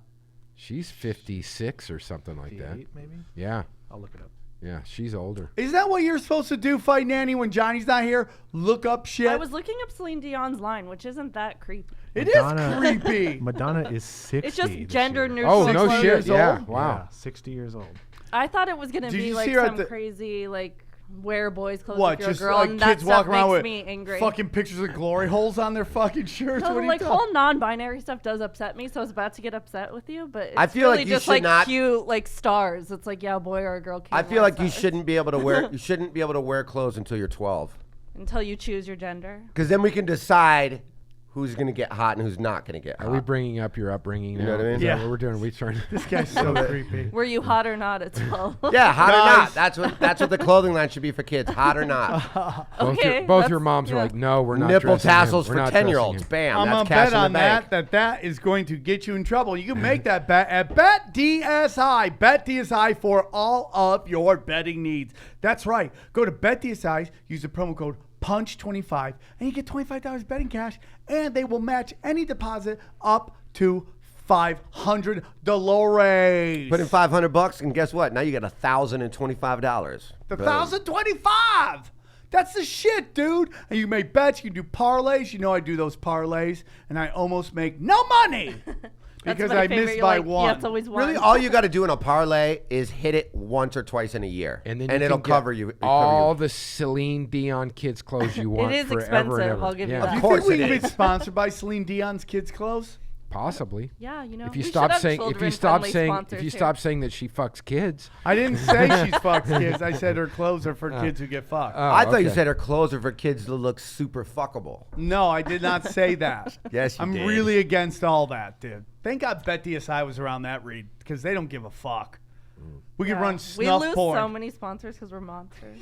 S3: She's 56 or something like that.
S5: 58 maybe.
S3: Yeah,
S5: I'll look it up.
S3: yeah, she's older.
S1: Is that what you're supposed to do, fight Nanny, when Johnny's not here? Look up shit?
S4: I was looking up Celine Dion's line, which isn't that creepy.
S1: It is creepy.
S5: Madonna is 60.
S4: It's just
S5: this
S4: gender
S5: year.
S4: neutral.
S3: Oh, no
S1: 60
S3: shit.
S1: years
S3: Yeah,
S1: old?
S3: wow.
S5: Yeah, 60 years old.
S4: I thought it was gonna
S1: Did
S4: be
S1: you
S4: like
S1: see her at
S4: some
S1: the-
S4: crazy like wear boys' clothes
S1: What,
S4: if you're a
S1: just
S4: girl,
S1: like
S4: and that
S1: kids
S4: stuff
S1: walking around
S4: makes
S1: with
S4: me angry.
S1: fucking pictures of glory holes on their fucking shirts?
S4: No,
S1: What are you
S4: like
S1: talking-
S4: whole non-binary stuff does upset me, so I was about to get upset with you, but it's
S2: I feel like
S4: really
S2: you
S4: just
S2: should
S4: like
S2: not-
S4: cute like stars. It's like, yeah, a boy or a girl can't
S2: I feel
S4: wear
S2: like you
S4: stars
S2: shouldn't be able to wear. You shouldn't be able to wear clothes until you're 12,
S4: until you choose your gender.
S2: because then we can decide who's gonna get hot and who's not gonna get hot.
S3: Are we bringing up your upbringing now?
S2: know what I mean?
S3: Is
S1: Yeah.
S3: that what we're doing? Are we trying to...
S1: This guy's so creepy.
S4: Were you hot or not at 12?
S2: Yeah, hot or
S1: Guys.
S2: not. That's what the clothing line should be for kids. Hot or not.
S4: Okay,
S3: both your
S4: that's-
S3: moms are
S4: yeah.
S3: like, no, we're not
S2: Nipple
S3: dressing him.
S2: tassels
S3: We're
S2: for
S3: not dressing
S2: 10-year-olds.
S3: him."
S2: Bam.
S1: I'm
S2: that's
S1: gonna
S2: cash
S1: bet
S2: in
S1: on
S2: the bank.
S1: that is going to get you in trouble. You can make that bet at BetDSI. BetDSI for all of your betting needs. That's right. Go to BetDSI, use the promo code PUNCH25, and you get $25 betting cash, and they will match any deposit up to $500.
S2: Put in $500, and guess what? Now you got $1,025.
S1: The $1,025. That's the shit, dude. And you make bets, you can do parlays. You know I do those parlays, and I almost make no money
S4: That's
S1: because
S4: my
S1: I
S4: favorite.
S1: missed
S4: You're
S1: by
S4: like,
S1: one.
S4: Yeah, it's always one.
S2: Really, all you got to do in a parlay is hit it once or twice in a year,
S3: And then
S2: it'll
S3: you can
S2: cover
S3: get
S2: you.
S3: all the Celine Dion kids clothes you want
S4: is
S3: forever
S4: expensive,
S3: and ever.
S4: I'll give you
S3: yeah.
S4: that.
S1: Do you
S2: course
S1: think we
S2: it
S1: can
S2: is.
S1: be sponsored by Celine Dion's kids' clothes?
S3: Possibly.
S4: Yeah, you know.
S3: If you
S4: we should
S3: stop
S4: have
S3: saying
S4: children-friendly sponsors
S3: if you
S4: here.
S3: stop saying that she fucks kids.
S1: I didn't say she fucks kids. I said her clothes are for kids who get fucked.
S3: Oh,
S2: I thought you
S3: okay.
S2: said her clothes are for kids to look super fuckable.
S1: No, I did not say that.
S2: Yes, you
S1: I'm
S2: did.
S1: really against all that, dude. Thank God BetDSI was around that read because they don't give a fuck. We could
S4: Yeah.
S1: run
S4: We
S1: snuff
S4: lose
S1: porn.
S4: so many sponsors because we're monsters.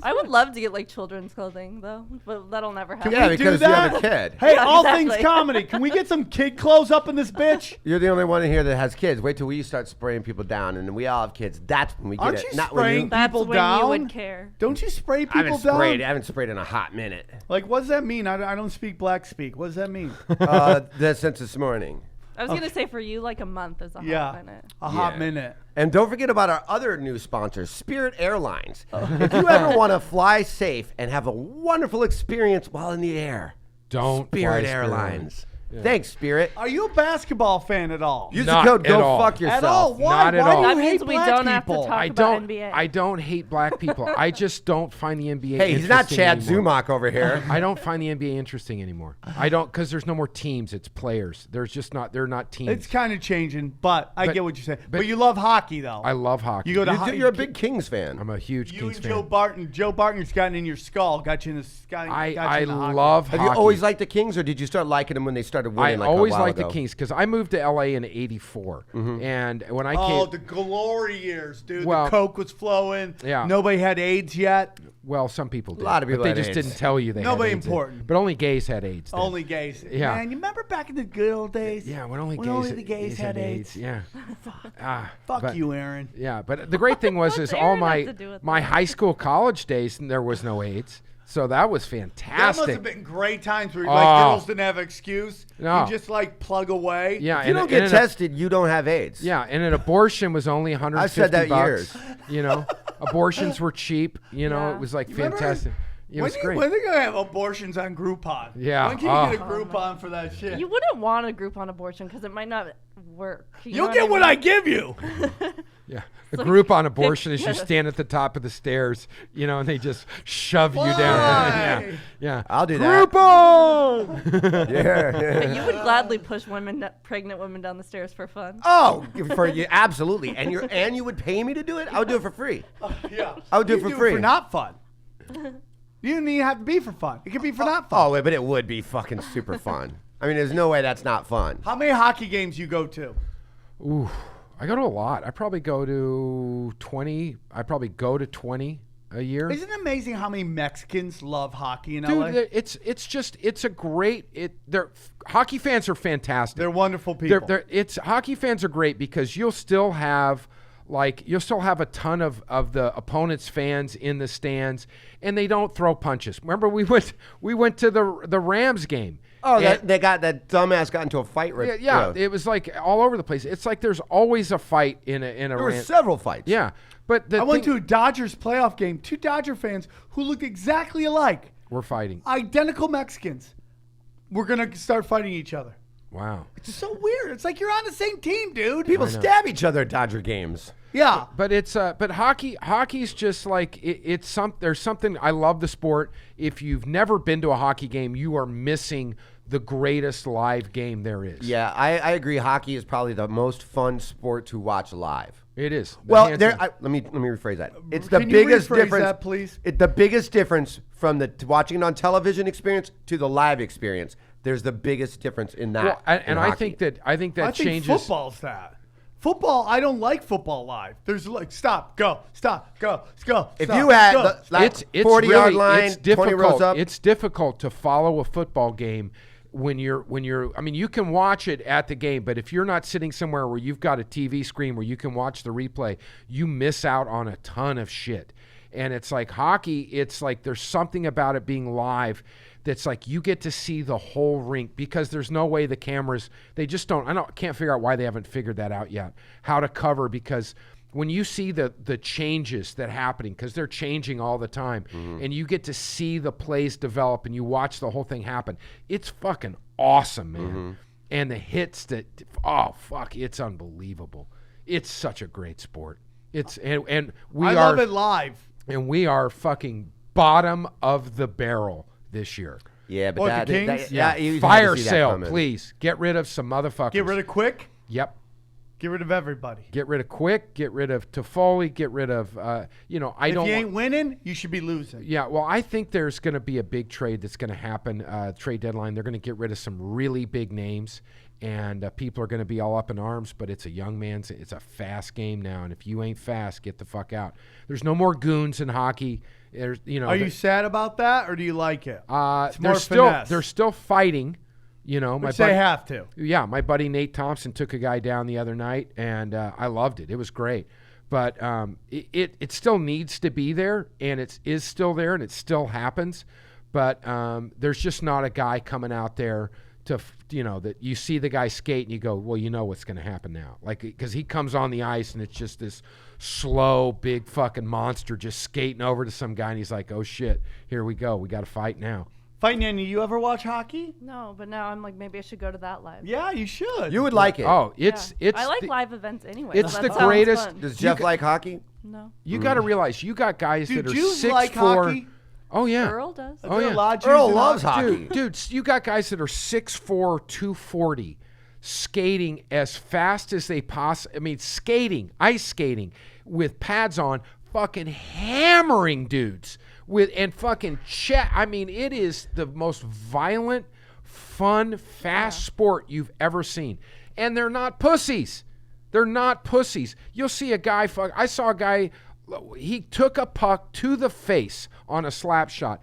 S4: I would love to get like children's clothing though, but that'll never happen.
S2: Yeah,
S1: we do
S2: because you have a
S1: that?
S2: kid.
S1: Hey,
S4: Yeah,
S1: all
S4: exactly.
S1: things comedy. Can we get some kid clothes up in this bitch?
S2: You're the only one in here that has kids. Wait till we start spraying people down, and then we all have kids. That's when we get
S1: Aren't
S2: it.
S1: you
S2: Not when
S1: spraying
S2: you.
S4: That's
S1: people
S4: when
S1: down?
S4: you would care.
S1: Don't you spray
S2: I
S1: people
S2: haven't
S1: down?
S2: sprayed. I haven't sprayed in a hot minute.
S1: Like, what does that mean? I don't speak black speak. What does that mean?
S2: That since this morning.
S4: I was gonna say for you, like a month is a
S1: Yeah,
S4: hot minute.
S1: a hot
S2: Yeah.
S1: minute.
S2: And don't forget about our other new sponsor, Spirit Airlines. If you ever want to fly safe and have a wonderful experience while in the air,
S3: Don't
S2: Spirit
S3: fly
S2: Airlines. Thanks, Spirit.
S1: Are you a basketball fan at all?
S2: Use
S3: Not
S2: the code
S3: at
S2: Go
S3: all.
S2: Fuck
S1: At
S2: Yourself.
S1: all? Why?
S3: Not at
S1: Why
S3: all.
S1: do you
S4: That
S1: hate
S4: means we
S1: black
S4: don't have to
S1: people?
S4: talk
S3: I
S4: about
S3: don't.
S4: NBA.
S3: I don't hate black people. I just don't find the NBA.
S2: Hey, he's not
S3: interesting
S2: Chad
S3: anymore.
S2: Zumach over here.
S3: I don't find the NBA interesting anymore. I don't because there's no more teams. It's players. There's just not. They're not teams.
S1: It's kind of changing, but I
S3: But-
S1: get what you're saying. But
S3: but-
S1: you love hockey, though.
S3: I love hockey.
S1: You go to
S2: You're,
S1: hockey.
S2: you're a big Kings fan.
S3: I'm a huge
S1: You
S3: Kings
S1: and
S3: fan.
S1: Joe Barton. Joe Barton's gotten in your skull. Got you in the sky.
S3: I love
S2: Have
S3: hockey.
S2: you always liked the Kings, or did you start liking them when they started
S3: I
S2: winning?
S3: always
S2: a while
S3: liked the
S2: ago?
S3: Kings because I moved to LA in '84, and when I
S1: Oh,
S3: came,
S1: the glory years, dude.
S3: Well-
S1: the coke was flowing.
S3: Yeah.
S1: Nobody had AIDS yet.
S3: well, some people did.
S2: lot of people
S3: but
S2: had
S3: they just
S2: AIDS.
S3: didn't tell you they
S1: Nobody
S3: had AIDS.
S1: important.
S3: But only gays had AIDS. then.
S1: Only gays.
S3: Yeah.
S1: Man, you remember back in the good old days?
S3: Yeah, when only
S1: the gays had AIDS.
S3: Yeah.
S1: Fuck
S3: but-
S1: you, Aaron.
S3: Yeah, but the great thing was is
S4: What's
S3: all
S4: Aaron
S3: my
S4: have to do with
S3: my
S4: that?
S3: high school, college days, there was no AIDS, so that was
S1: That must
S3: fantastic.
S1: have been great times where
S3: Oh.
S1: like girls didn't have excuse.
S3: No.
S1: You just like plug away.
S3: Yeah,
S2: If you
S3: and,
S2: don't
S3: and
S2: get
S3: an-
S2: tested, you don't have AIDS.
S3: Yeah, and an abortion was only $150.
S2: I've said that
S3: bucks,
S2: years.
S3: You know, abortions were cheap. You know,
S4: Yeah.
S3: it was like
S1: Remember-
S3: fantastic. It was
S1: when
S3: great.
S1: are they gonna have abortions on Groupon?
S3: Yeah,
S1: When can you get a Groupon for that shit?
S4: You wouldn't want a group on abortion because it might not work. You
S1: You'll
S4: know
S1: get what I
S4: mean?
S1: give you.
S3: Yeah, the group on abortion is you stand at the top of the stairs, you know, and they just shove you down. Yeah,
S1: Why?
S3: yeah.
S2: I'll do that.
S3: Groupon.
S2: Yeah.
S4: But you would gladly push pregnant women down the stairs for fun.
S2: Oh, for you, absolutely. And you would pay me to do it? I would do it for free.
S1: Yeah.
S2: I would do
S1: You
S2: it for free.
S1: for not fun. You don't even have to be for fun. It could be for not fun.
S2: Oh, wait, but it would be fucking super fun. I mean, there's no way that's not fun.
S1: How many hockey games you go to?
S3: Ooh, I go to a lot. I probably go to 20. I probably go to 20 a year.
S1: Isn't it amazing how many Mexicans love hockey in
S3: Dude,
S1: LA?
S3: it's a great. Hockey fans are fantastic.
S1: They're wonderful people.
S3: Hockey fans are great because you'll still have a ton of the opponent's fans in the stands, and they don't throw punches. Remember, we went to the Rams game.
S2: Oh, that dumbass got into a fight.
S3: Yeah, it was like all over the place. It's like there's always a fight in a.
S2: There were several fights.
S3: Yeah, but
S1: I went to a Dodgers playoff game. 2 Dodger fans who look exactly alike.
S3: We're fighting.
S1: Identical Mexicans. We're gonna start fighting each other.
S3: Wow.
S1: It's so weird. It's like you're on the same team, dude.
S2: People stab each other at Dodger games.
S1: Yeah.
S3: But hockey's just like there's something. I love the sport. If you've never been to a hockey game, you are missing the greatest live game there is.
S2: Yeah, I agree. Hockey is probably the most fun sport to watch live.
S3: It is.
S2: Well, let me rephrase that. It's the
S1: Can you
S2: biggest
S1: rephrase
S2: difference.
S1: that, please?
S2: It's the biggest difference from the watching it on television experience to the live experience. There's the biggest difference in that.
S3: Well, and I think that changes.
S1: Football's that. Football, I don't like football live. There's like stop, go, let's go.
S2: If
S1: stop,
S2: you had
S1: go.
S2: the
S3: It's
S2: 40-yard
S3: really,
S2: line,
S3: it's
S2: 20 rows
S3: difficult.
S2: up.
S3: It's difficult to follow a football game when you're. I mean, you can watch it at the game, but if you're not sitting somewhere where you've got a TV screen where you can watch the replay, you miss out on a ton of shit. And it's like hockey. It's like there's something about it being live that's like you get to see the whole rink because there's no way the cameras, they just don't. Can't figure out why they haven't figured that out yet. How to cover, because when you see the changes that happening, because they're changing all the time, and you get to see the plays develop and you watch the whole thing happen, it's fucking awesome, man. And the hits it's unbelievable. It's such a great sport. I
S1: love it live.
S3: And we are fucking bottom of the barrel this year.
S2: Yeah, but
S1: What, the Kings?
S2: you had to
S3: Fire
S2: see that
S3: sale,
S2: coming.
S3: please. Get rid of some motherfuckers.
S1: Get rid of Quick.
S3: Yep.
S1: Get rid of everybody.
S3: Get rid of Quick. Get rid of Toffoli. Get rid of,
S1: If you ain't winning, you should be losing.
S3: Yeah, well, I think there's going to be a big trade that's going to happen, trade deadline. They're going to get rid of some really big names, and people are going to be all up in arms, but it's it's a fast game now, and if you ain't fast, get the fuck out. There's no more goons in hockey. Are
S1: you sad about that, or do you like it? It's more
S3: they're still fighting.
S1: Which they have to.
S3: Yeah, my buddy Nate Thompson took a guy down the other night, and I loved it. It was great. But it still needs to be there, and it is still there, and it still happens. But there's just not a guy coming out there that you see the guy skate and you go, well, you know what's going to happen now. Like, because he comes on the ice and it's just this slow, big fucking monster just skating over to some guy, and he's like, oh shit, here we go. We got to fight now.
S1: Nanny, you ever watch hockey?
S4: No, but now I'm like, maybe I should go to that live.
S1: Yeah, you should.
S2: You would like it.
S3: Oh,
S4: I like live events anyway.
S3: It's
S4: so
S3: the
S4: that sounds
S3: greatest.
S4: fun.
S2: Does Jeff like hockey?
S4: No.
S3: You got to realize you got guys
S1: Do
S3: that are
S1: Jews
S3: 6'4".
S1: like hockey?
S3: Oh yeah.
S4: Earl does.
S1: Are there a lot of Jews
S2: Earl
S1: in
S2: loves
S1: hockey?
S2: hockey.
S3: Dude, you got guys that are 6'4", 240, skating as fast as they possibly. Skating, ice skating, with pads on, fucking hammering dudes and fucking chat. I mean, it is the most violent, fun, fast sport you've ever seen, and they're not pussies. They're not pussies. You'll see a guy. I saw a guy. He took a puck to the face on a slap shot.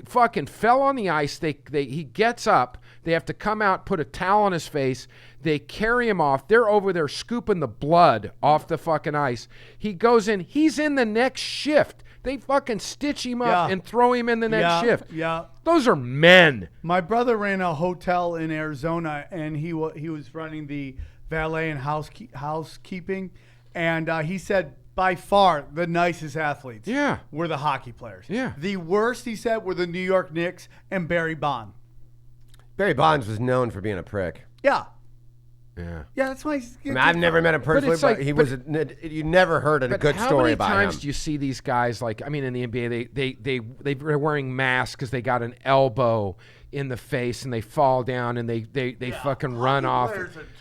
S3: Fucking fell on the ice. He gets up. They have to come out, put a towel on his face. They carry him off. They're over there scooping the blood off the fucking ice. He goes in. He's in the next shift. They fucking stitch him up and throw him in the next shift.
S1: Yeah.
S3: Those are men.
S1: My brother ran a hotel in Arizona, and he was running the valet and housekeeping, and he said by far the nicest athletes were the hockey players.
S3: Yeah.
S1: The worst, he said, were the New York Knicks and Barry Bonds.
S2: Barry Bonds was known for being a prick.
S1: Yeah.
S3: Yeah.
S1: Yeah, that's why
S2: I've never met him personally,
S3: it's like-
S2: but he was. You never heard a good story about him.
S3: How many times do you see these guys? Like, I mean, in the NBA, they're wearing masks because they got an elbow in the face and they fall down and they fucking run off.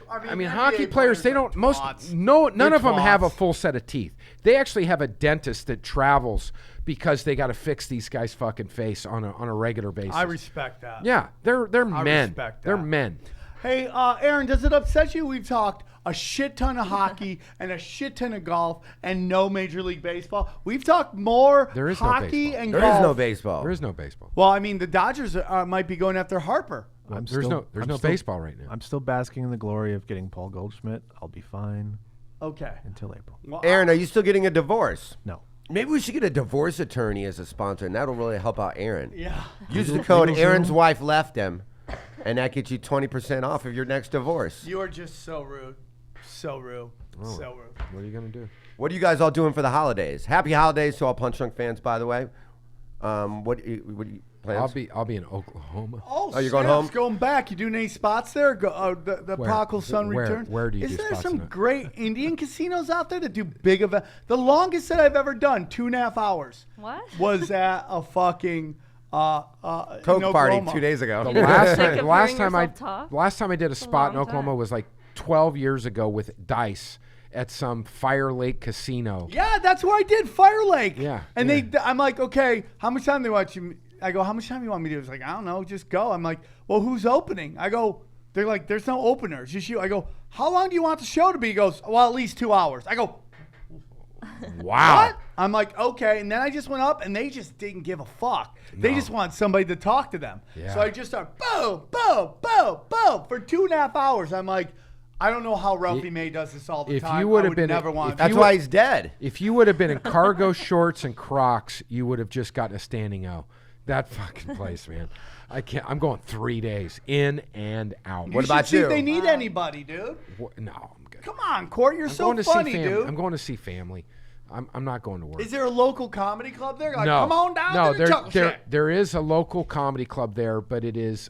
S3: I mean, hockey players, they don't. None of them have a full set of teeth. They actually have a dentist that travels because they got to fix these guys' fucking face on a regular basis.
S1: I respect that.
S3: Yeah, they're men.
S1: respect that.
S3: They're men.
S1: Hey, Aaron, does it upset you? We've talked a shit ton of hockey and a shit ton of golf and no Major League Baseball. We've talked more
S3: There is no
S1: hockey
S3: baseball.
S1: and
S2: There
S1: golf.
S2: is no baseball.
S3: There is no baseball.
S1: Well, I mean, the Dodgers might be going after Harper.
S3: There's no baseball right now.
S5: I'm still basking in the glory of getting Paul Goldschmidt. I'll be fine
S1: Okay.
S5: until April.
S1: Well,
S2: Aaron, are you still getting a divorce?
S5: No.
S2: Maybe we should get a divorce attorney as a sponsor, and that'll really help out Aaron.
S1: yeah.
S2: Use the
S5: Legal-
S2: code
S5: legal
S2: Aaron's
S5: Zoom?
S2: wife left him, and that gets you 20% off of your next divorce.
S1: You are just so rude. So rude. So rude.
S3: What are you gonna do?
S2: What are you guys all doing for the holidays? Happy holidays to all Punch Drunk fans, by the way. What do you plans?
S3: I'll be in Oklahoma.
S1: Oh,
S2: you're going
S1: snaps,
S2: home?
S1: Going back. You doing any spots there? The
S3: Where?
S1: Prodigal Son
S3: Where?
S1: returns.
S3: Where do you
S1: Is
S3: do
S1: there
S3: spots
S1: some
S3: in it?
S1: great Indian casinos out there that do big events? The longest that I've ever done, 2.5 hours,
S4: What?
S1: was at a fucking
S2: Coke
S1: in
S2: party
S1: Oklahoma.
S2: 2 days ago.
S3: The last
S4: Sick of
S3: last
S4: hearing
S3: time I
S4: yourself talk?
S3: last time I did a spot in
S4: long
S3: Oklahoma
S4: time.
S3: was like 12 years ago with Dice at some Fire Lake casino.
S1: Yeah, that's where I did Fire Lake.
S3: Yeah,
S1: And
S3: yeah.
S1: I'm like, okay, how much time do they want you? I go, how much time do you want me to do? It's like, I don't know, just go. I'm like, well, who's opening? I go, they're like, there's no openers, just you. I go, how long do you want the show to be? He goes, well, at least 2 hours. I go,
S3: Wow.
S1: what? I'm like, okay. And then I just went up and they just didn't give a fuck. They just want somebody to talk to them.
S3: Yeah.
S1: So I just started boom, boom, boom, boom for 2.5 hours. I'm like, I don't know how Ralphie May does this all the
S3: if
S1: time.
S3: you would
S1: I
S3: have been-
S1: never want
S3: if
S1: to.
S2: That's
S3: you
S2: why
S3: would-
S2: he's dead.
S3: If you would have been in cargo shorts and Crocs, you would have just gotten a standing O. That fucking place, man. I can't. I'm going 3 days in and out.
S2: What
S1: should
S2: about
S1: see
S2: you?
S1: if they need anybody, dude.
S3: No, I'm good.
S1: Come on, Court, you're
S3: I'm
S1: so
S3: going to
S1: funny,
S3: see family.
S1: dude.
S3: I'm going to see family. I'm not going to work.
S1: Is there a local comedy club there? Like,
S3: no,
S1: come on down
S3: no,
S1: to the Chuckle Shack.
S3: there is a local comedy club there, but it is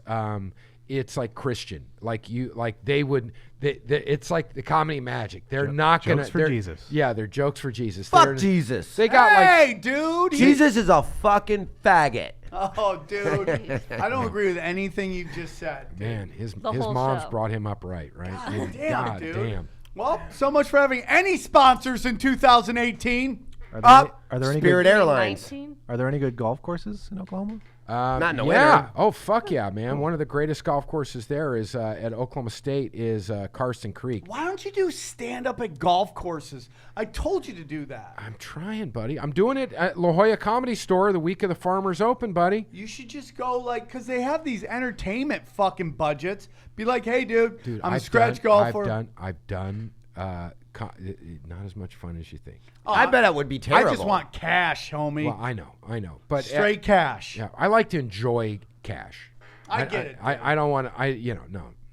S3: it's like Christian. It's like the Comedy Magic. They're not gonna
S5: jokes for
S3: they're-
S5: Jesus.
S3: Yeah, they're jokes for Jesus.
S2: Fuck
S3: They're-
S2: Jesus.
S3: They got
S1: Hey, dude.
S2: Jesus is a fucking faggot.
S1: Oh, dude. I don't agree with anything you just said. dude.
S3: man, his
S4: The
S3: his
S4: whole
S3: mom's
S4: show.
S3: brought him up right?
S1: God damn,
S3: God
S1: dude.
S3: damn.
S1: Well, so much for having any sponsors in 2018.
S5: Are
S1: Up.
S5: there any
S2: Spirit
S5: good,
S2: Airlines.
S4: 19?
S5: Are there any good golf courses in Oklahoma?
S2: Not in the
S3: yeah.
S2: winter.
S3: Oh fuck yeah, man! One of the greatest golf courses there is at Oklahoma State is Karsten Creek.
S1: Why don't you do stand up at golf courses? I told you to do that.
S3: I'm trying, buddy. I'm doing it at La Jolla Comedy Store the week of the Farmers Open, buddy.
S1: You should just go like, because they have these entertainment fucking budgets. Be like, hey, dude, I'm a
S3: I've
S1: scratch
S3: done-
S1: golfer.
S3: I've done. Not as much fun as you think.
S2: I bet it would be terrible.
S1: I just want cash, homie.
S3: Well, I know, but
S1: Straight cash.
S3: yeah, I like to enjoy cash.
S1: I get it,
S3: I don't want to.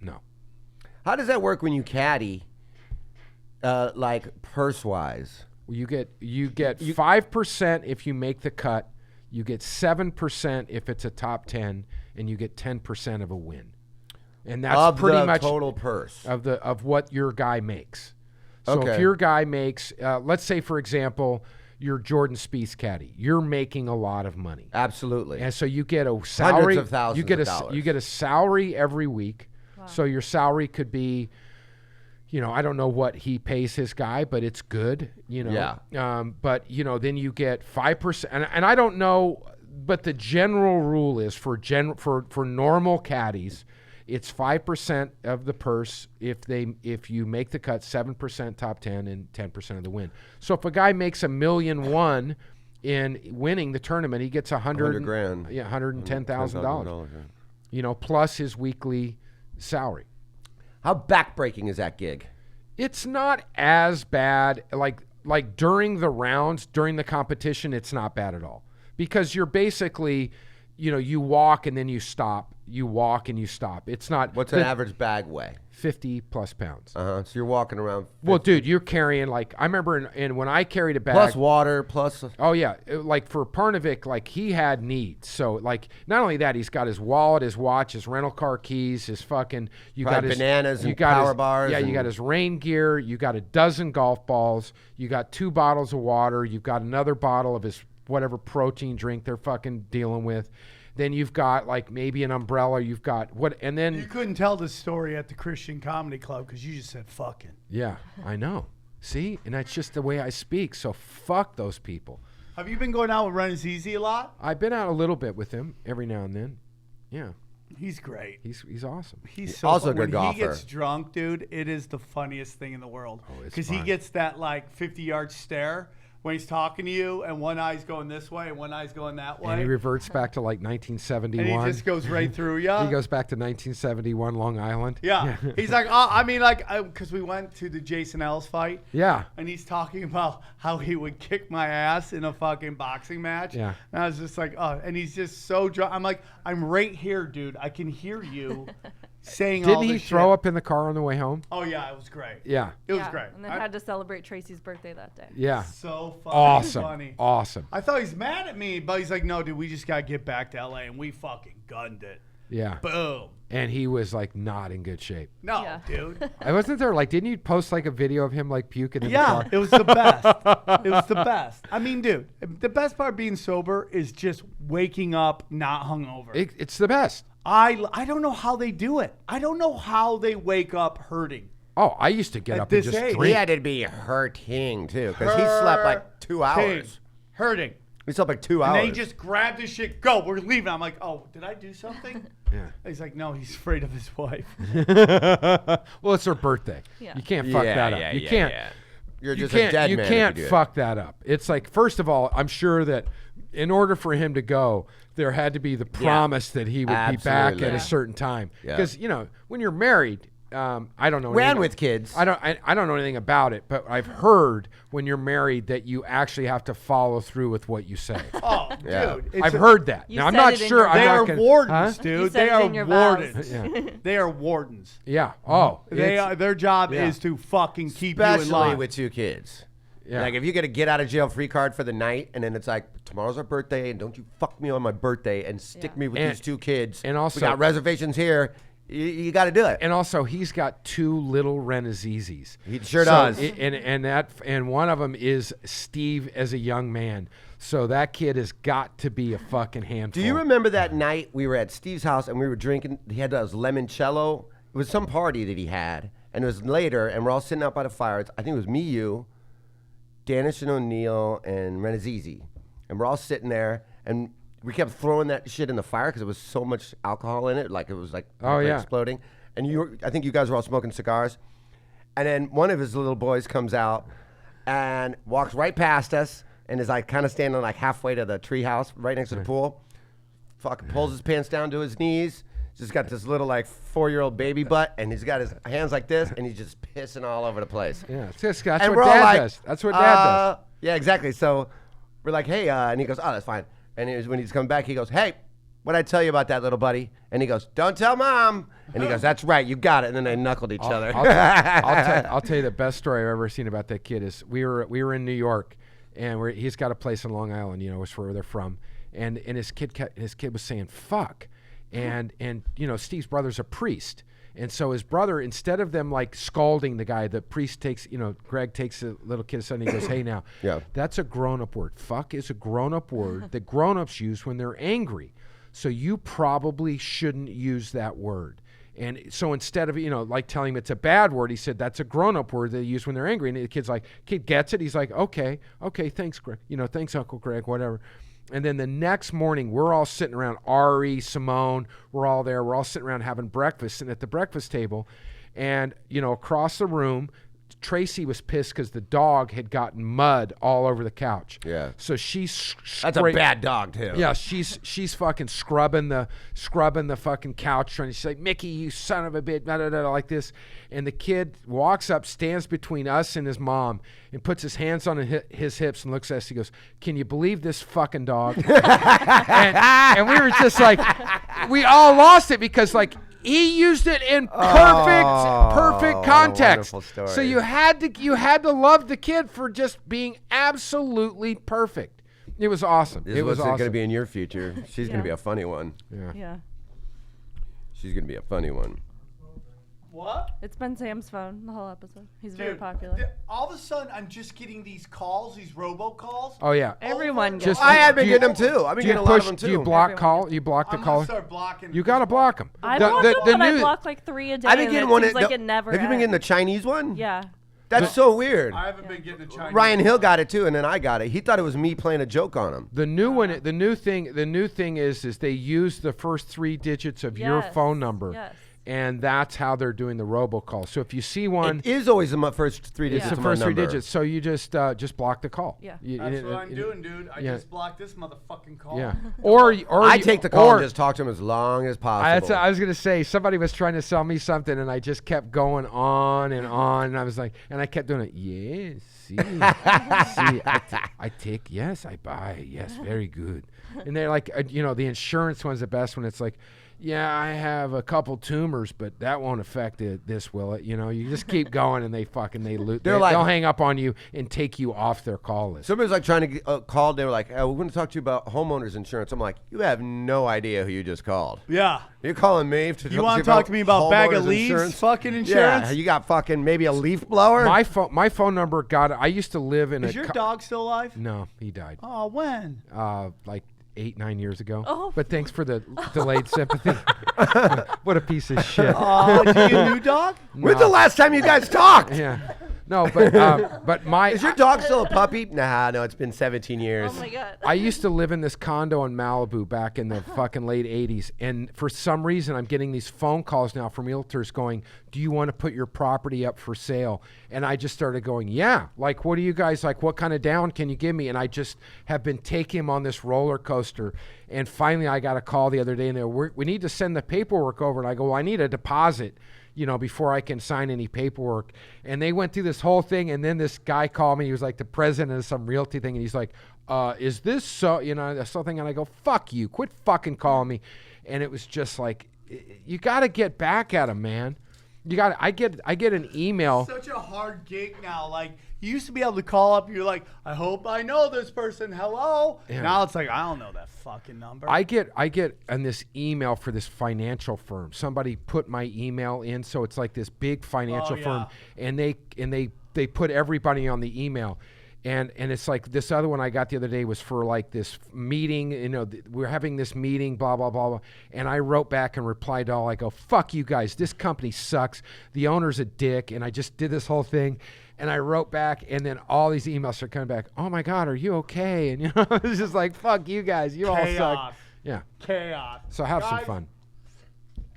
S3: No.
S2: How does that work when you caddy, like purse-wise?
S3: Well, you get 5% if you make the cut. You get 7% if it's a top 10, and you get 10% of a win. And that's
S2: Of
S3: pretty
S2: the
S3: much
S2: total purse.
S3: of what your guy makes. So if
S2: Okay.
S3: your guy makes, let's say for example, you're Jordan Spieth's caddy, you're making a lot of money,
S2: Absolutely.
S3: and so you get a salary.
S2: of thousands
S3: you get
S2: of
S3: a
S2: dollars.
S3: you get a salary every week. So your salary could be, I don't know what he pays his guy, but it's good.
S2: Yeah.
S3: But then you get 5%, and I don't know, but the general rule is for normal caddies, it's 5% of the purse if you make the cut, 7% top 10, and 10% of the win. So if a guy makes $1.1 million in winning the tournament, he gets
S2: $100 grand.
S3: Yeah, $110,000.
S2: Yeah.
S3: Plus his weekly salary.
S2: How backbreaking is that gig?
S3: It's not as bad. Like during the rounds, during the competition, it's not bad at all because you're basically, you walk and then you stop. You walk and you stop. It's not.
S2: What's an average bag weigh?
S3: 50 plus pounds.
S2: So you're walking around.
S3: Well, dude, you're carrying I remember in when I carried a bag.
S2: Plus water, plus.
S3: Oh yeah, like for Parnevik, he had needs. So not only that, he's got his wallet, his watch, his rental car keys, his fucking. You got
S2: Probably
S3: his
S2: bananas
S3: you
S2: and
S3: got
S2: power
S3: his,
S2: bars
S3: Yeah, you
S2: and-
S3: got his rain gear. You got a dozen golf balls. You got 2 bottles of water. You've got another bottle of his whatever protein drink they're fucking dealing with. Then you've got maybe an umbrella. You've got and then
S1: You couldn't tell this story at the Christian Comedy Club because you just said fucking.
S3: yeah, I know. See, and that's just the way I speak. So fuck those people.
S1: Have you been going out with Run Is Easy a lot?
S3: I've been out a little bit with him every now and then. Yeah.
S1: He's great.
S3: He's awesome.
S1: He's so
S2: Also a
S1: fun.
S2: good
S1: When
S2: golfer.
S1: he gets drunk, dude, it is the funniest thing in the world.
S3: it's
S1: Because he
S3: fun.
S1: gets that like 50-yard stare when he's talking to you, and one eye's going this way and one eye's going that way.
S3: And he reverts back to like
S1: And
S3: 1971.
S1: he just goes right through you.
S3: He goes back to 1971 Long Island.
S1: Yeah. He's like, oh, I mean, like, because we went to the Jason Ellis fight.
S3: Yeah.
S1: And he's talking about how he would kick my ass in a fucking boxing match.
S3: Yeah.
S1: And I was just like, oh, and he's just so drunk. I'm like, I'm right here, dude. I can hear you saying all
S3: Didn't
S1: this
S3: he throw
S1: shit.
S3: up in the car on the way home?
S1: Oh, yeah, it was great.
S3: Yeah.
S1: It was
S4: Yeah,
S1: great.
S4: And then had to celebrate Tracy's birthday that day.
S3: Yeah.
S1: So fucking
S3: Awesome.
S1: funny.
S3: Awesome.
S1: I thought he's mad at me, but he's like, no, dude, we just got to get back to LA, and we fucking gunned it.
S3: Yeah.
S1: Boom.
S3: And he was like not in good shape.
S1: No,
S4: Yeah.
S1: dude.
S3: I wasn't there. Like, didn't you post like a video of him like puking in the
S1: Yeah,
S3: car?
S1: it was the best. It was the best. I mean, dude, the best part of being sober is just waking up not hungover.
S3: It's the best.
S1: I don't know how they do it. I don't know how they wake up hurting.
S3: Oh, I used to get
S1: At
S3: up and
S1: this
S3: just
S1: age.
S2: He
S3: drink.
S2: had to be hurting too, because he slept like 2 hours.
S1: Hurting.
S2: He slept like 2 hours.
S1: And then he just grabbed his shit. Go, we're leaving. I'm like, oh, did I do something?
S3: Yeah.
S1: He's like, no, he's afraid of his wife.
S3: Well, it's her birthday.
S4: Yeah.
S3: You can't fuck that up. You can't.
S2: You're
S3: You
S2: just a
S3: can't.
S2: dead
S3: You
S2: man.
S3: can't
S2: if you do it.
S3: fuck that up. It's like, first of all, I'm sure that in order for him to go, there had to be the promise that he would be back
S2: Absolutely.
S3: at
S4: Yeah.
S3: a certain time.
S2: Yeah.
S3: Because when you're married, I don't know.
S2: Ran
S3: anything-
S2: with kids.
S3: I don't know anything about it, but I've heard when you're married that you actually have to follow through with what you say.
S1: Oh,
S2: Yeah.
S1: dude.
S3: I've heard that.
S4: You
S3: Now I'm
S4: said
S3: not
S4: it in
S3: sure.
S4: your
S3: I'm
S1: They
S3: not
S1: are
S3: gonna,
S1: wardens,
S3: Huh?
S1: dude.
S4: You said
S1: They
S4: it
S1: are
S4: in your vows.
S1: wardens.
S3: Yeah.
S1: They are wardens.
S3: Yeah. Oh,
S1: They
S3: it's-
S1: are, their job
S3: yeah.
S1: is to fucking keep you in
S2: Especially
S1: line.
S2: with 2 kids.
S3: Yeah.
S2: Like if you get a get out of jail free card for the night, and then it's like tomorrow's our birthday, and don't you fuck me on my birthday and stick
S4: Yeah.
S2: me with
S3: And-
S2: these 2 kids.
S3: and also-
S2: we got reservations here. You got to do it.
S3: And also, he's got 2 little Renazizis.
S2: He sure does.
S3: And one of them is Steve as a young man. So that kid has got to be a fucking handful.
S2: Do you remember that night we were at Steve's house and we were drinking? He had those limoncello. It was some party that he had, and it was later, and we're all sitting out by the fire. I think it was me, you, Danish and O'Neill, and Renazizi, and we're all sitting there, and we kept throwing that shit in the fire because it was so much alcohol in it, like it was like exploding. And I think you guys were all smoking cigars, and then one of his little boys comes out and walks right past us and is like kind of standing like halfway to the treehouse right next to the pool. Fucking pulls his pants down to his knees. Just got this little like 4-year-old baby butt, and he's got his hands like this, and he's just pissing all over the place.
S3: Yeah, that's
S2: And
S3: what
S2: we're all
S3: Dad
S2: like,
S3: does. That's what Dad does.
S2: Yeah, exactly. So we're like, hey, and he goes, oh, that's fine. And when he's coming back, he goes, hey, what'd I tell you about that little buddy? And he goes, don't tell Mom. And he goes, that's right, you got it. And then they knuckled each other.
S3: I'll tell you the best story I've ever seen about that kid is we were in New York, and he's got a place in Long Island, it's where they're from, and his kid was saying fuck, and Steve's brother's a priest. And so his brother, instead of them like scalding the guy, the priest takes, Greg takes the little kid aside and he goes, hey now,
S2: Yeah.
S3: that's a grown-up word. Fuck is a grown-up word that grown-ups use when they're angry. So you probably shouldn't use that word. And so instead of, like telling him it's a bad word, he said, that's a grown-up word they use when they're angry. And the kid gets it. He's like, okay, thanks, Greg. Thanks, Uncle Greg, whatever. And then the next morning, we're all sitting around, Ari, Simone, we're all there. We're all sitting around having breakfast, sitting at the breakfast table. And, across the room, Tracy was pissed because the dog had gotten mud all over the couch.
S2: Yeah.
S3: So she's
S2: That's a bad dog, too.
S3: Yeah, she's fucking scrubbing the fucking couch, trying to say, Mickey, you son of a bitch, blah, blah, blah, like this. And the kid walks up, stands between us and his mom, and puts his hands on his hips and looks at us. He goes, "Can you believe this fucking dog?" and we were just like, we all lost it because like he used it in perfect context.
S2: wonderful story.
S3: So you had to love the kid for just being absolutely perfect. It was awesome.
S2: This
S3: It
S2: is
S3: was
S2: what's
S3: awesome.
S2: going to be in your future. She's going to be
S4: Yeah.
S2: a funny one.
S4: Yeah.
S2: She's going to be a funny one.
S1: What?
S4: It's been Sam's phone the whole episode. He's very
S1: Dude,
S4: popular.
S1: all of a sudden, I'm just getting these calls, these robocalls.
S3: Oh yeah.
S4: Everyone
S3: Just-
S4: gets
S2: I have been
S3: Do you-
S2: getting them, too. I've been
S3: Do you
S2: getting a lot of
S3: push?
S2: them, too.
S3: Do you block
S4: Everyone
S3: call? You block the
S1: I'm
S3: call?
S1: gonna start blocking.
S3: You gotta block them.
S4: I block them, but I block like 3 a day.
S2: I've been
S4: and
S2: getting
S4: it
S2: one.
S4: seems like it never
S2: Have you been
S4: ends.
S2: getting the Chinese one?
S4: Yeah.
S2: That's so weird.
S1: I haven't been getting a Chinese.
S2: Ryan Hill got it too, and then I got it. He thought it was me playing a joke on him.
S3: The new one, the new thing is they use the first 3 digits of your
S4: Yes,
S3: phone number,
S4: yes.
S3: and that's how they're doing the robocall. So if you see one,
S2: It is always the first 3 digits
S3: it's the
S2: of my
S3: first 3
S2: number.
S3: digits. So you just block the call.
S4: Yeah.
S1: That's what I'm doing, dude. I
S3: yeah.
S1: just blocked this motherfucking call.
S3: Yeah. Or
S2: I take the call and just talk to him as long as possible.
S3: I was gonna say somebody was trying to sell me something, and I just kept going on, and I was like, and I kept doing it. Yes, see, I take. Yes, I buy. Yes, very good. And they're like, the insurance one's the best when it's like, yeah, I have a couple tumors, but that won't affect this, will it? You just keep going, and they'll hang up on you and take you off their call list.
S2: Somebody's like trying to get called. They were like, we're going to talk to you about homeowners insurance. I'm like, you have no idea who you just called.
S1: Yeah.
S2: You're calling me to
S1: You want to talk to me about bag of leaves,
S2: insurance?
S1: fucking insurance?
S2: Yeah, you got fucking maybe a leaf blower?
S3: My phone number I used to live in
S1: Is your dog still alive?
S3: No, he died.
S1: Oh, when?
S3: Like 8-9 years ago.
S4: Oh.
S3: But thanks for the delayed sympathy. What a piece of shit.
S1: Oh, do you get a new dog?
S2: When's the last time you guys talked?
S3: Yeah. No, but my
S2: Is your dog still a puppy? Nah, no, it's been 17 years.
S4: Oh my god.
S3: I used to live in this condo in Malibu back in the fucking late 80s, and for some reason I'm getting these phone calls now from realtors going, do you want to put your property up for sale? And I just started going, yeah, like what do you guys like, what kind of down can you give me? And I just have been taking him on this roller coaster, and finally I got a call the other day, and we need to send the paperwork over, and I go, well, I need a deposit, before I can sign any paperwork. And they went through this whole thing, and then this guy called me. He was like the president of some realty thing, and he's like, is this so, something? And I go, fuck you, quit fucking calling me. And it was just like, you got to get back at him, man. I get an email.
S1: Such a hard gig now. Like, you used to be able to call up, you're like, I hope I know this person. Hello.
S3: Yeah.
S1: Now it's like, I don't know that fucking number.
S3: I get on this email for this financial firm. Somebody put my email in, so it's like this big financial firm, and they put everybody on the email. And it's like this other one I got the other day was for like this meeting, we're having this meeting, blah, blah, blah, blah. And I wrote back and replied to all, I go, fuck you guys. This company sucks. The owner's a dick. And I just did this whole thing. And I wrote back, and then all these emails are coming back. Oh my God, are you okay? And it's just like, fuck you guys. You all suck. Yeah.
S1: Chaos.
S3: So have some
S1: Guys,
S3: fun.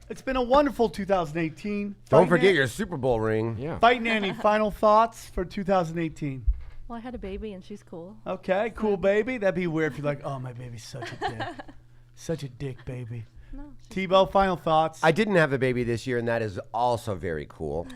S1: It's been a wonderful 2018.
S2: Don't forget your Super Bowl ring.
S3: Yeah.
S1: Fight Nanny, final thoughts for 2018.
S4: Well, I had a baby and she's cool.
S1: Okay, cool baby. That'd be weird if you're like, oh, my baby's such a dick. Such a dick baby.
S4: No.
S1: Thibault, final thoughts.
S2: I didn't have a baby this year, and that is also very cool.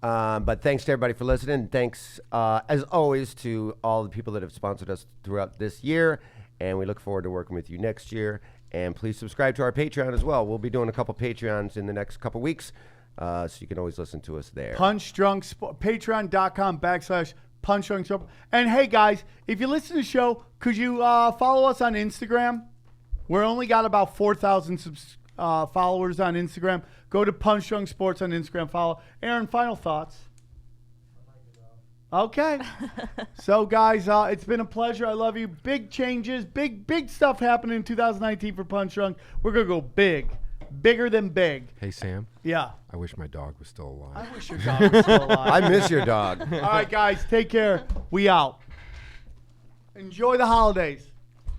S2: But thanks to everybody for listening. Thanks, as always, to all the people that have sponsored us throughout this year. And we look forward to working with you next year. And please subscribe to our Patreon as well. We'll be doing a couple Patreons in the next couple weeks. So you can always listen to us there.
S1: Punch Drunk Patreon.com/Punch Drunk Sport. And hey, guys, if you listen to the show, could you follow us on Instagram? We're only got about 4,000 followers on Instagram. Go to Punch Drunk Sports on Instagram. Follow. Aaron, final thoughts? Okay. So, guys, it's been a pleasure. I love you. Big changes, big stuff happening in 2019 for Punch Drunk. We're going to go big. Bigger than big.
S3: Hey, Sam.
S1: Yeah.
S3: I wish my dog was still alive.
S1: I wish your dog was still alive.
S2: I miss your dog.
S1: All right, guys, take care. We out. Enjoy the holidays.